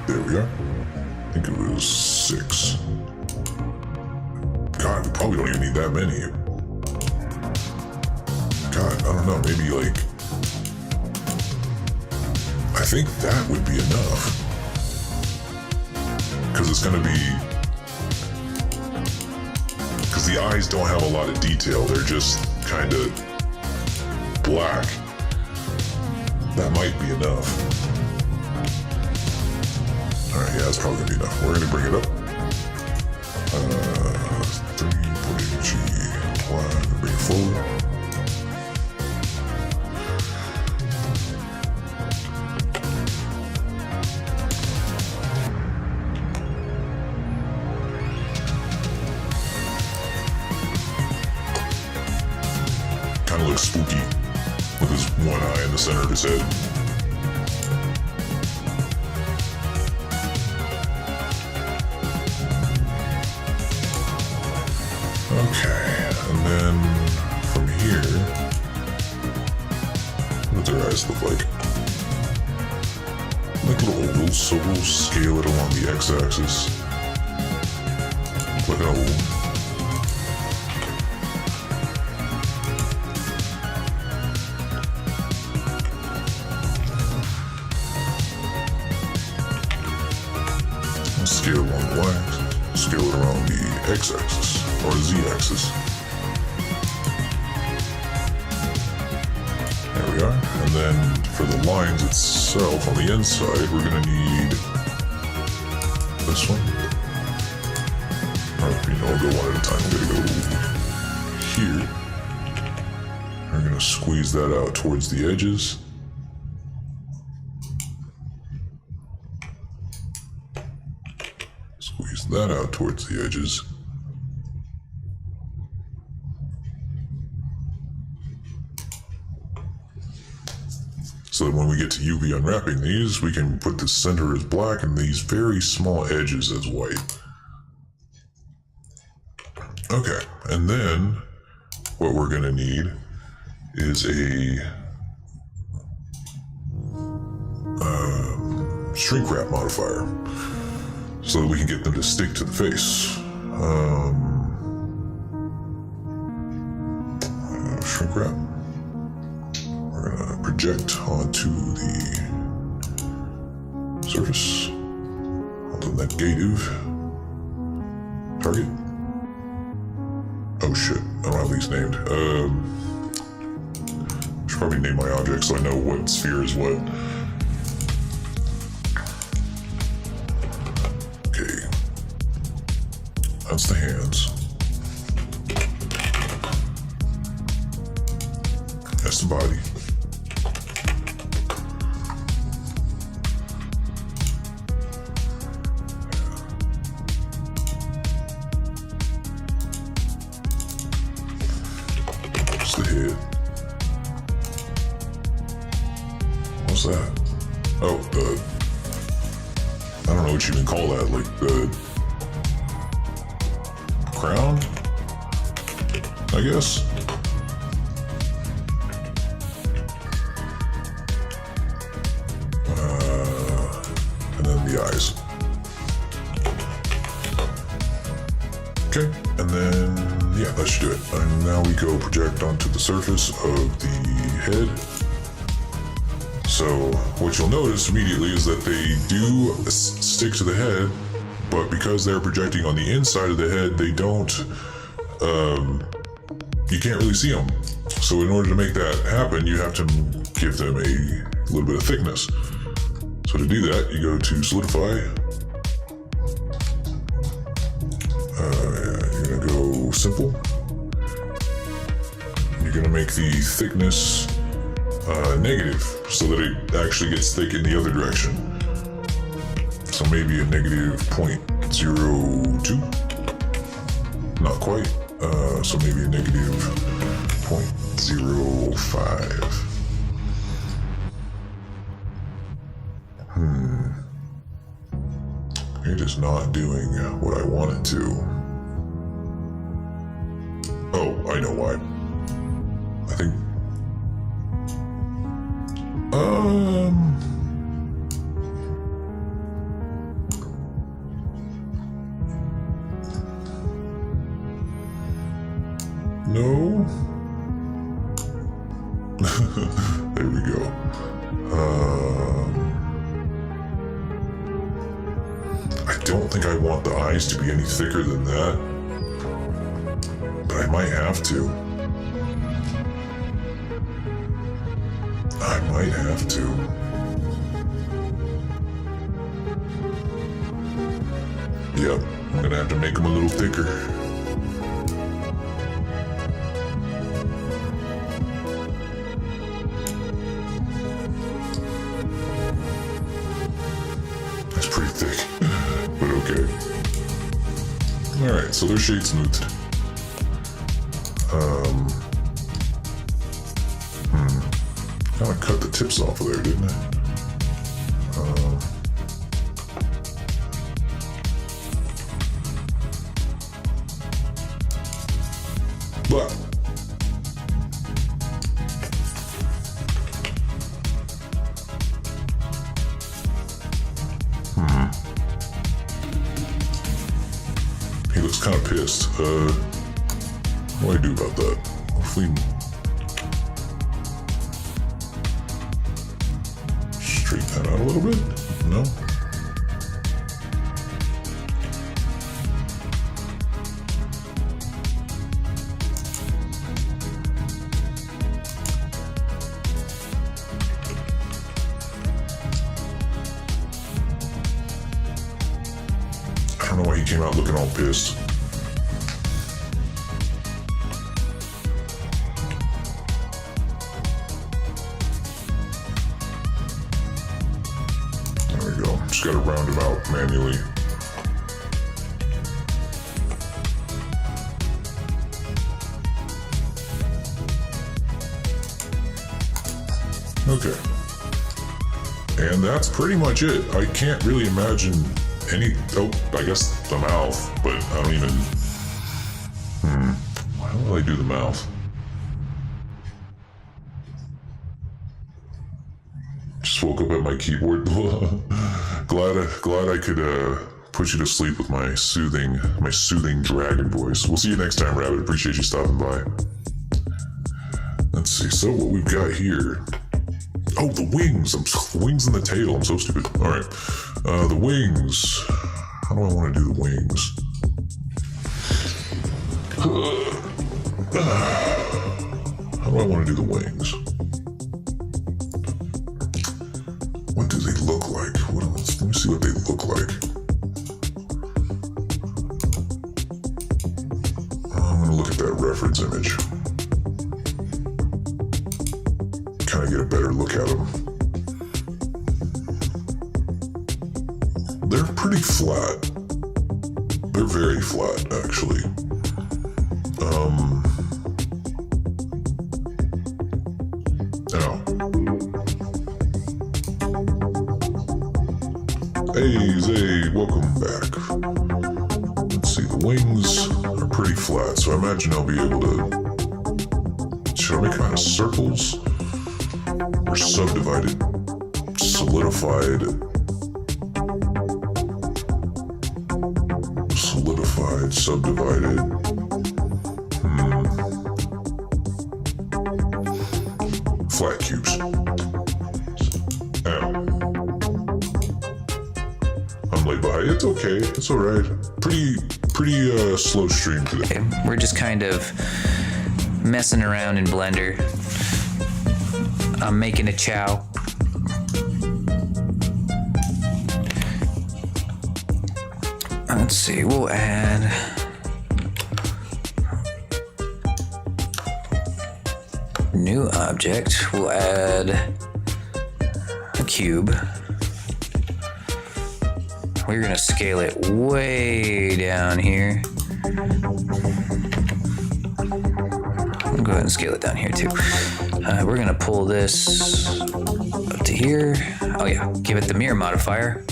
E: There we are. I think it was 6. God, we probably don't even need that many. God, I don't know, maybe like. I think that would be enough. Because it's going to be. Because the eyes don't have a lot of detail, they're just kind of black. That might be enough. Alright, yeah, that's probably going to be enough. We're going to bring it up. 3.g, apply, bring it forward. Kind of looks spooky with his one eye in the center of his head. Okay, and then from here, what do their eyes look like? Like little ovals, so we'll scale it along the x-axis. Like an oval. Scale along the y-axis, scale it around the x-axis, or z-axis. There we are. And then for the lines itself on the inside, we're going to need this one. Or, I'll go one at a time. We're going to go here. We're going to squeeze that out towards the edges. Squeeze that out towards the edges. So that when we get to UV unwrapping these, we can put the center as black and these very small edges as white. Okay, and then what we're going to need is a shrink wrap modifier so that we can get them to stick to the face. Shrink wrap. We're going to project onto the surface, onto the negative target. Oh shit, I don't have these named. I should probably name my object so I know what sphere is what. Okay. That's the hands. That's the body. That's the head. What's that? Oh, I don't know what you even call that, like the crown, I guess. And then the eyes. Okay, and then, yeah, that should do it. And now we go project onto the surface of the head. So what you'll notice immediately is that they do stick to the head, but because they're projecting on the inside of the head, they don't, you can't really see them. So in order to make that happen, you have to give them a little bit of thickness. So to do that, you go to solidify. You're gonna go simple. You're gonna make the thickness negative so that it actually gets thick in the other direction. So maybe a negative 0.02. Not quite. So maybe a negative 0.05. It is not doing what I want it to. Oh, I know why. I think... No? There we go. I don't think I want the eyes to be any thicker than that, but I might have to. I might have to. Yep, I'm gonna have to make them a little thicker. That's pretty thick, but okay. Alright, so they're shade smoothed. Kind of cut the tips off of there, didn't I? But kind of pissed. What do I do about that? Hopefully, straighten that out a little bit. No. I don't know why he came out looking all pissed. There we go. Just gotta round him out manually. Okay. And that's pretty much it. I can't really imagine any, oh, I guess the mouth, but I don't even, why will I do the mouth? Just woke up at my keyboard. glad I could put you to sleep with my soothing dragon voice. We'll see you next time, Rabbit. Appreciate you stopping by. Let's see, so what we've got here. Oh, the wings. The wings and the tail. I'm so stupid. All right. The wings. How do I want to do the wings? How do I want to do the wings? What do they look like? Let me see what they look like. I'm going to look at that reference image. Kind of get a better look at them. They're pretty flat. They're very flat, actually. Oh. Hey, Zay, welcome back. Let's see, the wings are pretty flat, so I imagine I'll be able to... Should I make them out of circles? Or subdivided, solidified, subdivided. Flat cubes. Ow. I'm late by. It's okay. It's all right. Pretty slow stream today.
A: Okay, we're just kind of messing around in Blender. I'm making a Chao. Let's see, we'll add new object. We'll add a cube. We're gonna scale it way down here. I'll go ahead and scale it down here too. We're gonna pull this up to here. Oh yeah, give it the mirror modifier.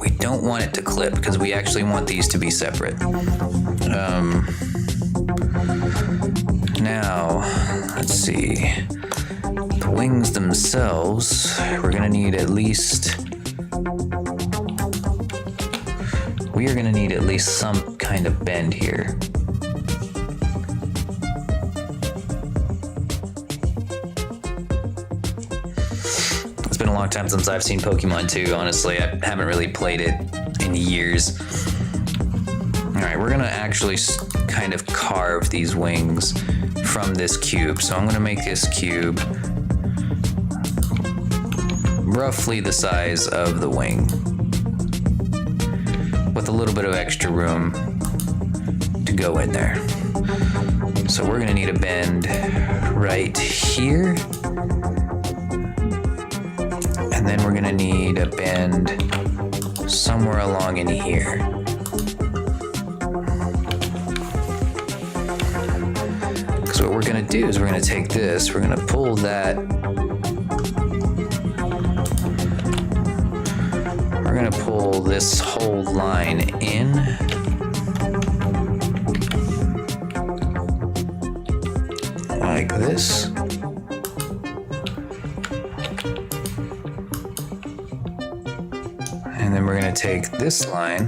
A: We don't want it to clip because we actually want these to be separate. Now, let's see. The wings themselves, we're gonna need at least... We are going to need at least some kind of bend here. It's been a long time since I've seen Pokemon 2, honestly. I haven't really played it in years. Alright, we're going to actually kind of carve these wings from this cube. So I'm going to make this cube roughly the size of the wing, with a little bit of extra room to go in there. So we're gonna need a bend right here. And then we're gonna need a bend somewhere along in here. Because what we're gonna do is we're gonna take this, we're gonna pull that. We're gonna pull this whole line in. Like this. then we're going to take this line.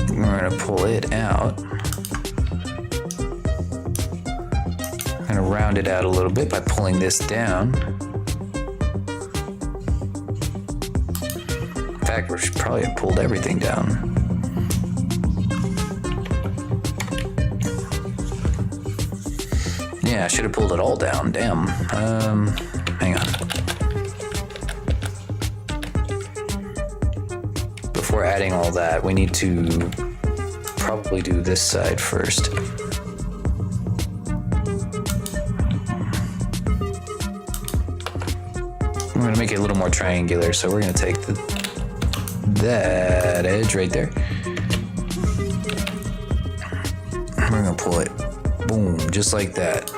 A: We're going to pull it out. I'm going to round it out a little bit by pulling this down. In fact, we should probably have pulled everything down. Yeah, I should have pulled it all down. Damn. Hang on. Before adding all that, we need to probably do this side first. I'm going to make it a little more triangular, so we're going to take that edge right there. We're going to pull it, boom, just like that.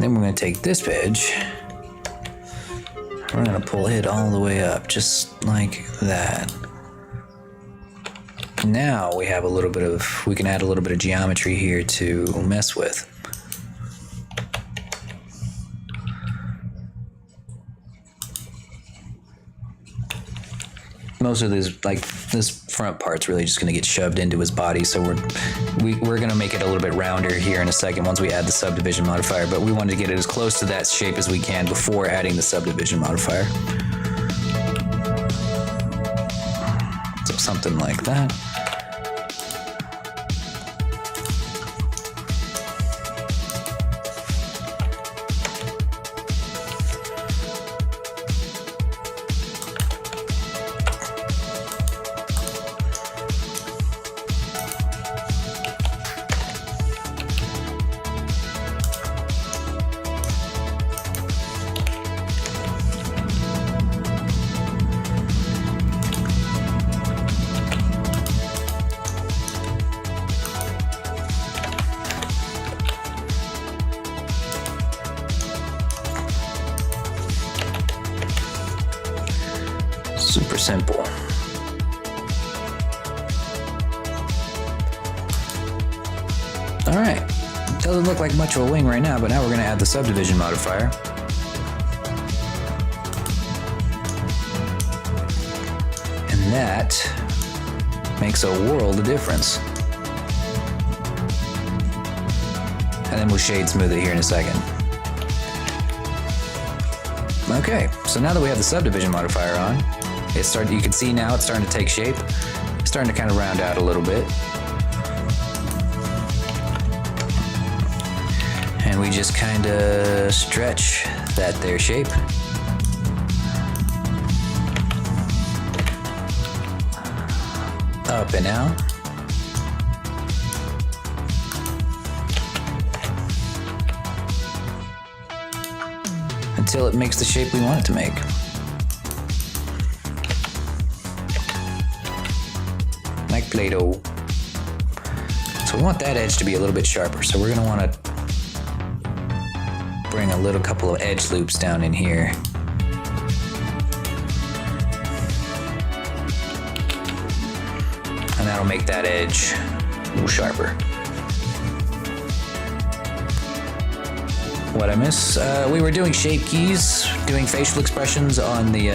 A: Then we're going to take this edge. We're going to pull it all the way up, just like that. Now we have a little bit of, we can add a little bit of geometry here to mess with. Most of this, like this front part's really just going to get shoved into his body, so we're going to make it a little bit rounder here in a second once we add the subdivision modifier, but we wanted to get it as close to that shape as we can before adding the subdivision modifier. So something like that. Super simple. All right, doesn't look like much of a wing right now, but now we're going to add the subdivision modifier. And that makes a world of difference. And then we'll shade smooth it here in a second. Okay, so now that we have the subdivision modifier on, you can see now it's starting to take shape. It's starting to kind of round out a little bit. And we just kind of stretch that there shape. Up and out. Until it makes the shape we want it to make. Like Play-Doh. So we want that edge to be a little bit sharper, so we're gonna wanna bring a couple of edge loops down in here. And that'll make that edge a little sharper. What I miss? We were doing shape keys, doing facial expressions on the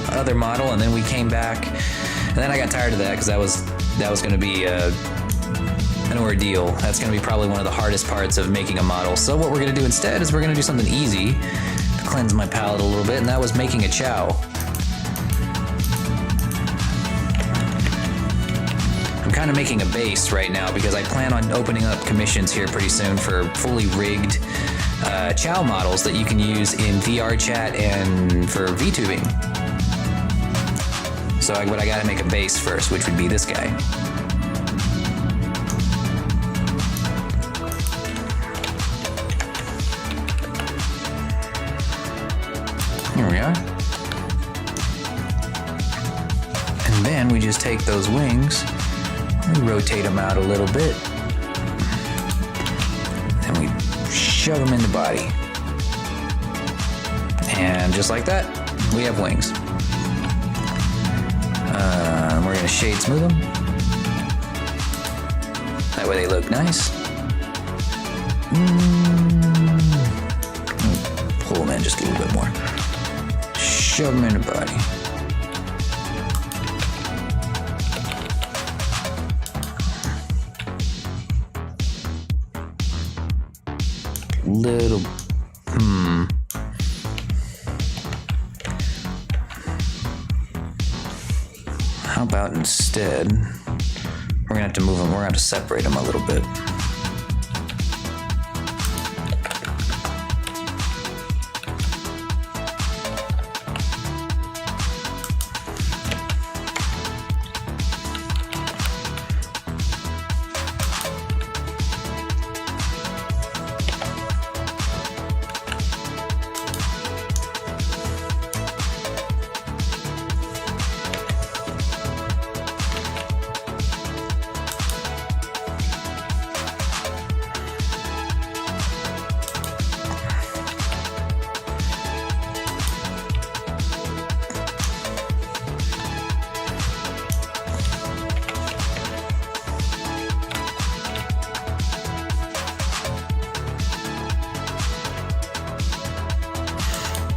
A: other model, and then we came back, and then I got tired of that because that was going to be an ordeal. That's going to be probably one of the hardest parts of making a model. So what we're going to do instead is we're going to do something easy to cleanse my palette a little bit, and that was making a Chao. I'm kind of making a base right now because I plan on opening up commissions here pretty soon for fully rigged Chao models that you can use in VR chat and for VTubing. But I gotta make a base first, which would be this guy. Here we are. And then we just take those wings, we rotate them out a little bit, and we shove them in the body. And just like that, we have wings. We're going to shade smooth them. That way they look nice. Pull them in just a little bit more. shove them in the body. Little, How about instead, we're gonna have to move them, we're gonna have to separate them a little bit.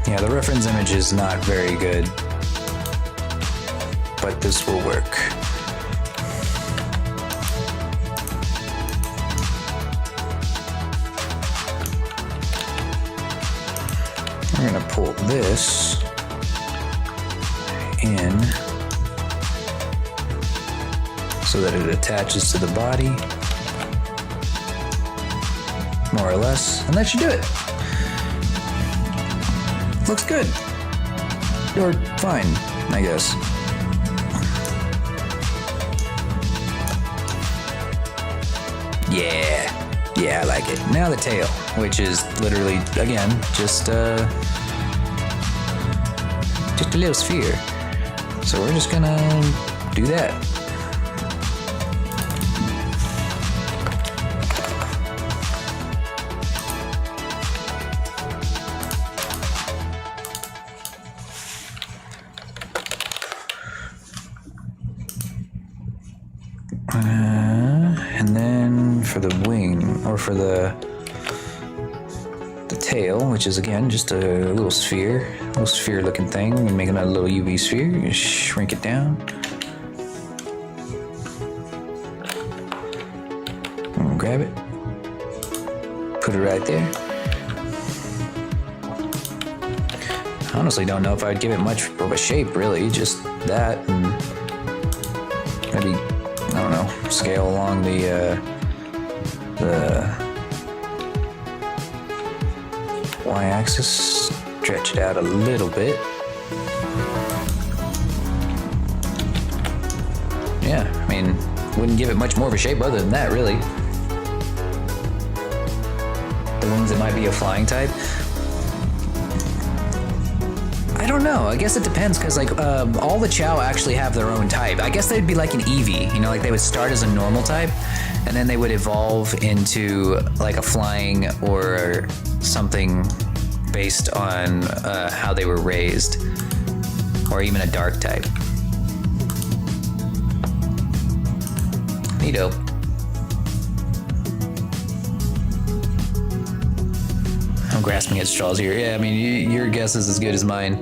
A: Yeah, the reference image is not very good, but this will work. We're gonna pull this in so that it attaches to the body, more or less, and that should do it. Looks good. Or fine, I guess. Yeah, I like it. Now the tail, which is literally, again, just a little sphere. So we're just gonna do that. And then for the wing, or for the tail, which is again just a little sphere looking thing, and make another little UV sphere, you shrink it down. And grab it, put it right there. Honestly don't know if I'd give it much of a shape, really, just that, and maybe, I don't know, scale along the y-axis, stretch it out a little bit. Yeah, I mean, wouldn't give it much more of a shape other than that, really. The wings, it might be a flying type. I don't know. I guess it depends, because like all the Chao actually have their own type. I guess they'd be like an Eevee, you know, like they would start as a normal type, and then they would evolve into like a flying or something based on how they were raised, or even a dark type. Neato. I'm grasping at straws here. Yeah, I mean, your guess is as good as mine.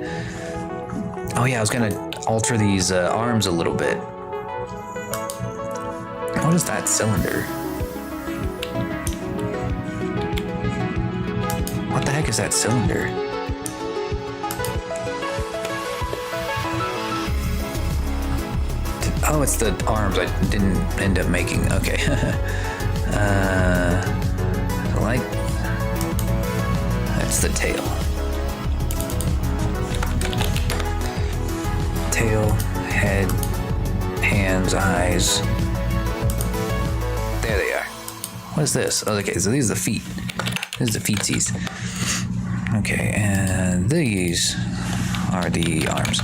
A: Oh yeah, I was gonna alter these arms a little bit. What is that cylinder? What the heck is that cylinder? Oh, it's the arms I didn't end up making. Okay. Like, that's the tail. Tail, head, hands, eyes. There they are. What is this? Oh, okay, so these are the feet. These are the feetsies. Okay, and these are the arms.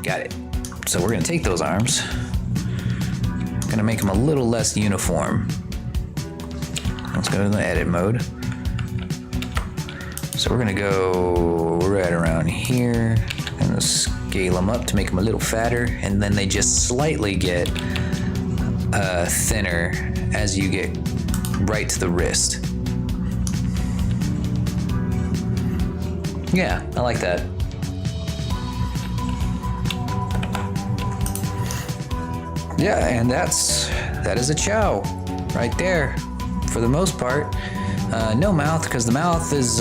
A: Got it. So we're gonna take those arms, gonna make them a little less uniform. Let's go to the edit mode. So we're gonna go right around here and scale them up to make them a little fatter, and then they just slightly get thinner as you get right to the wrist. Yeah, I like that. Yeah, and that is a Chao right there for the most part. No mouth, because the mouth is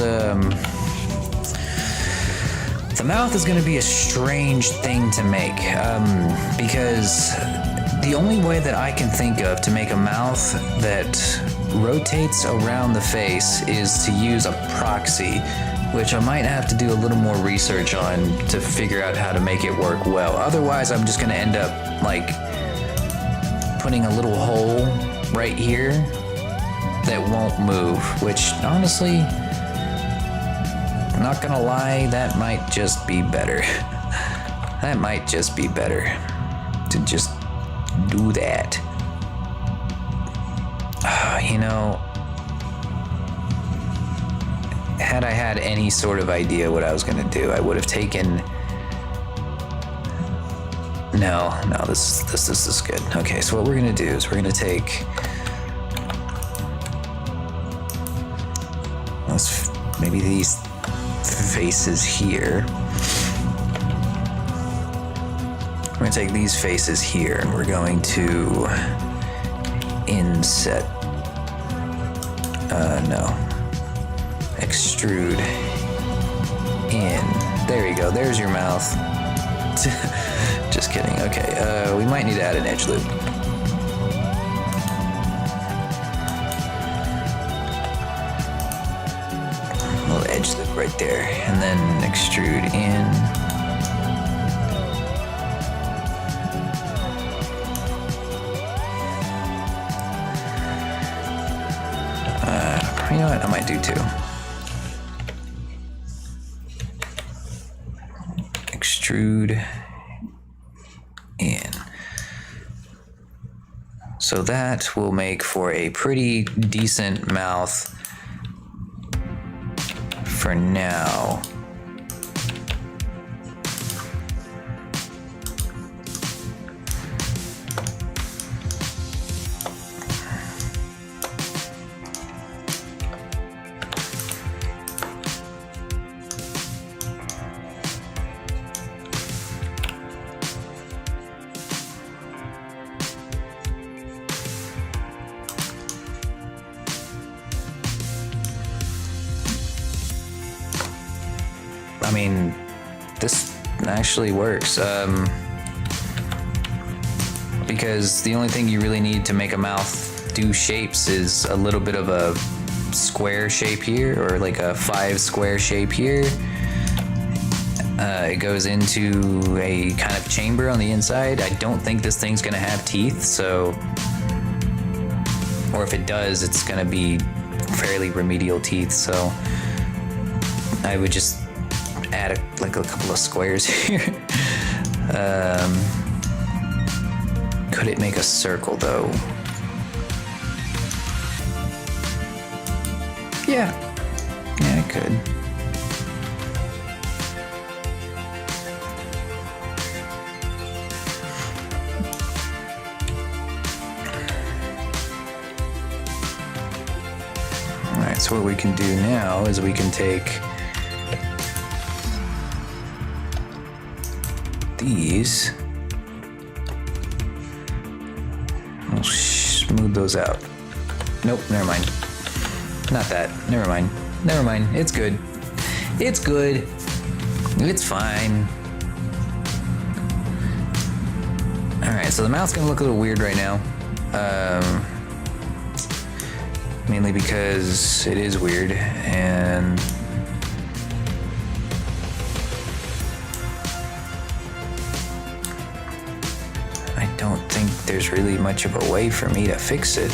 A: going to be a strange thing to make, because the only way that I can think of to make a mouth that rotates around the face is to use a proxy, which I might have to do a little more research on to figure out how to make it work well. Otherwise, I'm just going to end up like putting a little hole right here that won't move, which honestly, I'm not gonna lie, that might just be better. That might just be better to just do that. You know, had I had any sort of idea what I was gonna do, I would have taken. No, this is good. Okay, so what we're gonna do is we're gonna take. Let's maybe these faces here. We're gonna take these faces here and we're going to inset. No. Extrude in. There you go. There's your mouth. Just kidding. Okay. We might need to add an edge loop. Edge loop right there, and then extrude in. You know what? I might do two. Extrude in. So that will make for a pretty decent mouth for now. I mean, this actually works, because the only thing you really need to make a mouth do shapes is a little bit of a square shape here, or like a 5 square shape here. It goes into a kind of chamber on the inside. I don't think this thing's gonna have teeth, so, or if it does, it's gonna be fairly remedial teeth, so I would just add a couple of squares here. Could it make a circle though? Yeah, it could. All right, so what we can do now is we can take these. We'll smooth those out. Nope, never mind. Not that. Never mind. Never mind. It's good. It's good. It's fine. Alright, so the mouth's gonna look a little weird right now. Mainly because it is weird, and I don't think there's really much of a way for me to fix it.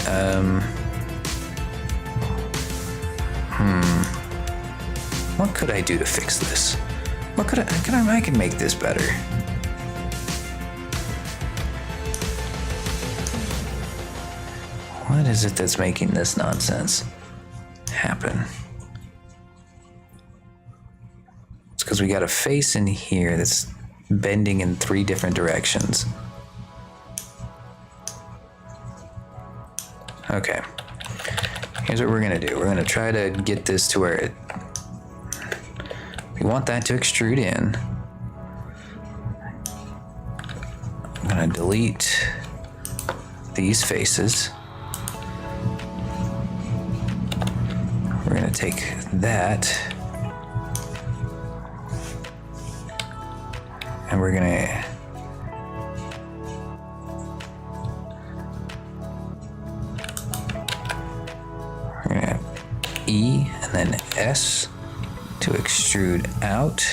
A: What could I do to fix this? What could I can make this better. What is it that's making this nonsense happen? It's because we got a face in here that's bending in 3 different directions. Okay. Here's what we're gonna do. We're gonna try to get this to where we want that to extrude in. I'm gonna delete these faces. We're gonna take that, and we're gonna E and then S to extrude out.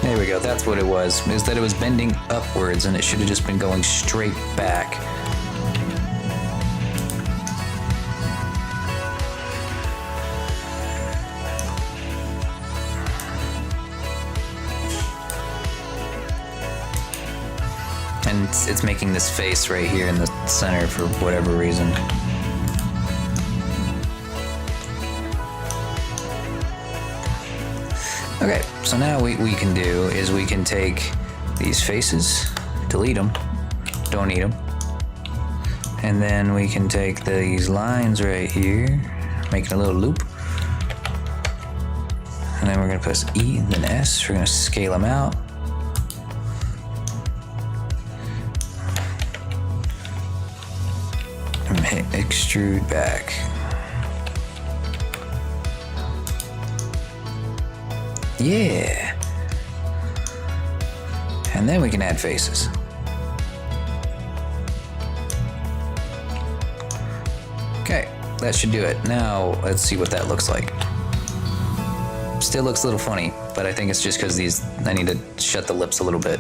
A: There we go, that's what it was, is that it was bending upwards and it should have just been going straight back. And it's making this face right here in the center for whatever reason. Okay, so now what we can do is we can take these faces, delete them, don't need them. And then we can take these lines right here, make a little loop. And then we're gonna press E and then S, we're gonna scale them out. And hit extrude back. Yeah. And then we can add faces. Okay, that should do it. Now, let's see what that looks like. Still looks a little funny, but I think it's just because I need to shut the lips a little bit.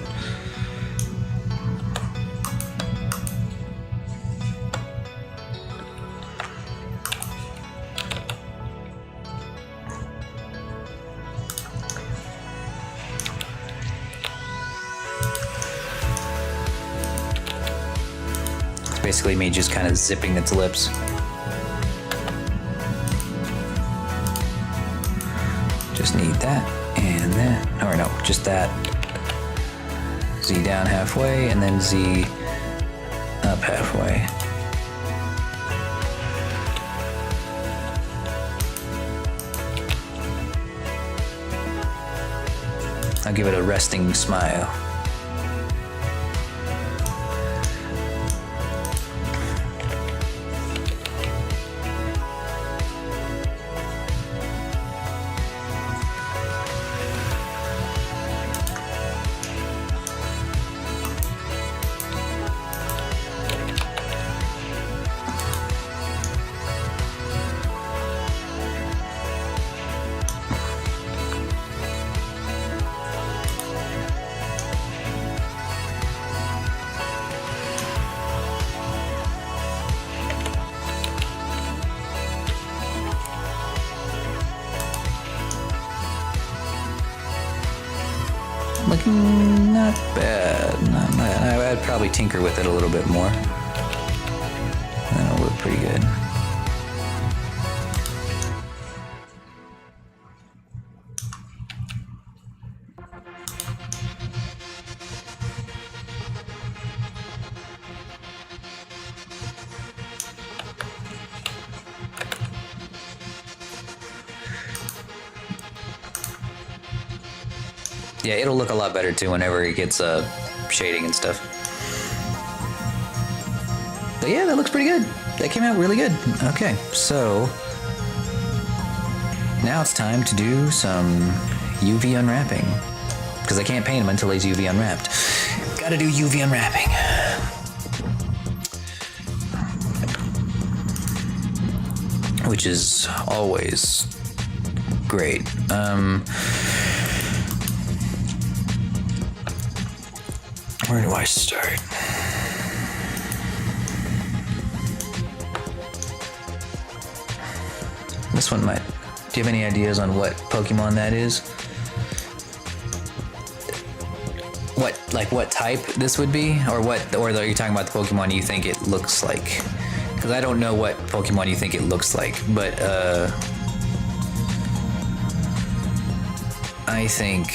A: Basically me just kind of zipping its lips. Just need that and that, or no, just that. Z down halfway and then Z up halfway. I'll give it a resting smile. Looking not bad, not bad. I'd probably tinker with it a little bit more. That'll look pretty good. Yeah, it'll look a lot better too whenever it gets shading and stuff. But yeah, that looks pretty good. That came out really good. Okay, so now it's time to do some UV unwrapping. Because I can't paint them until he's UV unwrapped. Gotta do UV unwrapping. Which is always great. Where do I start? This one might. Do you have any ideas on what Pokemon that is? What? like what type this would be, or are you talking about the Pokemon you think it looks like? Because I don't know what Pokemon you think it looks like, but I think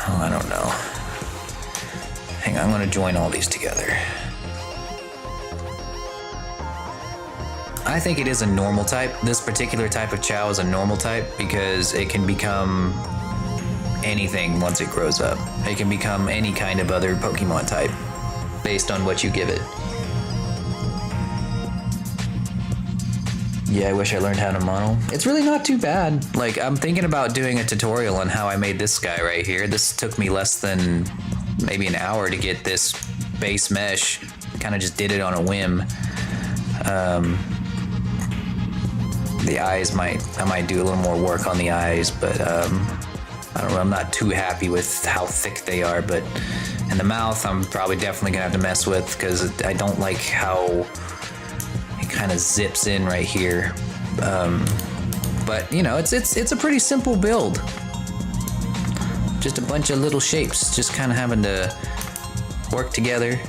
A: I don't know. Hang on, I'm gonna join all these together. I think it is a normal type. This particular type of Chao is a normal type because it can become anything once it grows up. It can become any kind of other Pokemon type based on what you give it. Yeah, I wish I learned how to mono. It's really not too bad. Like, I'm thinking about doing a tutorial on how I made this guy right here. This took me less than maybe an hour to get this base mesh. Kind of just did it on a whim. The eyes I might do a little more work on the eyes, but I don't know, I'm not too happy with how thick they are, but in the mouth, I'm probably definitely gonna have to mess with because I don't like how it kind of zips in right here. But you know, it's a pretty simple build. Just a bunch of little shapes, just kind of having to work together.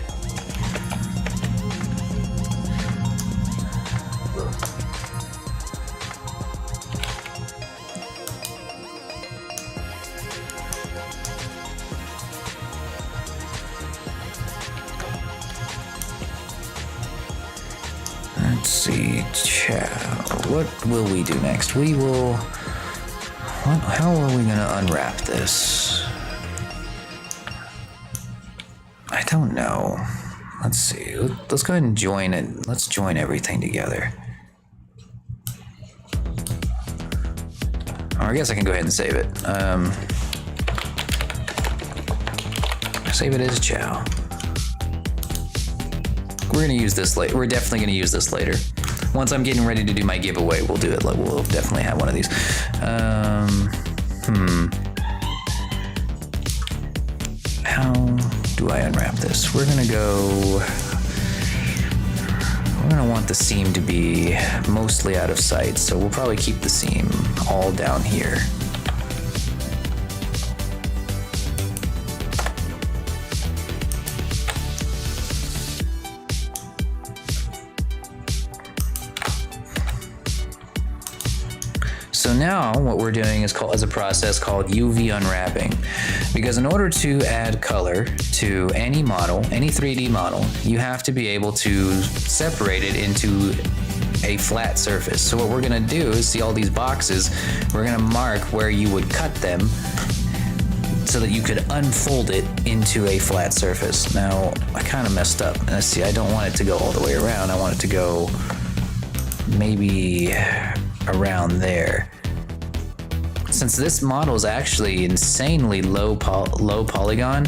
A: Let's see, Chao. What will we do next? We will... How are we gonna unwrap this? I don't know. Let's see. Let's go ahead and join it. Let's join everything together. Or I guess I can go ahead and save it. Save it as Chao. We're gonna use this later. We're definitely gonna use this later. Once I'm getting ready to do my giveaway, we'll do it. We'll definitely have one of these. How do I unwrap this? We're gonna want the seam to be mostly out of sight, so we'll probably keep the seam all down here. So now what we're doing is a process called UV unwrapping, because in order to add color to any model, any 3D model, you have to be able to separate it into a flat surface. So what we're gonna do is see all these boxes, we're gonna mark where you would cut them so that you could unfold it into a flat surface. Now, I kind of messed up. Let's see, I don't want it to go all the way around. I want it to go maybe around there. Since this model is actually insanely low polygon,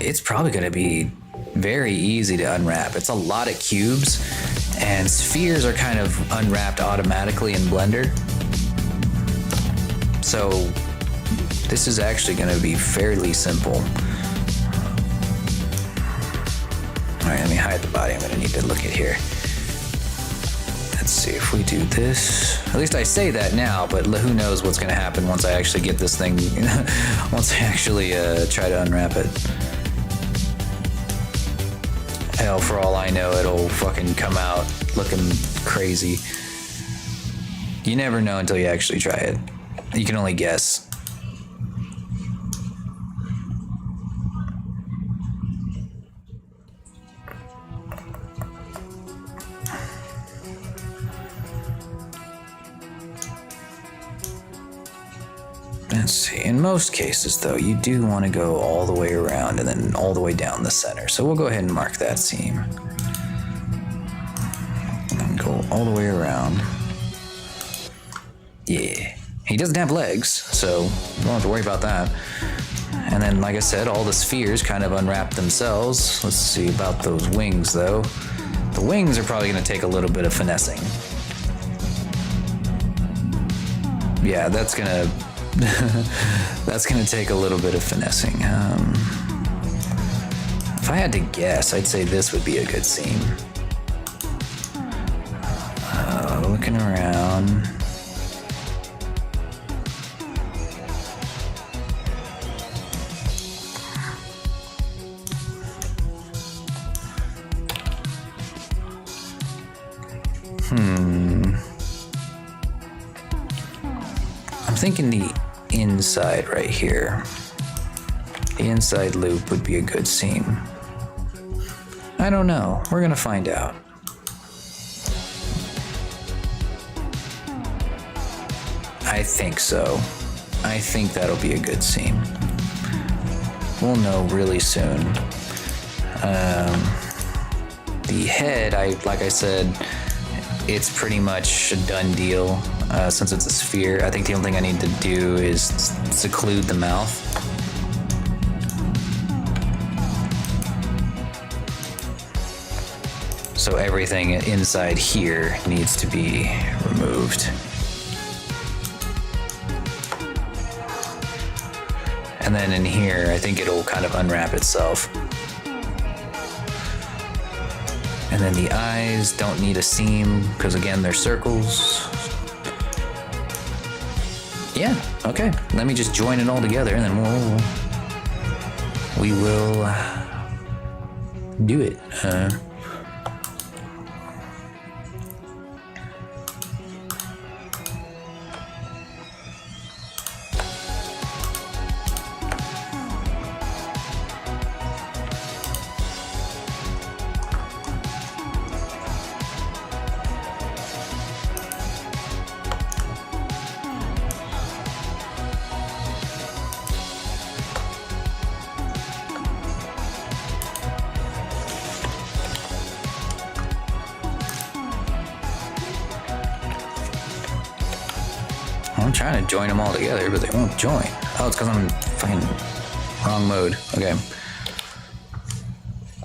A: it's probably going to be very easy to unwrap. It's a lot of cubes, and spheres are kind of unwrapped automatically in Blender. So this is actually going to be fairly simple. All right, let me hide the body. I'm going to need to look at here. Let's see if we do this. At least I say that now, but who knows what's going to happen once I actually get this thing, once I actually try to unwrap it. Hell, for all I know, it'll fucking come out looking crazy. You never know until you actually try it. You can only guess. Let's see, in most cases though, you do want to go all the way around and then all the way down the center. So we'll go ahead and mark that seam. And go all the way around. Yeah. He doesn't have legs, so you don't have to worry about that. And then, like I said, all the spheres kind of unwrap themselves. Let's see about those wings though. The wings are probably going to take a little bit of finessing. Yeah, that's going to take a little bit of finessing. If I had to guess, I'd say this would be a good seam. looking around. I'm thinking the inside right here. The inside loop would be a good seam. I don't know. We're gonna find out. I think so. I think that'll be a good seam. We'll know really soon. The head, like I said, it's pretty much a done deal. Since it's a sphere, I think the only thing I need to do is seclude the mouth. So everything inside here needs to be removed. And then in here, I think it'll kind of unwrap itself. And then the eyes don't need a seam, because again, they're circles. Yeah, okay. Let me just join it all together and then we will do it. I'm trying to join them all together, but they won't join. Oh, it's because I'm fucking wrong mode. Okay.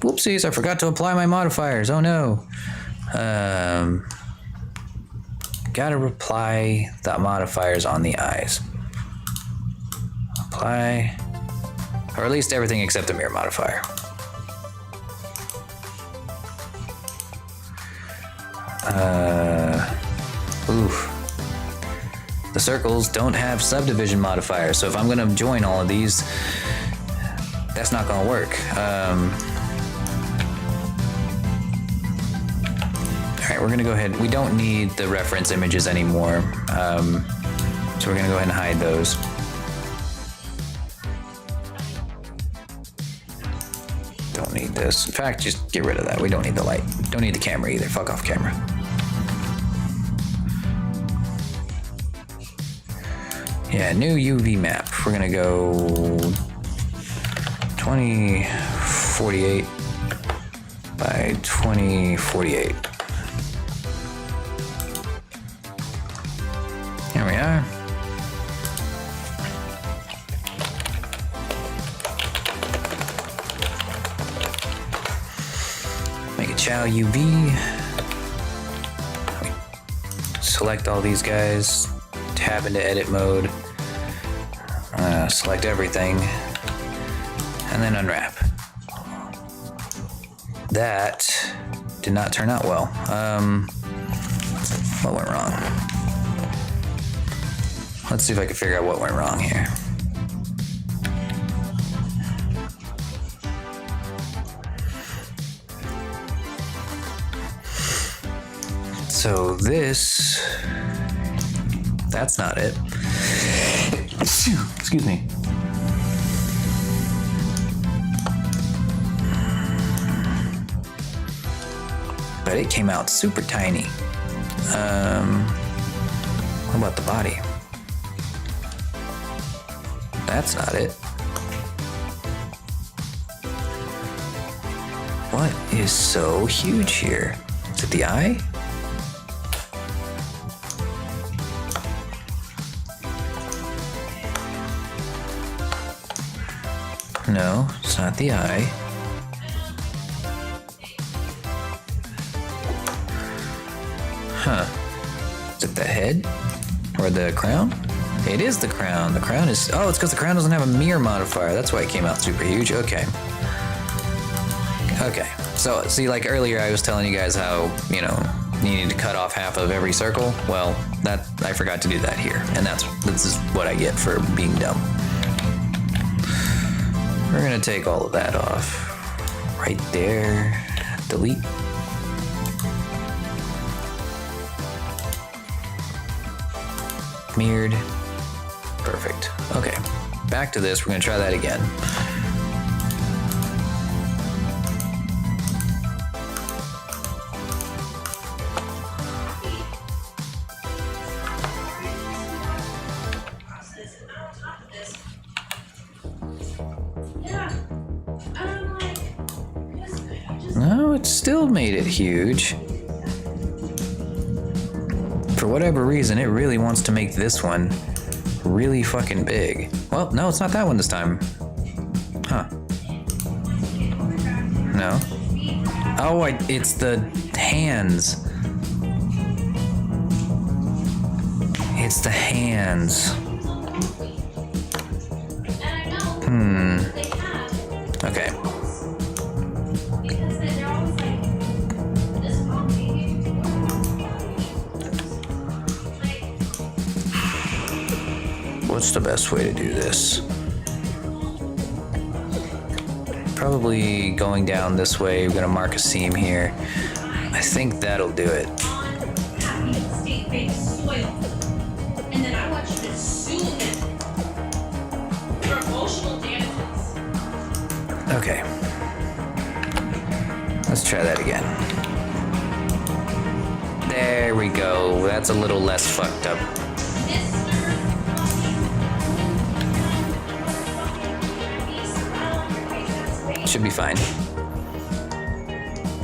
A: Whoopsies, I forgot to apply my modifiers. Oh no. Gotta apply the modifiers on the eyes. Apply, or at least everything except the mirror modifier. Oof. The circles don't have subdivision modifiers, so if I'm gonna join all of these, that's not gonna work. All right, we're gonna go ahead. We don't need the reference images anymore, so we're gonna go ahead and hide those. Don't need this. In fact, just get rid of that. We don't need the light. Don't need the camera either. Fuck off camera. Yeah, new UV map. We're gonna go 2048 by 2048. Here we are. Make a Chao UV. Select all these guys. Tab into edit mode. Select everything. And then unwrap. That did not turn out well. What went wrong? Let's see if I can figure out what went wrong here. So this, that's not it. Excuse me. But it came out super tiny. What about the body? That's not it. What is so huge here? Is it the eye? No, it's not the eye. Huh. Is it the head? Or the crown? It is the crown. The crown is... Oh, it's because the crown doesn't have a mirror modifier. That's why it came out super huge. Okay. Okay. So, see, like earlier I was telling you guys how, you know, needing to cut off half of every circle. Well, that I forgot to do that here, and this is what I get for being dumb. We're gonna take all of that off. Right there. Delete. Mirrored. Perfect. Okay. Back to this. We're gonna try that again. No, it still made it huge. For whatever reason, it really wants to make this one really fucking big. Well, no, it's not that one this time. Huh. No. Oh, it's the hands. It's the hands. Okay. What's the best way to do this? Probably going down this way. We're gonna mark a seam here. I think that'll do it.
F: And then I want you to sue him for emotional damages.
A: Okay. Let's try that again. There we go. That's a little less fucked up. Should be fine.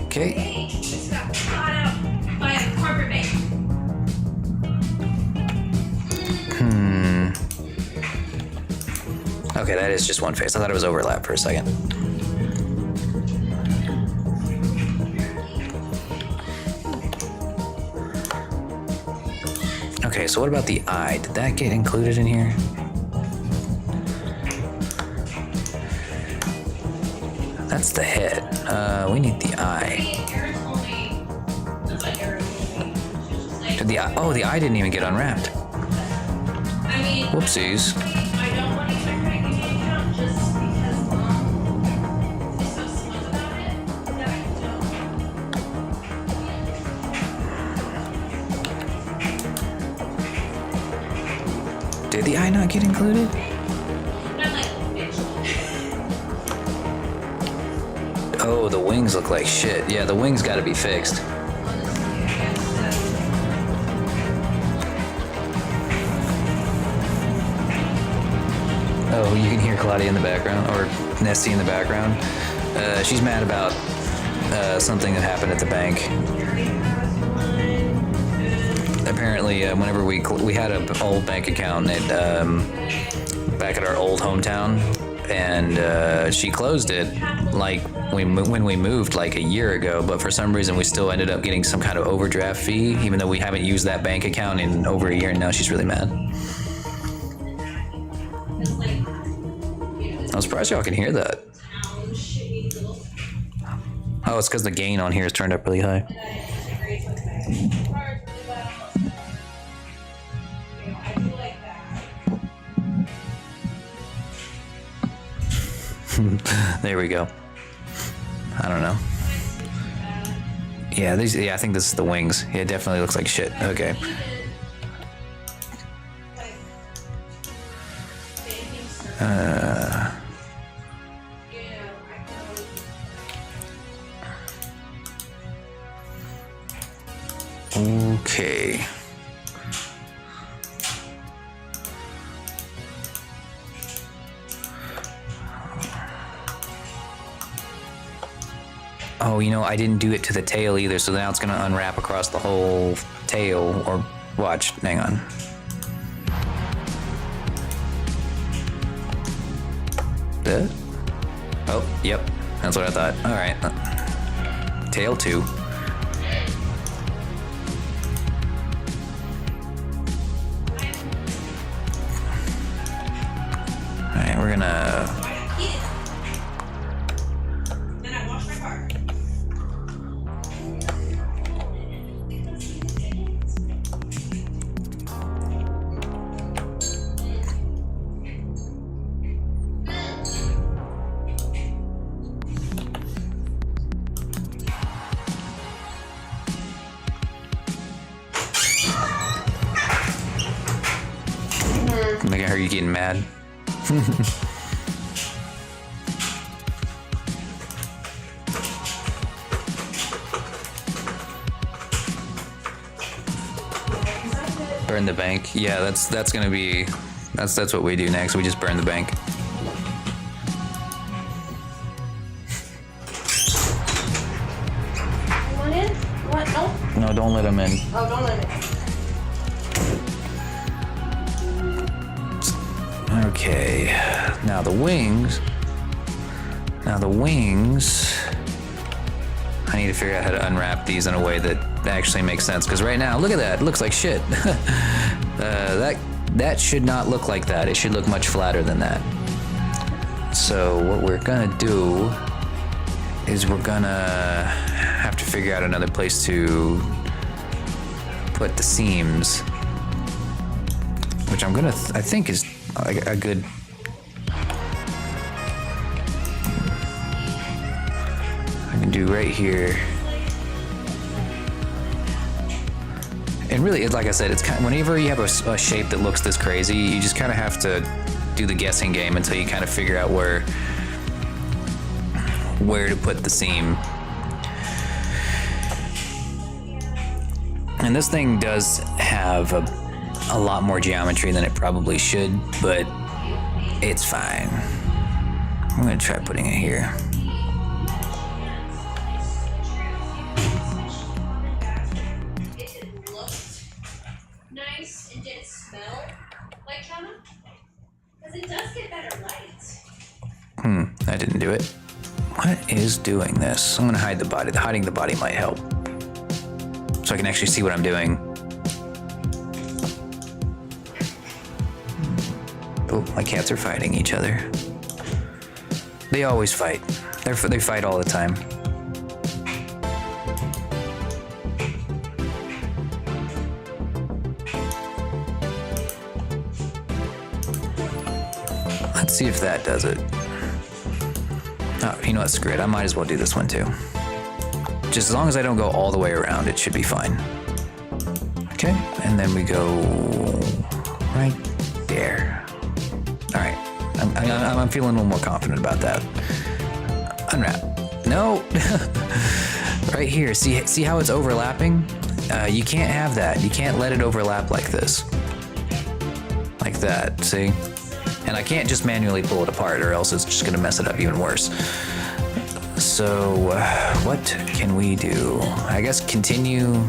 A: Okay.
F: Just got caught out by a carpet bag.
A: Okay, that is just one face. I thought it was overlap for a second. Okay, so what about the eye? Did that get included in here? That's the head. We need the eye.
F: Aaron told me, that's what Aaron told me. She was just like,
A: Did the eye? Oh, the eye didn't even get unwrapped.
F: I mean,
A: Whoopsies.
F: I don't want to check my email account just because Mom is so smart about it that I don't.
A: Did the eye not get included?
F: I'm like, bitch.
A: Oh, the wings look like shit. Yeah, the wings gotta be fixed.
F: Honestly, I guess
A: Oh, you can hear Claudia in the background, or Nessie in the background. She's mad about something that happened at the bank. Apparently, whenever we had an old bank account back at our old hometown, and she closed it like when we moved like a year ago, but for some reason we still ended up getting some kind of overdraft fee, even though we haven't used that bank account in over a year, and now she's really mad. I'm surprised y'all can hear that. Oh, it's because the gain on here is turned up really high. There we go. I don't know. Yeah, I think this is the wings. Yeah, it definitely looks like shit. Okay. Okay. Oh, you know, I didn't do it to the tail either, so now it's gonna unwrap across the whole tail, or watch, hang on. That? Oh, yep, that's what I thought. All right, tail 2. All right, we're gonna.
F: Then I wash my car.
A: Like I heard you getting mad. Burn the bank. Yeah, that's gonna be that's what we do next. We just burn the bank.
F: You want in? What? No?
A: No, don't let him in.
F: Oh, don't let it.
A: Okay. Now the wings. I need to figure out how to unwrap these in a way that actually makes sense. Because right now, look at that. It looks like shit. That should not look like that. It should look much flatter than that. So what we're gonna do is we're gonna have to figure out another place to put the seams, which I think is a good. I can do right here. And really, like I said, it's kind of, whenever you have a shape that looks this crazy, you just kind of have to do the guessing game until you kind of figure out where to put the seam. And this thing does have a lot more geometry than it probably should, but it's fine. I'm gonna try putting it here.
F: It looked nice and didn't smell like trauma. Because it does get better light.
A: I didn't do it. What is doing this? I'm gonna hide the body. Hiding the body might help. So I can actually see what I'm doing. Oh, my cats are fighting each other. They always fight. They fight all the time. Let's see if that does it. Oh, you know what? Screw it. I might as well do this one too. Just as long as I don't go all the way around, it should be fine. Okay, and then we go right there. All right, I'm feeling a little more confident about that. Unwrap. No, right here. See how it's overlapping? You can't have that. You can't let it overlap like this, like that. See? And I can't just manually pull it apart, or else it's just gonna mess it up even worse. So, what can we do? I guess continue.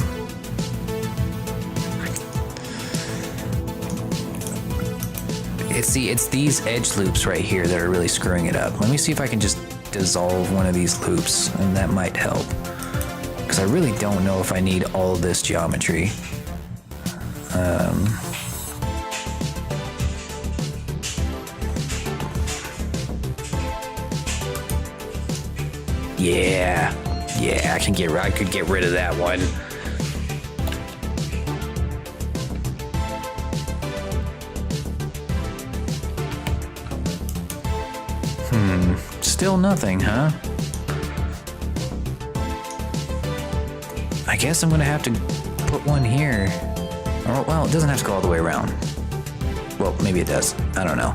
A: It's these edge loops right here that are really screwing it up. Let me see if I can just dissolve one of these loops, and that might help. Because I really don't know if I need all of this geometry. Yeah, I could get rid of that one. Still nothing, huh? I guess I'm gonna have to put one here. Or, well, it doesn't have to go all the way around. Well, maybe it does. I don't know.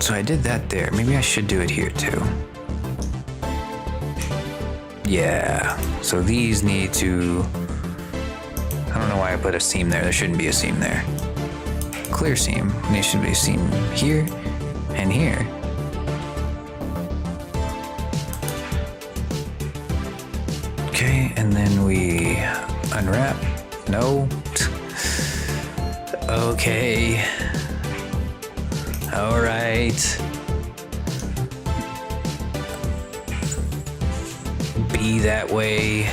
A: So I did that there. Maybe I should do it here too. Yeah. So these need to... I don't know why I put a seam there. There shouldn't be a seam there. Clear seam. There should be a seam here and here. Okay, and then we unwrap. No. Okay. All right. Be that way.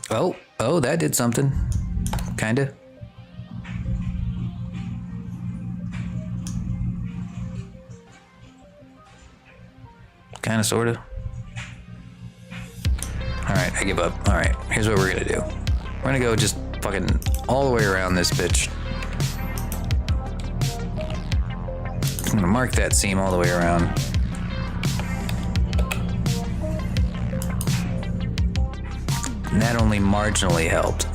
A: Oh, that did something. Kinda. Kinda, sorta. Alright, I give up. Alright, here's what we're gonna do. We're gonna go just fucking all the way around this bitch. I'm gonna mark that seam all the way around. And that only marginally helped.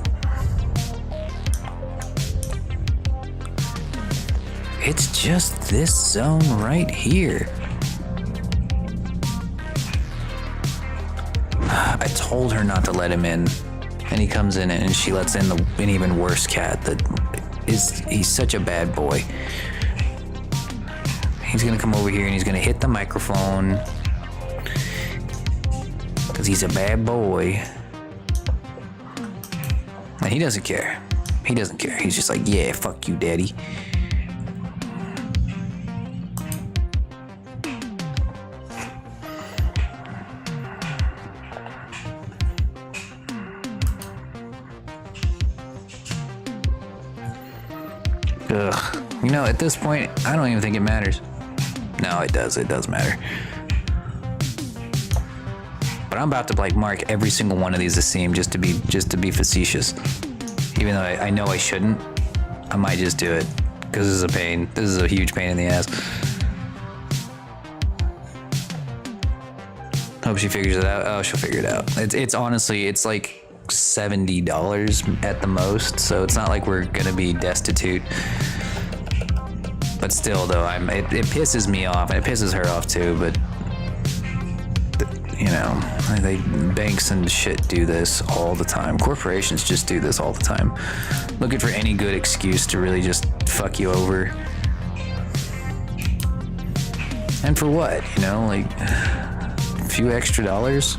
A: It's just this zone right here. I told her not to let him in, and he comes in and she lets in an even worse cat he's such a bad boy. He's gonna come over here and he's gonna hit the microphone because he's a bad boy. And he doesn't care. He doesn't care. He's just like, yeah, fuck you, daddy. Ugh. You know, at this point, I don't even think it matters. No, it does. It does matter. But I'm about to like mark every single one of these a seam just to be facetious. Even though I know I shouldn't, I might just do it because this is a pain. This is a huge pain in the ass. Hope she figures it out. Oh, she'll figure it out. It's honestly, it's like $70 at the most, so it's not like we're gonna be destitute. But still, though, it pisses me off, and it pisses her off too. But you know, banks and shit do this all the time. Corporations just do this all the time, looking for any good excuse to really just fuck you over. And for what? You know, like a few extra dollars.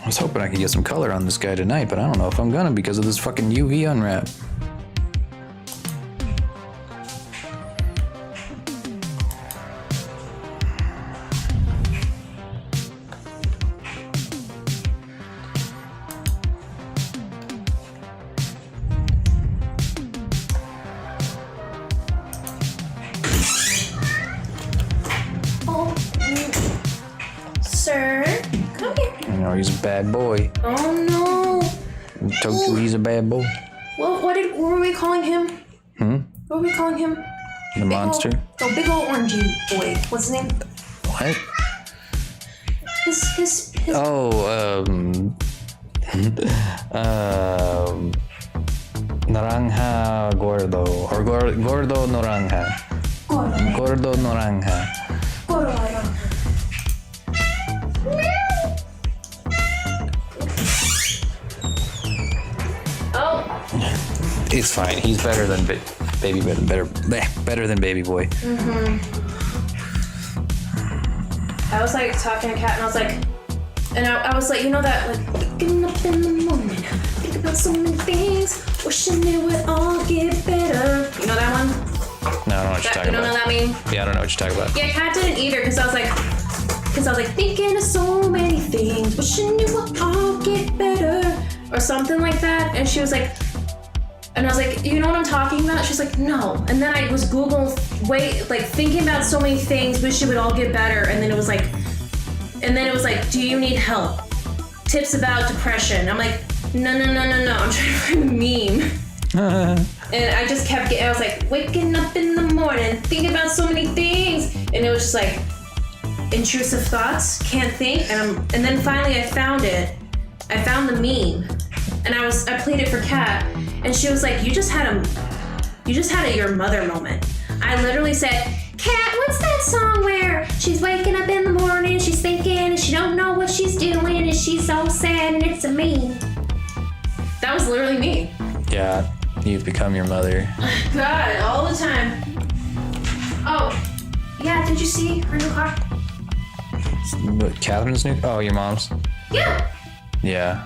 A: I was hoping I could get some color on this guy tonight, but I don't know if I'm gonna because of this fucking UV unwrap.
F: Sir, come here.
A: You know, he's a bad boy.
F: Oh no.
A: I told you he's a bad boy.
F: What were we calling him? What were we calling him?
A: The monster?
F: Big ol' orangey boy. What's his name?
A: What?
F: His
A: Oh, naranja gordo, or gordo naranja. Gordo naranja.
F: Oh.
A: It's fine. He's better than baby. Better than baby boy.
F: I was like talking to Kat, and I was like, I was like, you know that like waking up in the morning, think about so many things, wishing it would all get better. You know that one?
A: No, I don't know what you're talking
F: You don't know
A: about.
F: that meme?
A: Yeah, I don't know what you're talking about.
F: Yeah, Kat didn't either because I was like thinking of so many things, wishing it would all get better or something like that. And she was like, and I was like, you know what I'm talking about? She's like, no. And then I was thinking about so many things, wish it would all get better. And then it was like, do you need help? Tips about depression. I'm like, no. I'm trying to find a meme. And I just kept I was like, waking up in the morning, thinking about so many things. And it was just like, intrusive thoughts, can't think. And then finally I found it. I found the meme. And I played it for Kat. And she was like, you just had a your mother moment. I literally said, Kat, what's that song where she's waking up in the morning, she's thinking, and she don't know what she's doing, and she's so sad, and it's a me. That was literally me.
A: Yeah, you've become your mother.
F: God, all the time. Oh, yeah, did you see her new car?
A: What, Catherine's new? Oh, your mom's?
F: Yeah.
A: Yeah.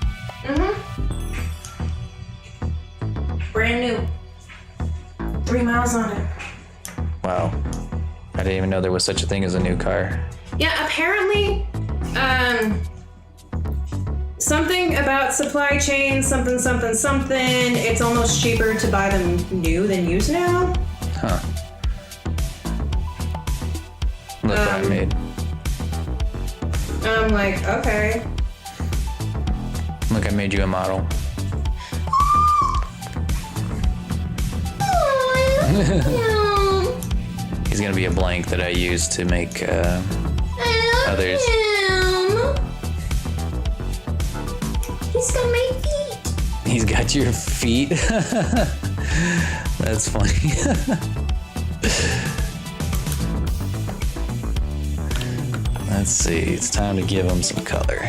F: Brand new. 3 miles on it.
A: Wow. I didn't even know there was such a thing as a new car.
F: Yeah, apparently, something about supply chain, something. It's almost cheaper to buy them new than used now.
A: Huh. Look what I made.
F: I'm like, okay.
A: Look, I made you a model. He's gonna be a blank that I use to make others.
F: He's got my feet.
A: He's got your feet. That's funny. Let's see. It's time to give him some color.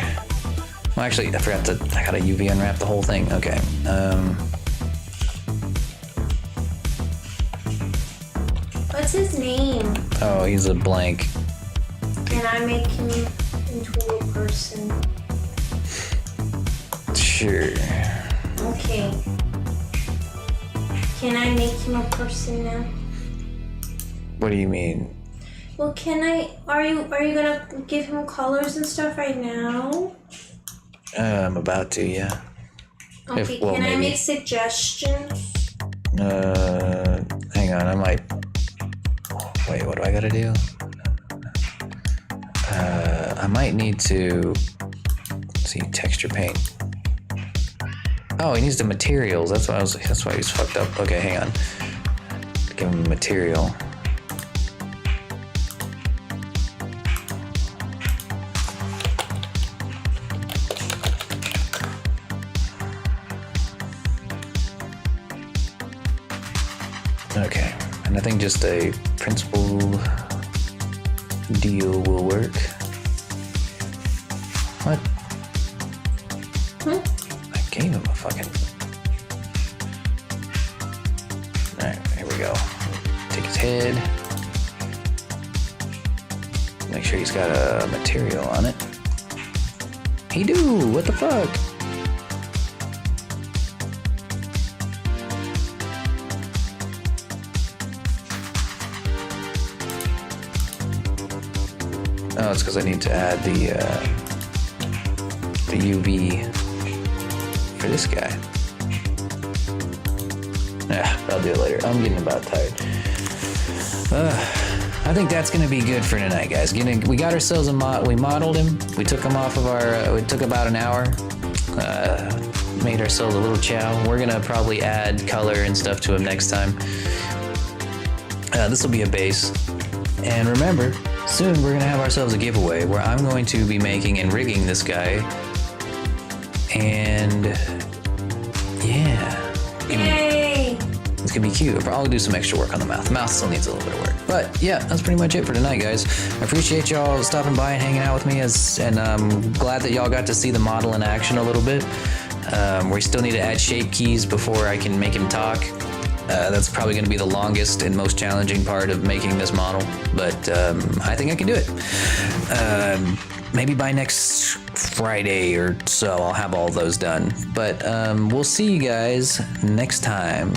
A: Well, actually, I forgot to. I gotta UV unwrap the whole thing. Okay.
F: What's his name?
A: Oh, he's a blank.
F: Can I make him into a person?
A: Sure.
F: Okay. Can I make him a person now?
A: What do you mean?
F: Well, can I? Are you gonna give him colors and stuff right now?
A: I'm about to, yeah.
F: Okay.
A: Well,
F: can I
A: maybe.
F: make suggestions?
A: Hang on. I might. Wait, what do I gotta do? I might need to. Let's see, texture paint. Oh, he needs the materials. That's why That's why he's fucked up. Okay, hang on. Give him material. Okay, and I think just a principal deal will work. What? I gave him a fucking... Alright, here we go. Take his head. Make sure he's got a material on it. He do! What the fuck? Oh, it's because I need to add the UV for this guy. I'll do it later. I'm getting about tired. I think that's gonna be good for tonight, guys. We got ourselves a mod. We modeled him. We took him off of our. It took about an hour. Made ourselves a little Chao. We're gonna probably add color and stuff to him next time. This will be a base. And remember, soon we're gonna have ourselves a giveaway where I'm going to be making and rigging this guy. And yeah.
F: Yay!
A: It's gonna be cute. I'll probably do some extra work on the mouth. The mouth still needs a little bit of work. But yeah, that's pretty much it for tonight, guys. I appreciate y'all stopping by and hanging out with me, and I'm glad that y'all got to see the model in action a little bit. We still need to add shape keys before I can make him talk. That's probably going to be the longest and most challenging part of making this model, but I think I can do it. Maybe by next Friday or so I'll have all those done. But we'll see you guys next time.